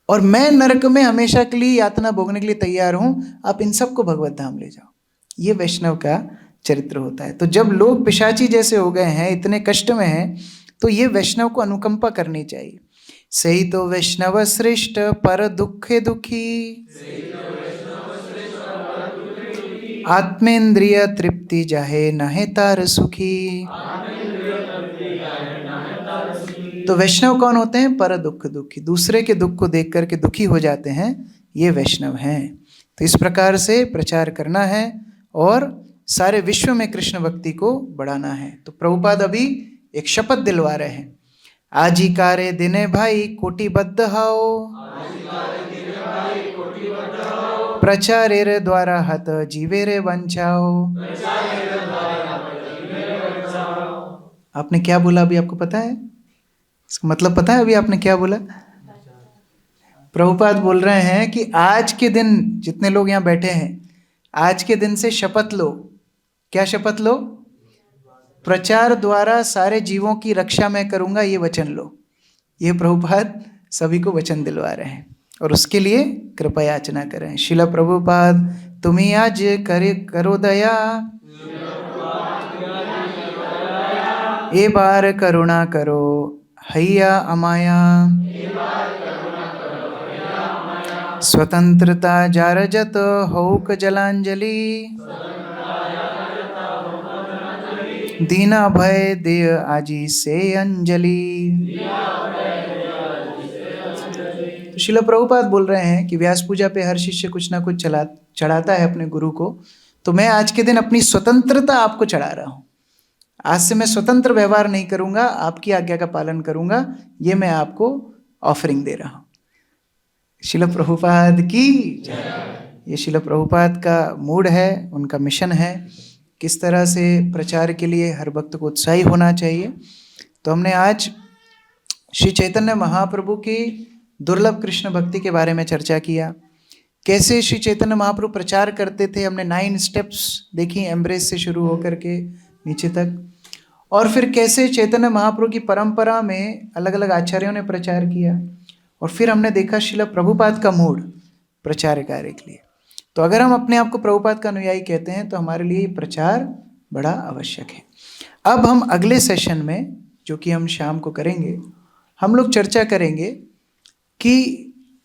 और मैं नरक में हमेशा के लिए यातना भोगने के लिए तैयार हूँ, आप इन सबको भगवत धाम ले जाओ। ये वैष्णव का चरित्र होता है। तो जब लोग पिशाची जैसे हो गए हैं, इतने कष्ट में हैं, तो ये वैष्णव को अनुकंपा करनी चाहिए। सही तो वैष्णव श्रेष्ठ पर दुखे दुखी, आत्मेंद्रिय तृप्ति जाहे नहे तार सुखी। तो वैष्णव कौन होते हैं, पर दुख दुखी, दूसरे के दुख को देख करके दुखी हो जाते हैं, ये वैष्णव हैं। तो इस प्रकार से प्रचार करना है और सारे विश्व में कृष्ण भक्ति को बढ़ाना है। तो प्रभुपाद अभी एक शपथ दिलवा रहे हैं, आजी कारे दिने भाई कोटिबद्ध हाओ, प्रचारेर द्वारा हत जीवेरे वंचाओ। आपने क्या बोला अभी, आपको पता है इसका मतलब पता है अभी आपने क्या बोला? प्रभुपाद बोल रहे हैं कि आज के दिन जितने लोग यहाँ बैठे हैं, आज के दिन से शपथ लो। क्या शपथ लो? प्रचार द्वारा सारे जीवों की रक्षा मैं करूंगा, ये वचन लो। ये प्रभुपाद सभी को वचन दिलवा रहे हैं और उसके लिए कृपा याचना करें। शिला प्रभुपाद तुम्हें आज करो दया, ए बार करुणा करो हैया अमाया। स्वतंत्रता जारजत हौक जलांजलि, दीना भय दे आजी से अंजलि। तो शिला प्रभुपाद बोल रहे हैं कि व्यास पूजा पे हर शिष्य कुछ ना कुछ चढ़ाता है अपने गुरु को, तो मैं आज के दिन अपनी स्वतंत्रता आपको चढ़ा रहा हूँ। आज से मैं स्वतंत्र व्यवहार नहीं करूंगा, आपकी आज्ञा का पालन करूंगा, ये मैं आपको ऑफरिंग दे रहा हूँ। शिला प्रभुपाद की जय। ये शिला प्रभुपाद का मूड है, उनका मिशन है, किस तरह से प्रचार के लिए हर भक्त को उत्साही होना चाहिए। तो हमने आज श्री चैतन्य महाप्रभु की दुर्लभ कृष्ण भक्ति के बारे में चर्चा किया। कैसे श्री चैतन्य महाप्रभु प्रचार करते थे, हमने 9 स्टेप्स देखी, एम्ब्रेस से शुरू होकर के नीचे तक। और फिर कैसे चैतन्य महाप्रभु की परंपरा में अलग अलग आचार्यों ने प्रचार किया। और फिर हमने देखा शिला प्रभुपाद का मूड प्रचार कार्य के लिए। तो अगर हम अपने आप को प्रभुपाद का अनुयायी कहते हैं तो हमारे लिए प्रचार बड़ा आवश्यक है। अब हम अगले सेशन में, जो कि हम शाम को करेंगे, हम लोग चर्चा करेंगे कि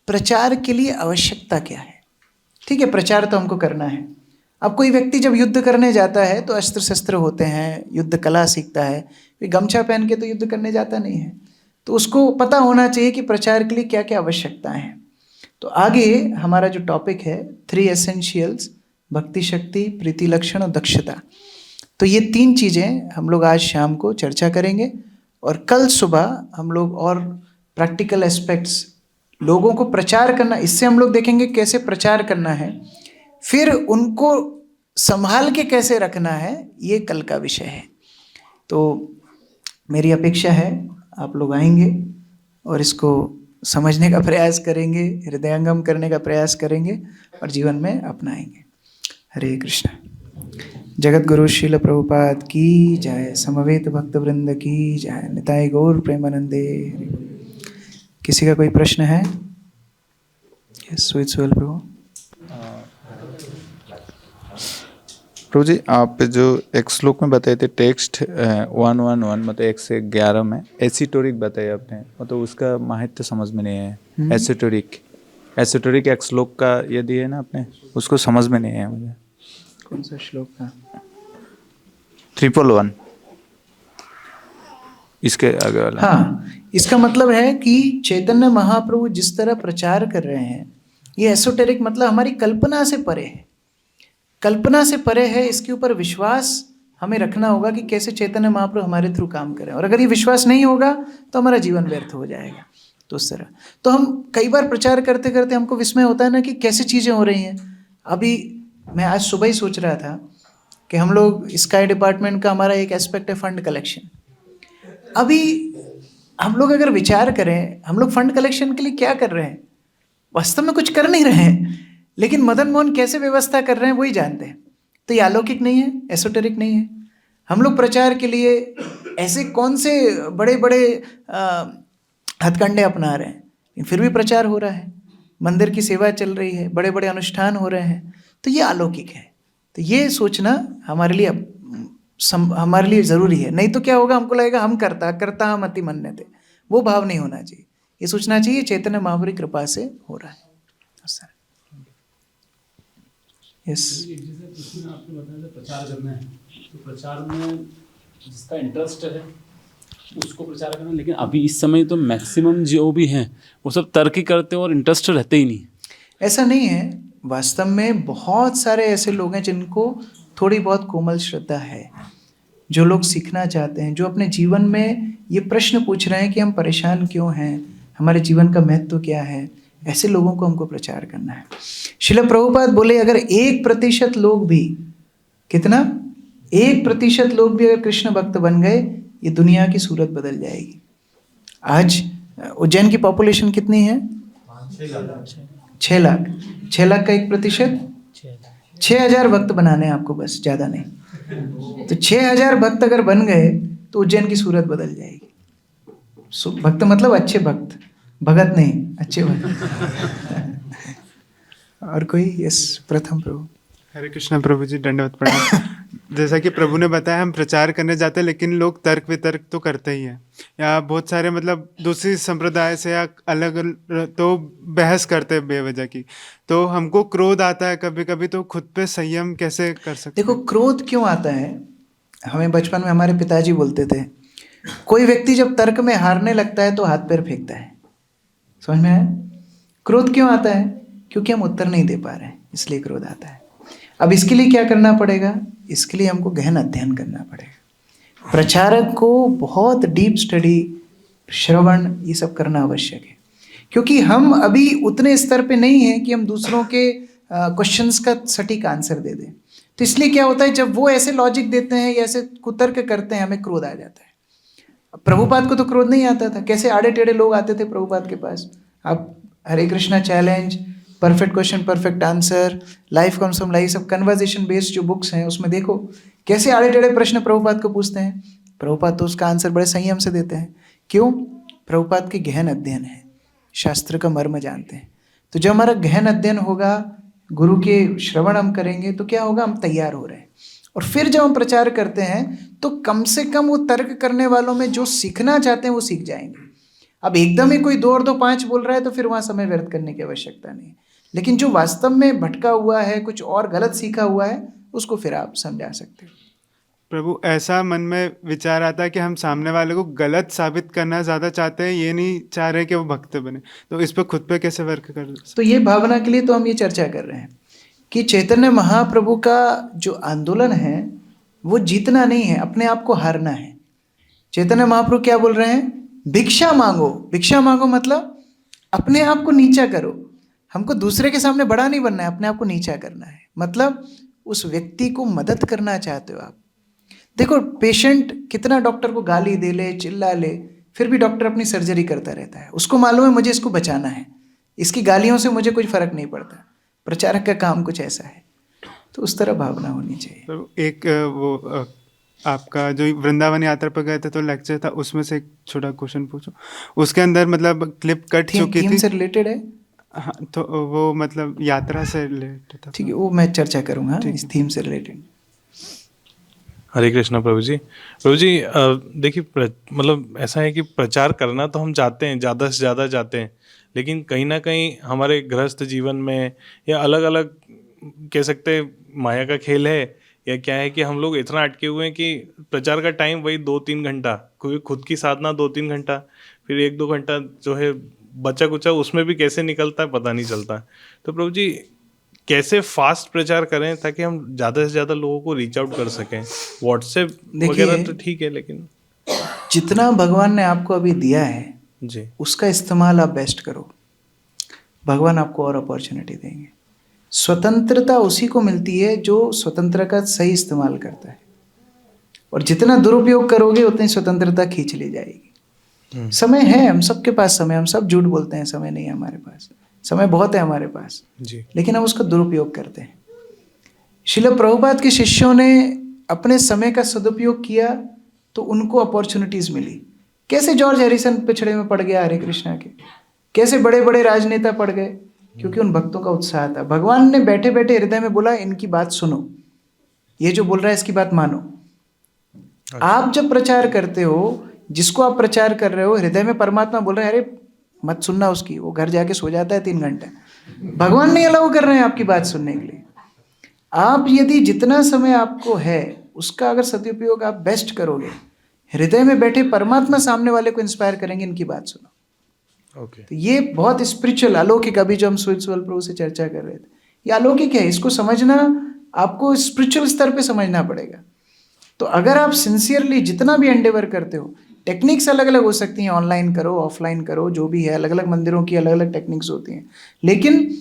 प्रचार के लिए आवश्यकता क्या है। ठीक है, प्रचार तो हमको करना है। अब कोई व्यक्ति जब युद्ध करने जाता है तो अस्त्र शस्त्र होते हैं, युद्ध कला सीखता है, फिर गमछा पहन के तो युद्ध करने जाता नहीं है। तो उसको पता होना चाहिए कि प्रचार के लिए क्या क्या आवश्यकताएं हैं। तो आगे हमारा जो टॉपिक है 3 एसेंशियल्स, भक्ति शक्ति, प्रीति लक्षण और दक्षता। तो ये 3 चीज़ें हम लोग आज शाम को चर्चा करेंगे। और कल सुबह हम लोग और प्रैक्टिकल एस्पेक्ट्स, लोगों को प्रचार करना, इससे हम लोग देखेंगे कैसे प्रचार करना है, फिर उनको संभाल के कैसे रखना है, ये कल का विषय है। तो मेरी अपेक्षा है आप लोग आएंगे और इसको समझने का प्रयास करेंगे, हृदयंगम करने का प्रयास करेंगे और जीवन में अपनाएंगे। हरे कृष्ण। जगत गुरु श्रील प्रभुपाद की जय। समवेत भक्त वृंद की जय। निताय गौर प्रेमानंदे। किसी का कोई प्रश्न है? यस, स्वीट सोल प्रभु।
प्रभु जी, आप जो एक श्लोक में बताए थे टेक्स्ट 111 मतलब 1 से 11 में एसिटोरिक बताया आपने, मतलब उसका महत्व समझ में नहीं है। एसिटोरिक एक श्लोक का यदि है ना आपने, उसको समझ में नहीं है मुझे।
कौन सा श्लोक का?
311 इसके आगे वाला।
हाँ, इसका मतलब है कि चैतन्य महाप्रभु जिस तरह प्रचार कर रहे हैं, ये एसोटेरिक मतलब हमारी कल्पना से परे है। कल्पना से परे है, इसके ऊपर विश्वास हमें रखना होगा कि कैसे चैतन्य महाप्रभु हमारे थ्रू काम करें। और अगर ये विश्वास नहीं होगा तो हमारा जीवन व्यर्थ हो जाएगा। तो उस तरह तो हम कई बार प्रचार करते करते हमको विस्मय होता है ना कि कैसे चीज़ें हो रही हैं। अभी मैं आज सुबह ही सोच रहा था कि हम लोग स्काई डिपार्टमेंट का हमारा एक एस्पेक्ट है फंड कलेक्शन। अभी हम लोग अगर विचार करें, हम लोग फंड कलेक्शन के लिए क्या कर रहे हैं? वास्तव में कुछ कर नहीं रहे हैं, लेकिन मदन मोहन कैसे व्यवस्था कर रहे हैं वही जानते हैं। तो ये अलौकिक नहीं है, एसोटेरिक नहीं है। हम लोग प्रचार के लिए ऐसे कौन से बड़े बड़े हथकंडे अपना रहे हैं, फिर भी प्रचार हो रहा है, मंदिर की सेवा चल रही है, बड़े बड़े अनुष्ठान हो रहे हैं। तो ये अलौकिक है। तो ये सोचना हमारे लिए ज़रूरी है। नहीं तो क्या होगा, हमको लगेगा हम करता हम अति मन्यते, वो भाव नहीं होना चाहिए। ये सोचना चाहिए चैतन्य महाप्रभु की कृपा से हो रहा है। यस,
आपने बताया प्रचार करना है, तो प्रचार में जिसका इंटरेस्ट है उसको प्रचार करना। लेकिन अभी इस समय तो मैक्सिमम जो भी हैं वो सब तर्क ही करते हैं और इंटरेस्ट रहते ही नहीं।
ऐसा नहीं है। वास्तव में बहुत सारे ऐसे लोग हैं जिनको थोड़ी बहुत कोमल श्रद्धा है, जो लोग सीखना चाहते हैं, जो अपने जीवन में ये प्रश्न पूछ रहे हैं कि हम परेशान क्यों हैं, हमारे जीवन का महत्व क्या है। ऐसे लोगों को हमको प्रचार करना है। श्रील प्रभुपाद बोले अगर 1% लोग भी, कितना, 1% लोग भी अगर कृष्ण भक्त बन गए, ये दुनिया की सूरत बदल जाएगी। आज उज्जैन की पॉपुलेशन कितनी है? 6 लाख। 6 लाख का 1%, 6000 भक्त बनाने हैं आपको, बस, ज़्यादा नहीं। तो 6000 भक्त अगर बन गए तो उज्जैन की सूरत बदल जाएगी। भक्त मतलब अच्छे भक्त, भगत नहीं, अच्छे भक्त। और कोई? यस, प्रथम प्रभु।
हरे कृष्णा प्रभु जी, दंडवत प्रणाम। जैसा कि प्रभु ने बताया, हम प्रचार करने जाते हैं लेकिन लोग तर्क वितर्क तो करते ही हैं, या बहुत सारे मतलब दूसरी संप्रदाय से या अलग तो बहस करते हैं बेवजह की। तो हमको क्रोध आता है कभी कभी, तो खुद पे संयम कैसे कर सकते हैं?
देखो, क्रोध क्यों आता है, हमें बचपन में हमारे पिताजी बोलते थे, कोई व्यक्ति जब तर्क में हारने लगता है तो हाथ पैर फेंकता है। समझ में आया? क्रोध क्यों आता है? क्योंकि हम उत्तर नहीं दे पा रहे हैं, इसलिए क्रोध आता है। अब इसके लिए क्या करना पड़ेगा? इसके लिए हमको गहन अध्ययन करना पड़ेगा। प्रचारक को बहुत डीप स्टडी, श्रवण, ये सब करना आवश्यक है। क्योंकि हम अभी उतने स्तर पे नहीं हैं कि हम दूसरों के क्वेश्चंस का सटीक आंसर दे दें। तो इसलिए क्या होता है, जब वो ऐसे लॉजिक देते हैं या ऐसे कुतर्क करते हैं, हमें क्रोध आ जाता है। प्रभुपाद को तो क्रोध नहीं आता था, कैसे आड़े टेढ़े लोग आते थे प्रभुपाद के पास। आप Hare Krishna challenge, perfect question perfect answer, life comes from life, सब कन्वर्सेशन बेस्ड जो बुक्स हैं उसमें देखो कैसे आड़े टेढ़े प्रश्न प्रभुपाद को पूछते हैं। प्रभुपाद तो उसका आंसर बड़े संयम से देते हैं। क्यों? प्रभुपाद के गहन अध्ययन है, शास्त्र का मर्म जानते हैं। तो जब हमारा गहन अध्ययन होगा, गुरु के श्रवण हम करेंगे, तो क्या होगा, हम तैयार हो रहे हैं। और फिर जब हम प्रचार करते हैं तो कम से कम वो तर्क करने वालों में जो सीखना चाहते हैं वो सीख जाएंगे। अब एकदम ही कोई 2 और 2 5 बोल रहा है तो फिर वहाँ समय व्यर्थ करने की आवश्यकता नहीं। लेकिन जो वास्तव में भटका हुआ है, कुछ और गलत सीखा हुआ है, उसको फिर आप समझा सकते हो।
प्रभु, ऐसा मन में विचार आता है कि हम सामने वाले को गलत साबित करना ज़्यादा चाहते हैं, ये नहीं चाह रहे कि वो भक्त बने। तो इस पर खुद पे कैसे वर्क कर?
तो ये भावना के लिए तो हम ये चर्चा कर रहे हैं कि चैतन्य महाप्रभु का जो आंदोलन है वो जीतना नहीं है, अपने आप को हारना है। चैतन्य महाप्रभु क्या बोल रहे हैं? भिक्षा मांगो। भिक्षा मांगो मतलब अपने आप को नीचा करो। हमको दूसरे के सामने बड़ा नहीं बनना है, अपने आप को नीचा करना है। मतलब उस व्यक्ति को मदद करना चाहते हो आप। देखो, पेशेंट कितना डॉक्टर को गाली दे ले, चिल्ला ले, फिर भी डॉक्टर अपनी सर्जरी करता रहता है। उसको मालूम है मुझे इसको बचाना है, इसकी गालियों से मुझे कोई फर्क नहीं पड़ता। प्रचारक का काम कुछ ऐसा है। तो उस तरह भावना होनी चाहिए।
तो एक आपका जो वृंदावन यात्रा पर गए थे तो लेक्चर था, उसमें से एक छोटा क्वेश्चन पूछो। उसके अंदर मतलब क्लिप कट चुकी थी।
थीम से रिलेटेड है।
हाँ, तो वो मतलब यात्रा से रिलेटेड था।
ठीक है, वो मैं चर्चा करूँगा इस थीम से रिलेटेड।
हरे कृष्णा प्रभु जी। प्रभु जी देखिए, मतलब ऐसा है कि प्रचार करना तो हम चाहते हैं, ज़्यादा से ज़्यादा चाहते हैं, लेकिन कहीं ना कहीं हमारे गृहस्थ जीवन में या अलग अलग कह सकते हैं माया का खेल है या क्या है कि हम लोग इतना अटके हुए हैं कि प्रचार का टाइम वही 2-3 घंटा, कोई खुद की साधना 2-3 घंटा, फिर 1-2 घंटा जो है बचा कुचा, उसमें भी कैसे निकलता है पता नहीं चलता। तो प्रभु जी कैसे फास्ट प्रचार करें ताकि हम ज़्यादा से ज़्यादा लोगों को रीच आउट कर सकें? व्हाट्सएप वगैरह तो ठीक है, लेकिन
जितना भगवान ने आपको अभी दिया है
जी
उसका इस्तेमाल आप बेस्ट करो। भगवान आपको और अपॉर्चुनिटी देंगे। स्वतंत्रता उसी को मिलती है जो स्वतंत्रता का सही इस्तेमाल करता है, और जितना दुरुपयोग करोगे उतनी स्वतंत्रता खींच ली जाएगी। समय है, हम सबके पास समय, हम सब झूठ बोलते हैं समय नहीं है हमारे पास, समय बहुत है हमारे पास
जी।
लेकिन हम उसका दुरुपयोग करते हैं। श्रील प्रभुपाद के शिष्यों ने अपने समय का सदुपयोग किया तो उनको अपॉर्चुनिटीज मिली। कैसे जॉर्ज हैरिसन पिछड़े में पड़ गया हरे कृष्णा के, कैसे बड़े बड़े राजनेता पड़ गए, क्योंकि उन भक्तों का उत्साह था। भगवान ने बैठे बैठे हृदय में बोला इनकी बात सुनो, ये जो बोल रहा है इसकी बात मानो। आप जब प्रचार करते हो, जिसको आप प्रचार कर रहे हो, हृदय में परमात्मा बोल रहे हैं अरे मत सुनना उसकी, वो घर जाके सो जाता है 3 घंटे। भगवान नहीं अलाउ कर रहे हैं आपकी बात सुनने के लिए। आप यदि जितना समय आपको है उसका अगर सदुपयोग आप बेस्ट करोगे, हृदय में बैठे परमात्मा सामने वाले को इंस्पायर करेंगे इनकी बात सुनो।
ओके।
तो ये बहुत स्पिरिचुअल, अलौकिक, अभी जो हम स्पिरिचुअल प्रभु से चर्चा कर रहे थे, ये अलौकिक है। इसको समझना आपको स्पिरिचुअल स्तर पे समझना पड़ेगा। तो अगर आप सिंसियरली जितना भी एंडेवर करते हो, टेक्निक्स अलग अलग हो सकती हैं, ऑनलाइन करो ऑफलाइन करो, जो भी है, अलग अलग मंदिरों की अलग अलग टेक्निक्स होती हैं, लेकिन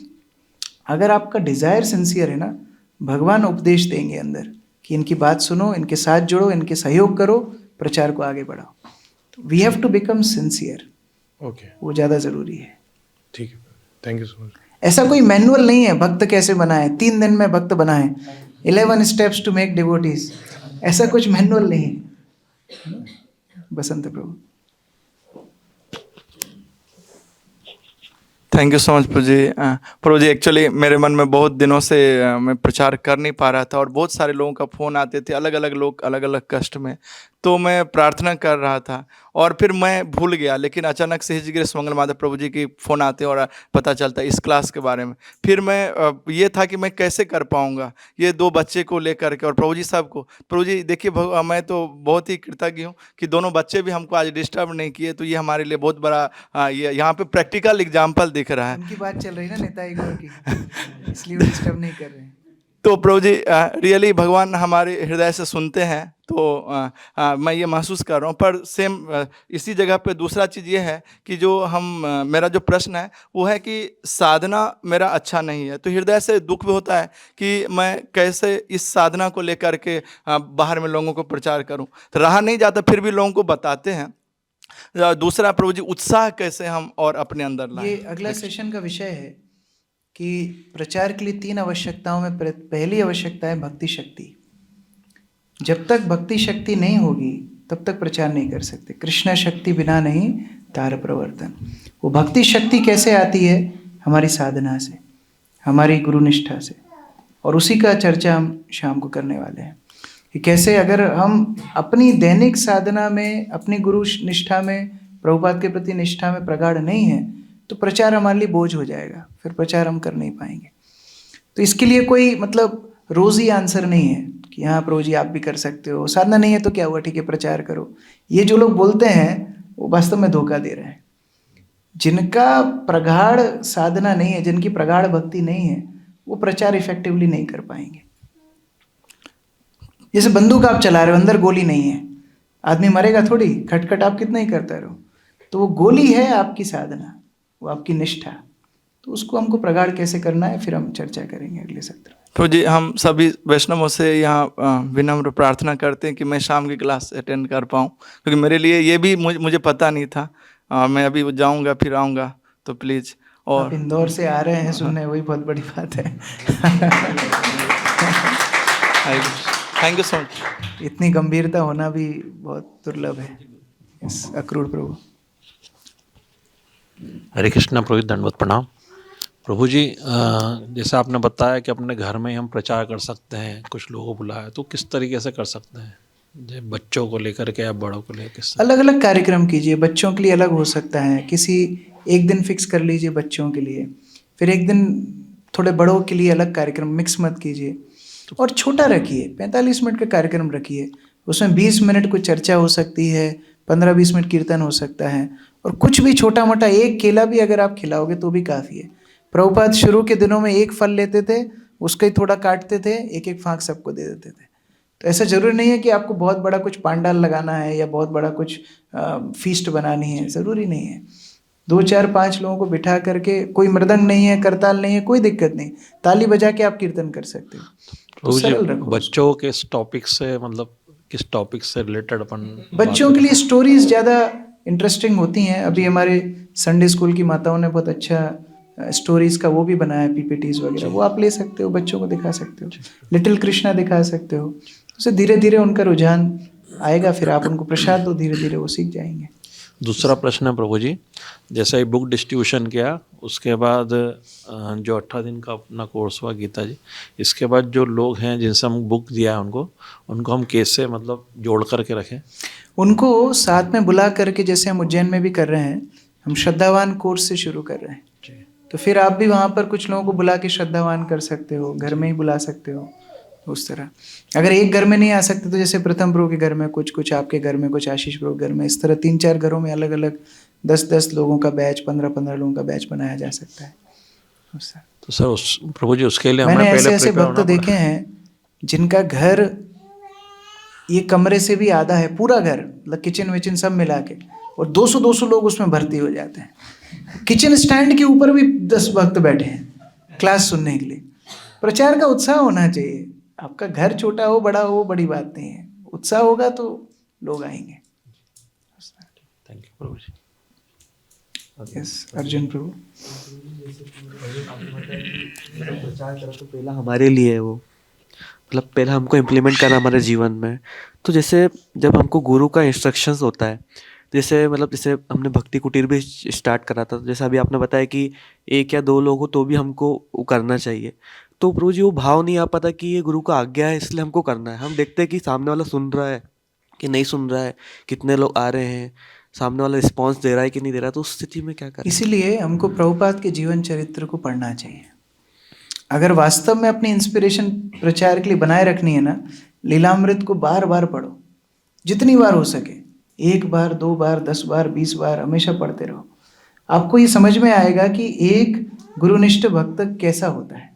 अगर आपका डिज़ायर सिंसियर है ना, भगवान उपदेश देंगे अंदर कि इनकी बात सुनो, इनके साथ जुड़ो, इनके सहयोग करो, प्रचार को आगे बढ़ाओ। तो we have to become sincere,
okay,
वो ज़्यादा ज़रूरी है।
ठीक है, थैंक यू सो मच।
ऐसा कोई मैनुअल नहीं है भक्त कैसे बनाए, 3 दिन में भक्त बनाए, 11 स्टेप्स टू मेक डिवोटीज, ऐसा कुछ मैनुअल नहीं है। Basant Prabhu.
Thank you so much Prabhu ji. Actually मेरे मन में बहुत दिनों से मैं प्रचार कर नहीं पा रहा था और बहुत सारे लोगों का फ़ोन आते थे, अलग अलग लोग अलग अलग कष्ट में, तो मैं प्रार्थना कर रहा था और फिर मैं भूल गया। लेकिन अचानक से हिजगिरी सुमंगल माधव प्रभु जी की फ़ोन आते और पता चलता इस क्लास के बारे में। फिर मैं ये था कि मैं कैसे कर पाऊँगा ये 2 बच्चे को लेकर के, और प्रभु जी साहब को। प्रभु जी देखिए, मैं तो बहुत ही कृतज्ञ हूँ कि दोनों बच्चे भी हमको आज डिस्टर्ब नहीं किए, तो ये हमारे लिए बहुत बड़ा ये यहाँ पे प्रैक्टिकल एग्जाम्पल दिख रहा है।
उनकी बात चल रही है ना नेताजी गौर की, इसलिए वो डिस्टर्ब नहीं कर रहे हैं।
तो प्रभु जी रियली भगवान हमारे हृदय से सुनते हैं, तो मैं ये महसूस कर रहा हूँ। पर सेम इसी जगह पे दूसरा चीज़ ये है कि जो मेरा जो प्रश्न है वो है कि साधना मेरा अच्छा नहीं है, तो हृदय से दुख भी होता है कि मैं कैसे इस साधना को लेकर के बाहर में लोगों को प्रचार करूँ, तो रहा नहीं जाता, फिर भी लोगों को बताते हैं। दूसरा प्रभु जी, उत्साह कैसे हम और अपने अंदर लाएं?
ये अगला सेशन का विषय है कि प्रचार के लिए 3 आवश्यकताओं में पहली आवश्यकता है भक्ति शक्ति। जब तक भक्ति शक्ति नहीं होगी तब तक प्रचार नहीं कर सकते। कृष्ण शक्ति बिना नहीं तार प्रवर्तन। वो भक्ति शक्ति कैसे आती है? हमारी साधना से, हमारी गुरु निष्ठा से, और उसी का चर्चा हम शाम को करने वाले हैं कि कैसे अगर हम अपनी दैनिक साधना में, अपनी गुरु निष्ठा में, प्रभुपाद के प्रति निष्ठा में प्रगाढ़ नहीं है तो प्रचार हमारे लिए बोझ हो जाएगा, फिर प्रचार हम कर नहीं पाएंगे। तो इसके लिए कोई मतलब रोज़ी आंसर नहीं है कि हाँ प्रभु जी आप भी कर सकते हो, साधना नहीं है तो क्या हुआ, ठीक है प्रचार करो। ये जो लोग बोलते हैं वो वास्तव में धोखा दे रहे हैं। जिनका प्रगाढ़ साधना नहीं है, जिनकी प्रगाढ़ भक्ति नहीं है, वो प्रचार इफेक्टिवली नहीं कर पाएंगे। जैसे बंदूक आप चला रहे हो, अंदर गोली नहीं है, आदमी मरेगा थोड़ी, खटखट आप कितना ही करते रहो। तो वो गोली है आपकी साधना, वो आपकी निष्ठा। तो उसको हमको प्रगाढ़ कैसे करना है फिर हम चर्चा करेंगे अगले सत्र में।
तो जी हम सभी वैष्णवों से यहाँ विनम्र प्रार्थना करते हैं कि मैं शाम की क्लास अटेंड कर पाऊँ, क्योंकि मेरे लिए ये भी मुझे पता नहीं था। मैं अभी जाऊँगा फिर आऊँगा, तो प्लीज़। और
आप इंदौर से आ रहे हैं सुनने, वही बहुत बड़ी बात है।
Thank you so much.
इतनी गंभीरता होना भी बहुत दुर्लभ है। अक्रूर प्रभु।
हरे कृष्णा प्रभु, दंडवत प्रणाम। प्रभु जी, जैसा आपने बताया कि अपने घर में हम प्रचार कर सकते हैं, कुछ लोगों को बुलाया, तो किस तरीके से कर सकते हैं? बच्चों को लेकर के या बड़ों को लेकर?
अलग अलग कार्यक्रम कीजिए। बच्चों के लिए अलग हो सकता है, किसी एक दिन फिक्स कर लीजिए बच्चों के लिए, फिर एक दिन थोड़े बड़ों के लिए अलग कार्यक्रम, मिक्स मत कीजिए। और छोटा रखिए, 45 मिनट का कार्यक्रम रखिए, उसमें 20 मिनट कुछ चर्चा हो सकती है, 15-20 मिनट कीर्तन हो सकता है, और कुछ भी छोटा मोटा एक केला भी अगर आप खिलाओगे तो भी काफ़ी है। प्रभुपाद शुरू के दिनों में एक फल लेते थे, उसका ही थोड़ा काटते थे, एक एक फाँक सबको दे देते थे। तो ऐसा ज़रूरी नहीं है कि आपको बहुत बड़ा कुछ पांडाल लगाना है या बहुत बड़ा कुछ फीस्ट बनानी है, ज़रूरी नहीं है। 2, 4, 5 लोगों को बिठा करके, कोई मृदंग नहीं है, करताल नहीं है, कोई दिक्कत नहीं, ताली बजा के आप कीर्तन कर सकते हो। तो सरल रखो।
बच्चों के इस टॉपिक से, मतलब किस टॉपिक से रिलेटेड अपन?
बच्चों के लिए स्टोरीज ज़्यादा इंटरेस्टिंग होती हैं। अभी हमारे संडे स्कूल की माताओं ने बहुत अच्छा स्टोरीज का वो भी बनाया, PPTs वगैरह, वो आप ले सकते हो, बच्चों को दिखा सकते हो। लिटिल कृष्णा दिखा सकते हो। उससे धीरे धीरे उनका रुझान आएगा, फिर आप उनको प्रसाद दो, धीरे धीरे वो सीख जाएंगे।
दूसरा प्रश्न है प्रभु जी, जैसे ही बुक डिस्ट्रीब्यूशन किया उसके बाद जो 18 दिन का अपना कोर्स हुआ गीता जी, इसके बाद जो लोग हैं जिनसे हम बुक दिया है उनको हम कैसे मतलब जोड़ करके रखें?
उनको साथ में बुला करके, जैसे हम उज्जैन में भी कर रहे हैं, हम श्रद्धावान कोर्स से शुरू कर रहे हैं। तो फिर आप भी वहाँ पर कुछ लोगों को बुला के श्रद्धावान कर सकते हो, घर में ही बुला सकते हो। उस तरह अगर एक घर में नहीं आ सकते तो जैसे प्रथम प्रभु के घर में कुछ, आपके घर में कुछ, आशीष प्रभु के घर में, इस तरह 3-4 घरों में अलग अलग 10-10 लोगों का बैच, 15-15 लोगों का बैच बनाया जा सकता है।
तो सर प्रभु जी उसके लिए
मैंने ऐसे भक्त देखे हैं जिनका घर ये कमरे से भी आधा है, पूरा घर, मतलब किचन विचन सब मिला के, और 200-200 लोग उसमें भर्ती हो जाते हैं। किचन स्टैंड के ऊपर भी 10 भक्त बैठे हैं क्लास सुनने के लिए। प्रचार का उत्साह होना चाहिए। आपका घर छोटा हो बड़ा हो बड़ी बात नहीं है, उत्साह होगा तो लोग आएंगे।
Thank you Prabhu ji.
Yes Arjun Prabhu.
प्रचार करो तो पहला हमारे लिए है, वो मतलब पहला हमको इम्प्लीमेंट करना हमारे जीवन में। तो जैसे जब हमको गुरु का इंस्ट्रक्शंस होता है, जैसे हमने भक्ति कुटीर भी स्टार्ट करा था, जैसे अभी आपने बताया कि 1 या 2 लोग हो तो भी हमको वो करना चाहिए। तो प्रभु जी वो भाव नहीं आ पाता कि ये गुरु का आज्ञा है इसलिए हमको करना है। हम देखते हैं कि सामने वाला सुन रहा है कि नहीं सुन रहा है, कितने लोग आ रहे हैं, सामने वाला रिस्पॉन्स दे रहा है कि नहीं दे रहा है, तो उस स्थिति में क्या करें?
इसीलिए हमको प्रभुपाद के जीवन चरित्र को पढ़ना चाहिए। अगर वास्तव में अपनी इंस्पिरेशन प्रचार के लिए बनाए रखनी है ना, लीलामृत को बार बार पढ़ो, जितनी बार हो सके, 1 बार 2 बार 10 बार 20 बार, हमेशा पढ़ते रहो। आपको ये समझ में आएगा कि एक गुरुनिष्ठ भक्त कैसा होता है।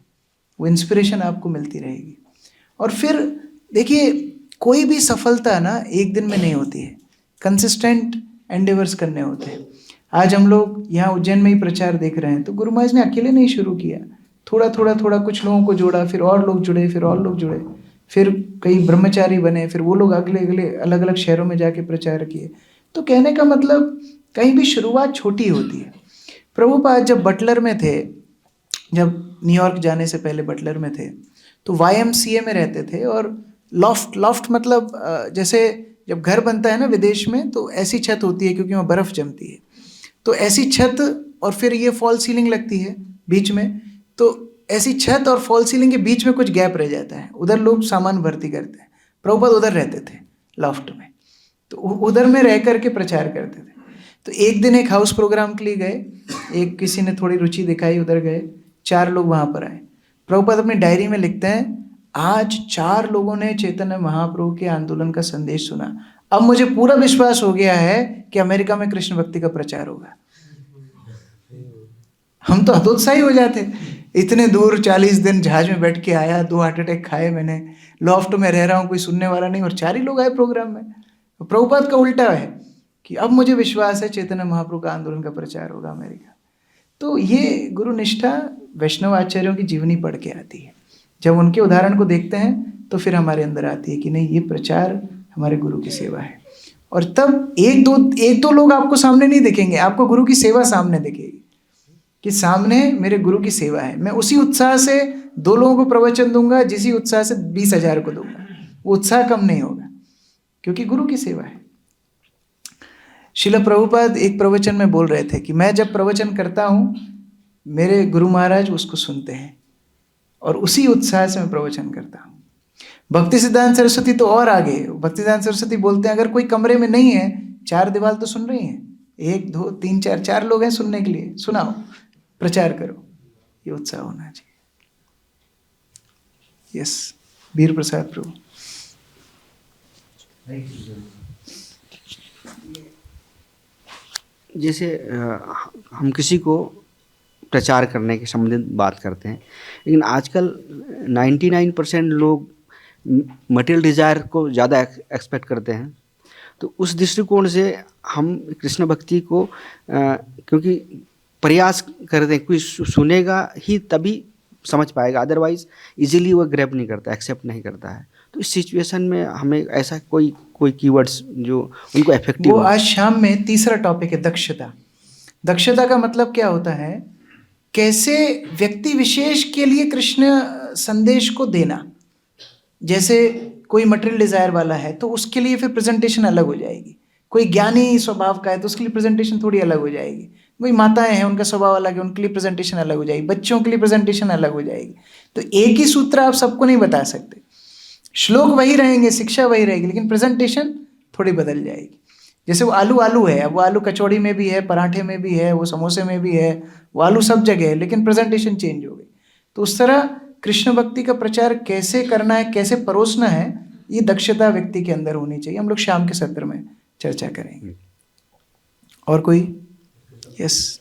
वो इंस्पिरेशन आपको मिलती रहेगी। और फिर देखिए, कोई भी सफलता ना एक दिन में नहीं होती है, कंसिस्टेंट एंडेवर्स करने होते हैं। आज हम लोग यहाँ उज्जैन में ही प्रचार देख रहे हैं, तो गुरु महाराज ने अकेले नहीं शुरू किया, थोड़ा थोड़ा थोड़ा कुछ लोगों को जोड़ा, फिर और लोग जुड़े, फिर और लोग जुड़े, फिर कई ब्रह्मचारी बने, फिर वो लोग अगले अगले अलग अलग शहरों में जाके प्रचार किए। तो कहने का मतलब कहीं भी शुरुआत छोटी होती है। प्रभुपाद जब बटलर में थे, जब न्यूयॉर्क जाने से पहले बटलर में थे, तो YMCA में रहते थे। और लॉफ्ट मतलब जैसे जब घर बनता है ना विदेश में, तो ऐसी छत होती है क्योंकि वहाँ बर्फ़ जमती है, तो ऐसी छत, और फिर ये फॉल सीलिंग लगती है बीच में, तो ऐसी छत और फॉल सीलिंग के बीच में कुछ गैप रह जाता है, उधर लोग सामान भर्ती करते हैं। प्रभुपाद उधर रहते थे लॉफ्ट में, तो उधर में रह करके प्रचार करते थे। तो एक दिन एक हाउस प्रोग्राम के लिए गए, एक किसी ने थोड़ी रुचि दिखाई, उधर गए, 4 लोग वहाँ पर आए। प्रभुपाद अपनी डायरी में लिखते हैं, आज 4 लोगों ने चैतन्य महाप्रभु के आंदोलन का संदेश सुना, अब मुझे पूरा विश्वास हो गया है कि अमेरिका में कृष्ण भक्ति का प्रचार होगा। हम तो हतोत्साही हो जाते, इतने दूर 40 दिन जहाज में बैठ के आया, 2 हार्ट अटैक खाए मैंने, लॉफ्ट में रह रहा हूँ, कोई सुनने वाला नहीं, और 4 ही लोग आए प्रोग्राम में। प्रभुपाद का उल्टा है कि अब मुझे विश्वास है चैतन्य महाप्रभु का आंदोलन का प्रचार होगा अमेरिका। तो ये गुरु निष्ठा वैष्णव आचार्यों की जीवनी पढ़ के आती है। जब उनके उदाहरण को देखते हैं तो फिर हमारे अंदर आती है कि नहीं, ये प्रचार हमारे गुरु की सेवा है। और तब एक दो लोग आपको सामने नहीं दिखेंगे, आपको गुरु की सेवा सामने दिखेगी कि सामने मेरे गुरु की सेवा है। मैं उसी उत्साह से 2 लोगों को प्रवचन दूंगा जिसी उत्साह से 20,000 को दूंगा, वो उत्साह कम नहीं होगा क्योंकि गुरु की सेवा है। श्रील प्रभुपाद एक प्रवचन में बोल रहे थे कि मैं जब प्रवचन करता हूँ, मेरे गुरु महाराज उसको सुनते हैं और उसी उत्साह से मैं प्रवचन करता हूँ। भक्ति सिद्धांत सरस्वती तो और आगे, भक्ति सिद्धांत सरस्वती बोलते हैं अगर कोई कमरे में नहीं है, 4 दीवार तो सुन रही हैं, 1 2 3 4 लोग हैं सुनने के लिए, सुनाओ, प्रचार करो, ये उत्साह होना चाहिए। यस, वीर प्रसाद प्रभु।
जैसे हम किसी को प्रचार करने के संबंधित बात करते हैं, लेकिन आजकल 99% लोग मटेरियल डिज़ायर को ज़्यादा एक्सपेक्ट करते हैं। तो उस दृष्टिकोण से हम कृष्ण भक्ति को क्योंकि प्रयास करते हैं, कोई सुनेगा ही तभी समझ पाएगा, अदरवाइज इजीली वो ग्रैब नहीं करता, एक्सेप्ट नहीं करता है। तो इस सिचुएशन में हमें ऐसा कोई कीवर्ड्स जो उनको इफेक्टिव
वो आज शाम में तीसरा टॉपिक है, दक्षता। दक्षता का मतलब क्या होता है, कैसे व्यक्ति विशेष के लिए कृष्ण संदेश को देना। जैसे कोई मटेरियल डिजायर वाला है तो उसके लिए फिर प्रेजेंटेशन अलग हो जाएगी, कोई ज्ञानी स्वभाव का है तो उसके लिए प्रेजेंटेशन थोड़ी अलग हो जाएगी, कोई माताएं हैं उनका स्वभाव अलग है, उनके लिए प्रेजेंटेशन अलग हो जाएगी, बच्चों के लिए प्रेजेंटेशन अलग हो जाएगी। तो एक ही सूत्र आप सबको नहीं बता सकते, श्लोक वही रहेंगे, शिक्षा वही रहेगी, लेकिन प्रेजेंटेशन थोड़ी बदल जाएगी। जैसे वो आलू है, अब वो आलू कचौड़ी में भी है, पराठे में भी है, वो समोसे में भी है, वो आलू सब जगह है, लेकिन प्रेजेंटेशन चेंज हो गई। तो उस तरह कृष्ण भक्ति का प्रचार कैसे करना है, कैसे परोसना है, ये दक्षता व्यक्ति के अंदर होनी चाहिए। हम लोग शाम के सत्र में चर्चा करेंगे। और कोई? यस,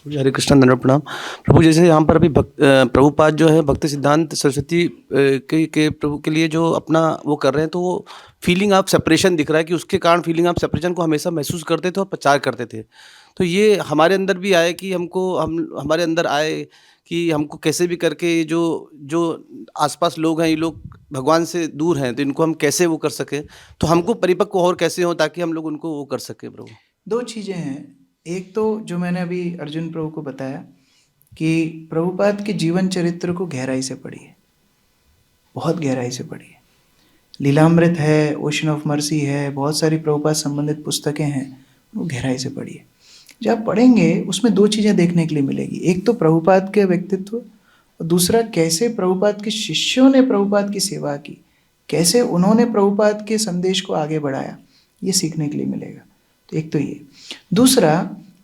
हरे कृष्ण, दंडवत प्रणाम प्रभु। जैसे यहाँ पर अभी प्रभुपाद जो है भक्ति सिद्धांत सरस्वती के प्रभु के लिए जो अपना वो कर रहे हैं, तो वो फीलिंग आप सेपरेशन दिख रहा है कि उसके कारण फीलिंग आप सेपरेशन को हमेशा महसूस करते थे और प्रचार करते थे। तो ये हमारे अंदर भी आए कि हमारे अंदर आए कि हमको कैसे भी करके जो आसपास लोग हैं, ये लोग भगवान से दूर हैं, तो इनको हम कैसे वो कर सकें, तो हमको परिपक्व और कैसे हो ताकि हम लोग उनको वो कर सकें प्रभु।
2 चीज़ें हैं। एक तो जो मैंने अभी अर्जुन प्रभु को बताया कि प्रभुपाद के जीवन चरित्र को गहराई से पढ़िए, बहुत गहराई से पढ़िए। लीलामृत है, ओशन ऑफ मर्सी है, बहुत सारी प्रभुपाद संबंधित पुस्तकें हैं, वो गहराई से पढ़िए। जब आप पढ़ेंगे उसमें 2 चीज़ें देखने के लिए मिलेगी। एक तो प्रभुपाद के व्यक्तित्व, और दूसरा कैसे प्रभुपाद के शिष्यों ने प्रभुपाद की सेवा की, कैसे उन्होंने प्रभुपाद के संदेश को आगे बढ़ाया, ये सीखने के लिए मिलेगा। तो एक तो ये। दूसरा,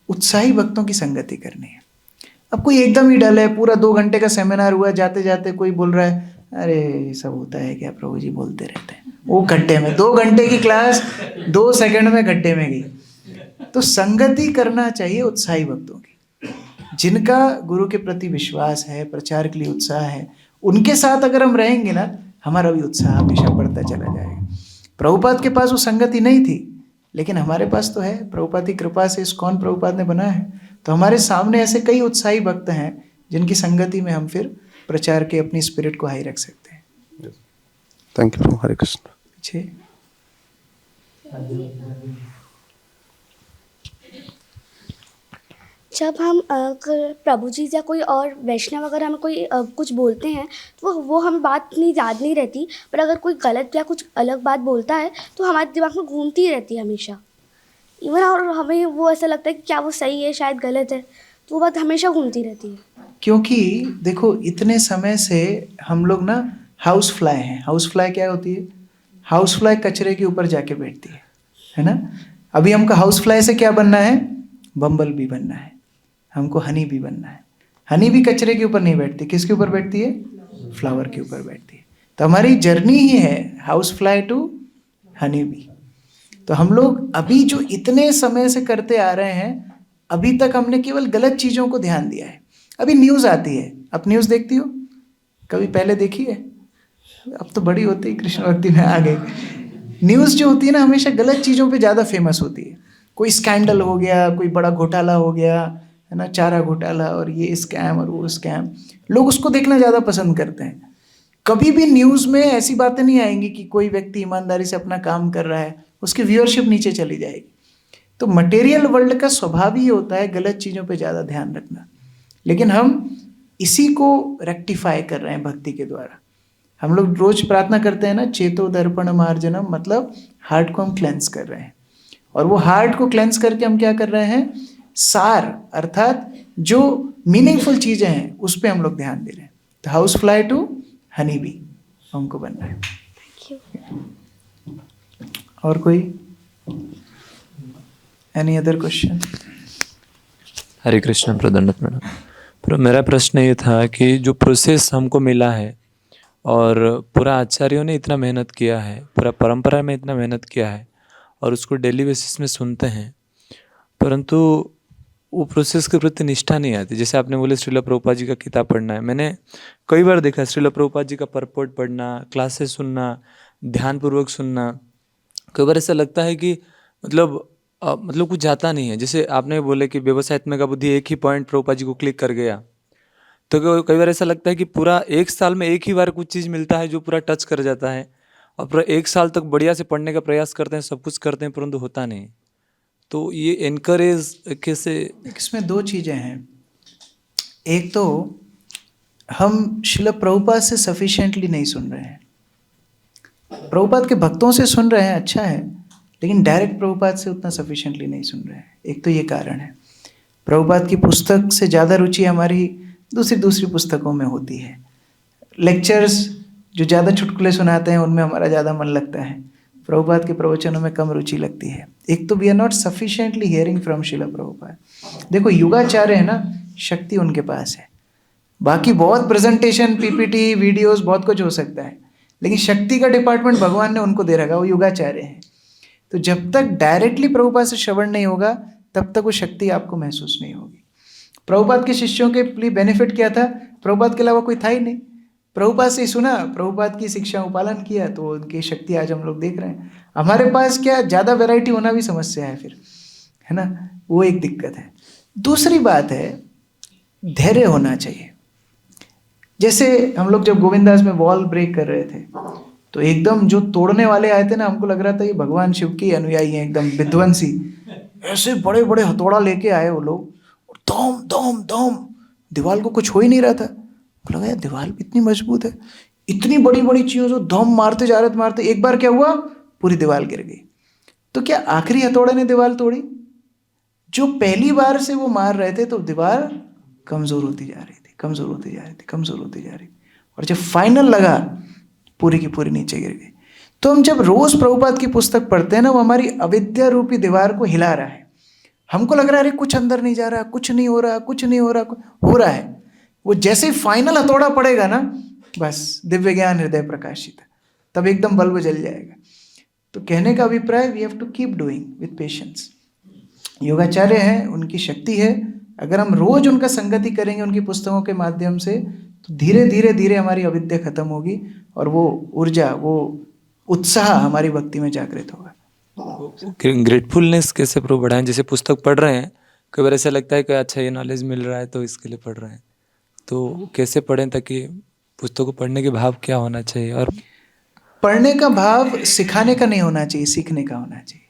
उत्साही भक्तों की संगति करनी है। अब कोई एकदम ही डल है, पूरा 2 घंटे का सेमिनार हुआ, जाते जाते कोई बोल रहा है अरे ये सब होता है क्या, प्रभु जी बोलते रहते हैं, वो गड्ढे में 2 घंटे की क्लास 2 सेकंड में गड्ढे में गई। तो संगति करना चाहिए उत्साही भक्तों की। जिनका गुरु के प्रति विश्वास है, प्रचार के लिए उत्साह है, उनके साथ अगर हम रहेंगे ना, हमारा भी उत्साह हमेशा बढ़ता चला जाएगा। प्रभुपाद के पास वो संगति नहीं थी, लेकिन हमारे पास तो है। प्रभुपाद की कृपा से इस्कॉन प्रभुपाद ने बना है, तो हमारे सामने ऐसे कई उत्साही भक्त हैं जिनकी संगति में हम फिर प्रचार के अपनी स्पिरिट को हाई रख सकते हैं।
थैंक यू, हरे कृष्ण।
जी।
जब हम अगर प्रभु जी या कोई और वैष्णव अगर हमें कोई कुछ बोलते हैं तो वो हमें बात नहीं याद नहीं रहती, पर अगर कोई गलत या कुछ अलग बात बोलता है तो हमारे दिमाग में घूमती ही रहती है हमेशा इवन, और हमें वो ऐसा लगता है कि क्या वो सही है शायद गलत है, तो वो बात हमेशा घूमती रहती है।
क्योंकि देखो इतने समय से हम लोग ना हाउस फ्लाई हैं। हाउस फ्लाई क्या होती है? हाउस फ्लाई कचरे के ऊपर जाके बैठती है ना। अभी हमको हाउस फ्लाई से क्या बनना है? बम्बल बी बनना है, हमको हनी बी बनना है। हनी भी कचरे के ऊपर नहीं बैठती, किसके ऊपर बैठती है? फ्लावर के ऊपर बैठती है। तो हमारी जर्नी ही है house fly to honey bee. तो हम लोग अभी जो इतने समय से करते आ रहे हैं, अभी तक हमने केवल गलत चीज़ों को ध्यान दिया है। अभी न्यूज़ आती है, अब न्यूज़ देखती हो? कभी पहले देखी है? अब तो बड़ी होती है, कृष्ण भक्ति में आ गई। न्यूज़ जो होती है ना, हमेशा गलत चीज़ों पे ज़्यादा फेमस होती है। कोई स्कैंडल हो गया, कोई बड़ा घोटाला हो गया, है ना, चारा घोटाला और ये स्कैम और वो स्कैम, लोग उसको देखना ज़्यादा पसंद करते हैं। कभी भी न्यूज़ में ऐसी बातें नहीं आएंगी कि कोई व्यक्ति ईमानदारी से अपना काम कर रहा है, उसकी व्यूअरशिप नीचे चली जाएगी। तो मटेरियल वर्ल्ड का स्वभाव ही होता है गलत चीज़ों पे ज़्यादा ध्यान रखना, लेकिन हम इसी को रेक्टिफाई कर रहे हैं भक्ति के द्वारा। हम लोग रोज प्रार्थना करते हैं ना, चेतो दर्पण मार्जनम, मतलब हार्ट को हम क्लेंस कर रहे हैं। और वो हार्ट को क्लेंस करके हम क्या कर रहे हैं? सार अर्थात जो मीनिंगफुल चीज़ें हैं उस पर हम लोग ध्यान दे रहे हैं। तो house fly to honey bee हमको बनना है। और कोई any other question?
Hare Krishna, प्रदंड प्रणाम। पर मेरा प्रश्न ये था कि जो प्रोसेस हमको मिला है और पूरा आचार्यों ने इतना मेहनत किया है, पूरा परंपरा में इतना मेहनत किया है और उसको डेली बेसिस में सुनते हैं, परंतु वो प्रोसेस के प्रति निष्ठा नहीं आती। जैसे आपने बोले श्रील प्रभुपाद जी का किताब पढ़ना है, मैंने कई बार देखा श्रील प्रभुपाद जी का परपोर्ट पढ़ना, क्लासेस सुनना, ध्यानपूर्वक सुनना। कई बार ऐसा लगता है कि मतलब कुछ जाता नहीं है। जैसे आपने बोले कि व्यवसायत्मक का बुद्धि एक ही पॉइंट प्रभुपाद जी को क्लिक कर गया, तो कई बार ऐसा लगता है कि पूरा एक साल में एक ही बार कुछ चीज़ मिलता है जो पूरा टच कर जाता है, और पूरा एक साल तक बढ़िया से पढ़ने का प्रयास करते हैं, सब कुछ करते हैं, परंतु होता नहीं। तो ये एनकरेज कैसे?
इसमें दो चीज़ें हैं। एक तो हम श्रील प्रभुपाद से सफिशिएंटली नहीं सुन रहे हैं। प्रभुपाद के भक्तों से सुन रहे हैं, अच्छा है, लेकिन डायरेक्ट प्रभुपाद से उतना सफिशिएंटली नहीं सुन रहे हैं। एक तो ये कारण है। प्रभुपाद की पुस्तक से ज़्यादा रुचि हमारी दूसरी पुस्तकों में होती है। लेक्चर्स जो ज़्यादा चुटकुले सुनाते हैं उनमें हमारा ज़्यादा मन लगता है, प्रभुपाद के प्रवचनों में कम रुचि लगती है। एक तो we are not sufficiently hearing from Srila Prabhupada. देखो युगाचार्य है ना, शक्ति उनके पास है। बाकी बहुत प्रेजेंटेशन, पीपीटी, वीडियोस, बहुत कुछ हो सकता है, लेकिन शक्ति का डिपार्टमेंट भगवान ने उनको दे रखा, वो युगाचार्य हैं। तो जब तक डायरेक्टली प्रभुपाद से श्रवण नहीं होगा तब तक वो शक्ति आपको महसूस नहीं होगी। प्रभुपाद के शिष्यों के लिए बेनिफिट क्या था? प्रभुपाद के अलावा कोई था ही नहीं। प्रभुपाद से ही सुना, प्रभुपाद की शिक्षा को पालन किया, तो उनकी शक्ति आज हम लोग देख रहे हैं। हमारे पास क्या ज़्यादा वैरायटी होना भी समस्या है फिर, है ना, वो एक दिक्कत है। दूसरी बात है धैर्य होना चाहिए। जैसे हम लोग जब गोविंदास में वॉल ब्रेक कर रहे थे, तो एकदम जो तोड़ने वाले आए थे ना, हमको लग रहा था ये भगवान शिव के अनुयायी हैं, एकदम विध्वंसी। ऐसे बड़े बड़े हथौड़ा लेके आए वो लोग, धम धम धम, दीवार को कुछ हो ही नहीं रहा था। लगा यार दीवार भी इतनी मजबूत है, इतनी बड़ी बड़ी चीज़ों से धम मारते जा रहे थे, मारते, एक बार क्या हुआ, पूरी दीवार गिर गई। तो क्या आखिरी हथौड़े ने दीवार तोड़ी? जो पहली बार से वो मार रहे थे, तो दीवार कमज़ोर होती जा रही थी, कमज़ोर होती जा रही थी, कमज़ोर होती जा रही थी, और जब फाइनल लगा पूरी की पूरी नीचे गिर गई। तो हम जब रोज़ प्रभुपाद की पुस्तक पढ़ते हैं ना, वो हमारी अविद्या रूपी दीवार को हिला रहा है। हमको लग रहा है अरे कुछ अंदर नहीं जा रहा, कुछ नहीं हो रहा, कुछ नहीं हो रहा, हो रहा है। वो जैसे ही फाइनल हथौड़ा पड़ेगा ना, बस दिव्य ज्ञान हृदय प्रकाशित, तब एकदम बल्ब जल जाएगा। तो कहने का अभिप्राय, we have to keep doing with patience. योगाचार्य हैं, उनकी शक्ति है, अगर हम रोज उनका संगति करेंगे उनकी पुस्तकों के माध्यम से, तो धीरे धीरे धीरे हमारी अविद्या खत्म होगी और वो ऊर्जा, वो उत्साह हमारी भक्ति में जागृत होगा।
ग्रेटफुलनेस कैसे प्रभु बढ़ाएं? जैसे पुस्तक पढ़ रहे हैं, कई बार ऐसा लगता है कि अच्छा ये नॉलेज मिल रहा है तो इसके लिए पढ़ रहे हैं, तो कैसे पढ़ें ताकि पुस्तक को पढ़ने के भाव क्या होना चाहिए? और
पढ़ने का भाव सिखाने का नहीं होना चाहिए, सीखने का होना चाहिए।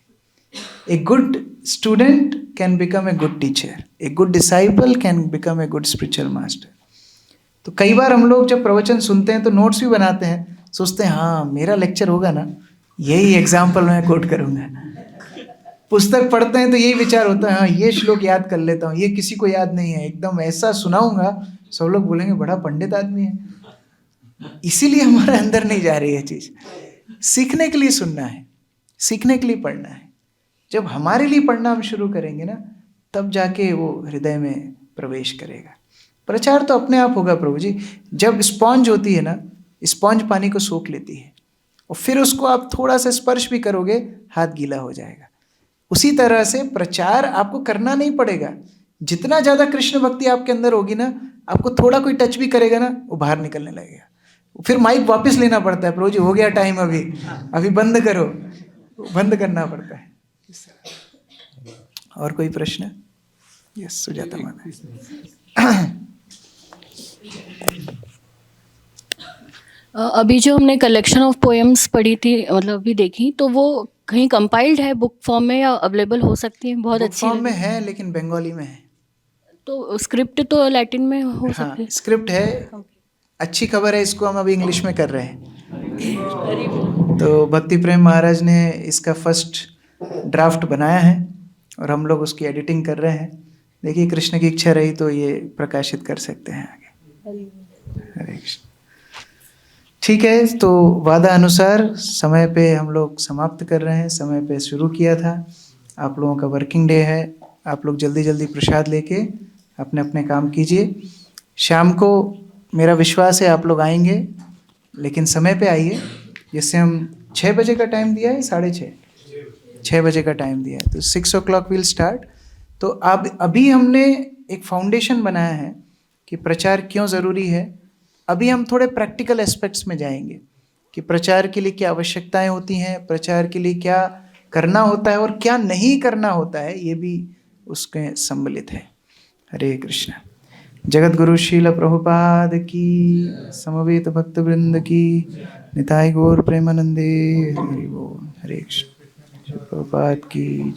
A good student can become a good teacher, a good disciple can become a good spiritual master. तो कई बार हम लोग जब प्रवचन सुनते हैं तो नोट्स भी बनाते हैं, सोचते हैं हाँ मेरा लेक्चर होगा ना, यही एग्जाम्पल मैं कोट करूँगा। पुस्तक पढ़ते हैं तो यही विचार होता है, हाँ ये श्लोक याद कर लेता हूँ, ये किसी को याद नहीं है, एकदम ऐसा सुनाऊंगा सब लोग बोलेंगे बड़ा पंडित आदमी है। इसीलिए हमारे अंदर नहीं जा रही है चीज़। सीखने के लिए सुनना है, सीखने के लिए पढ़ना है। जब हमारे लिए पढ़ना हम शुरू करेंगे ना, तब जाके वो हृदय में प्रवेश करेगा। प्रचार तो अपने आप होगा प्रभु जी। जब स्पॉन्ज होती है ना, स्पॉन्ज पानी को सोख लेती है और फिर उसको आप थोड़ा सा स्पर्श भी करोगे, हाथ गीला हो जाएगा। उसी तरह से प्रचार आपको करना नहीं पड़ेगा। जितना ज़्यादा कृष्ण भक्ति आपके अंदर होगी ना, आपको थोड़ा कोई टच भी करेगा ना, वो बाहर निकलने लगेगा। फिर माइक वापस लेना पड़ता है, प्रभु जी हो गया टाइम, अभी बंद करो, बंद करना पड़ता है। और कोई प्रश्न? यस सुजाता माता।
अभी जो हमने कलेक्शन ऑफ पोएम्स पढ़ी थी, मतलब अभी देखी, तो वो कहीं कंपाइल्ड है बुक फॉर्म में या अवेलेबल हो सकती है? बहुत अच्छी
फॉर्म में है लेकिन बंगाली में है।
तो स्क्रिप्ट तो लैटिन में हो सकती है?
स्क्रिप्ट है, अच्छी खबर है, इसको हम अभी इंग्लिश में कर रहे हैं। तो भक्ति प्रेम महाराज ने इसका फर्स्ट ड्राफ्ट बनाया है और हम लोग उसकी एडिटिंग कर रहे हैं। देखिए कृष्ण की इच्छा रही तो ये प्रकाशित कर सकते हैं आगे। हरे कृष्ण। ठीक है, तो वादा अनुसार समय पे हम लोग समाप्त कर रहे हैं। समय पे शुरू किया था, आप लोगों का वर्किंग डे है, आप लोग जल्दी जल्दी प्रसाद लेके अपने अपने काम कीजिए। शाम को मेरा विश्वास है आप लोग आएंगे, लेकिन समय पे आइए। जैसे हम 6 बजे का टाइम दिया है, 6:30 6 बजे का टाइम दिया है, तो 6 o'clock विल स्टार्ट। तो अब अभी हमने एक फाउंडेशन बनाया है कि प्रचार क्यों ज़रूरी है। अभी हम थोड़े प्रैक्टिकल एस्पेक्ट्स में जाएंगे कि प्रचार के लिए क्या आवश्यकताएं होती हैं, प्रचार के लिए क्या करना होता है और क्या नहीं करना होता है, ये भी उसके सम्मिलित है। हरे कृष्ण। जगत गुरु श्रील प्रभुपाद की, समवेत भक्त वृंद की, निताय गौर प्रेमानंदे। हरि बोल। हरे कृष्ण। प्रभुपाद की।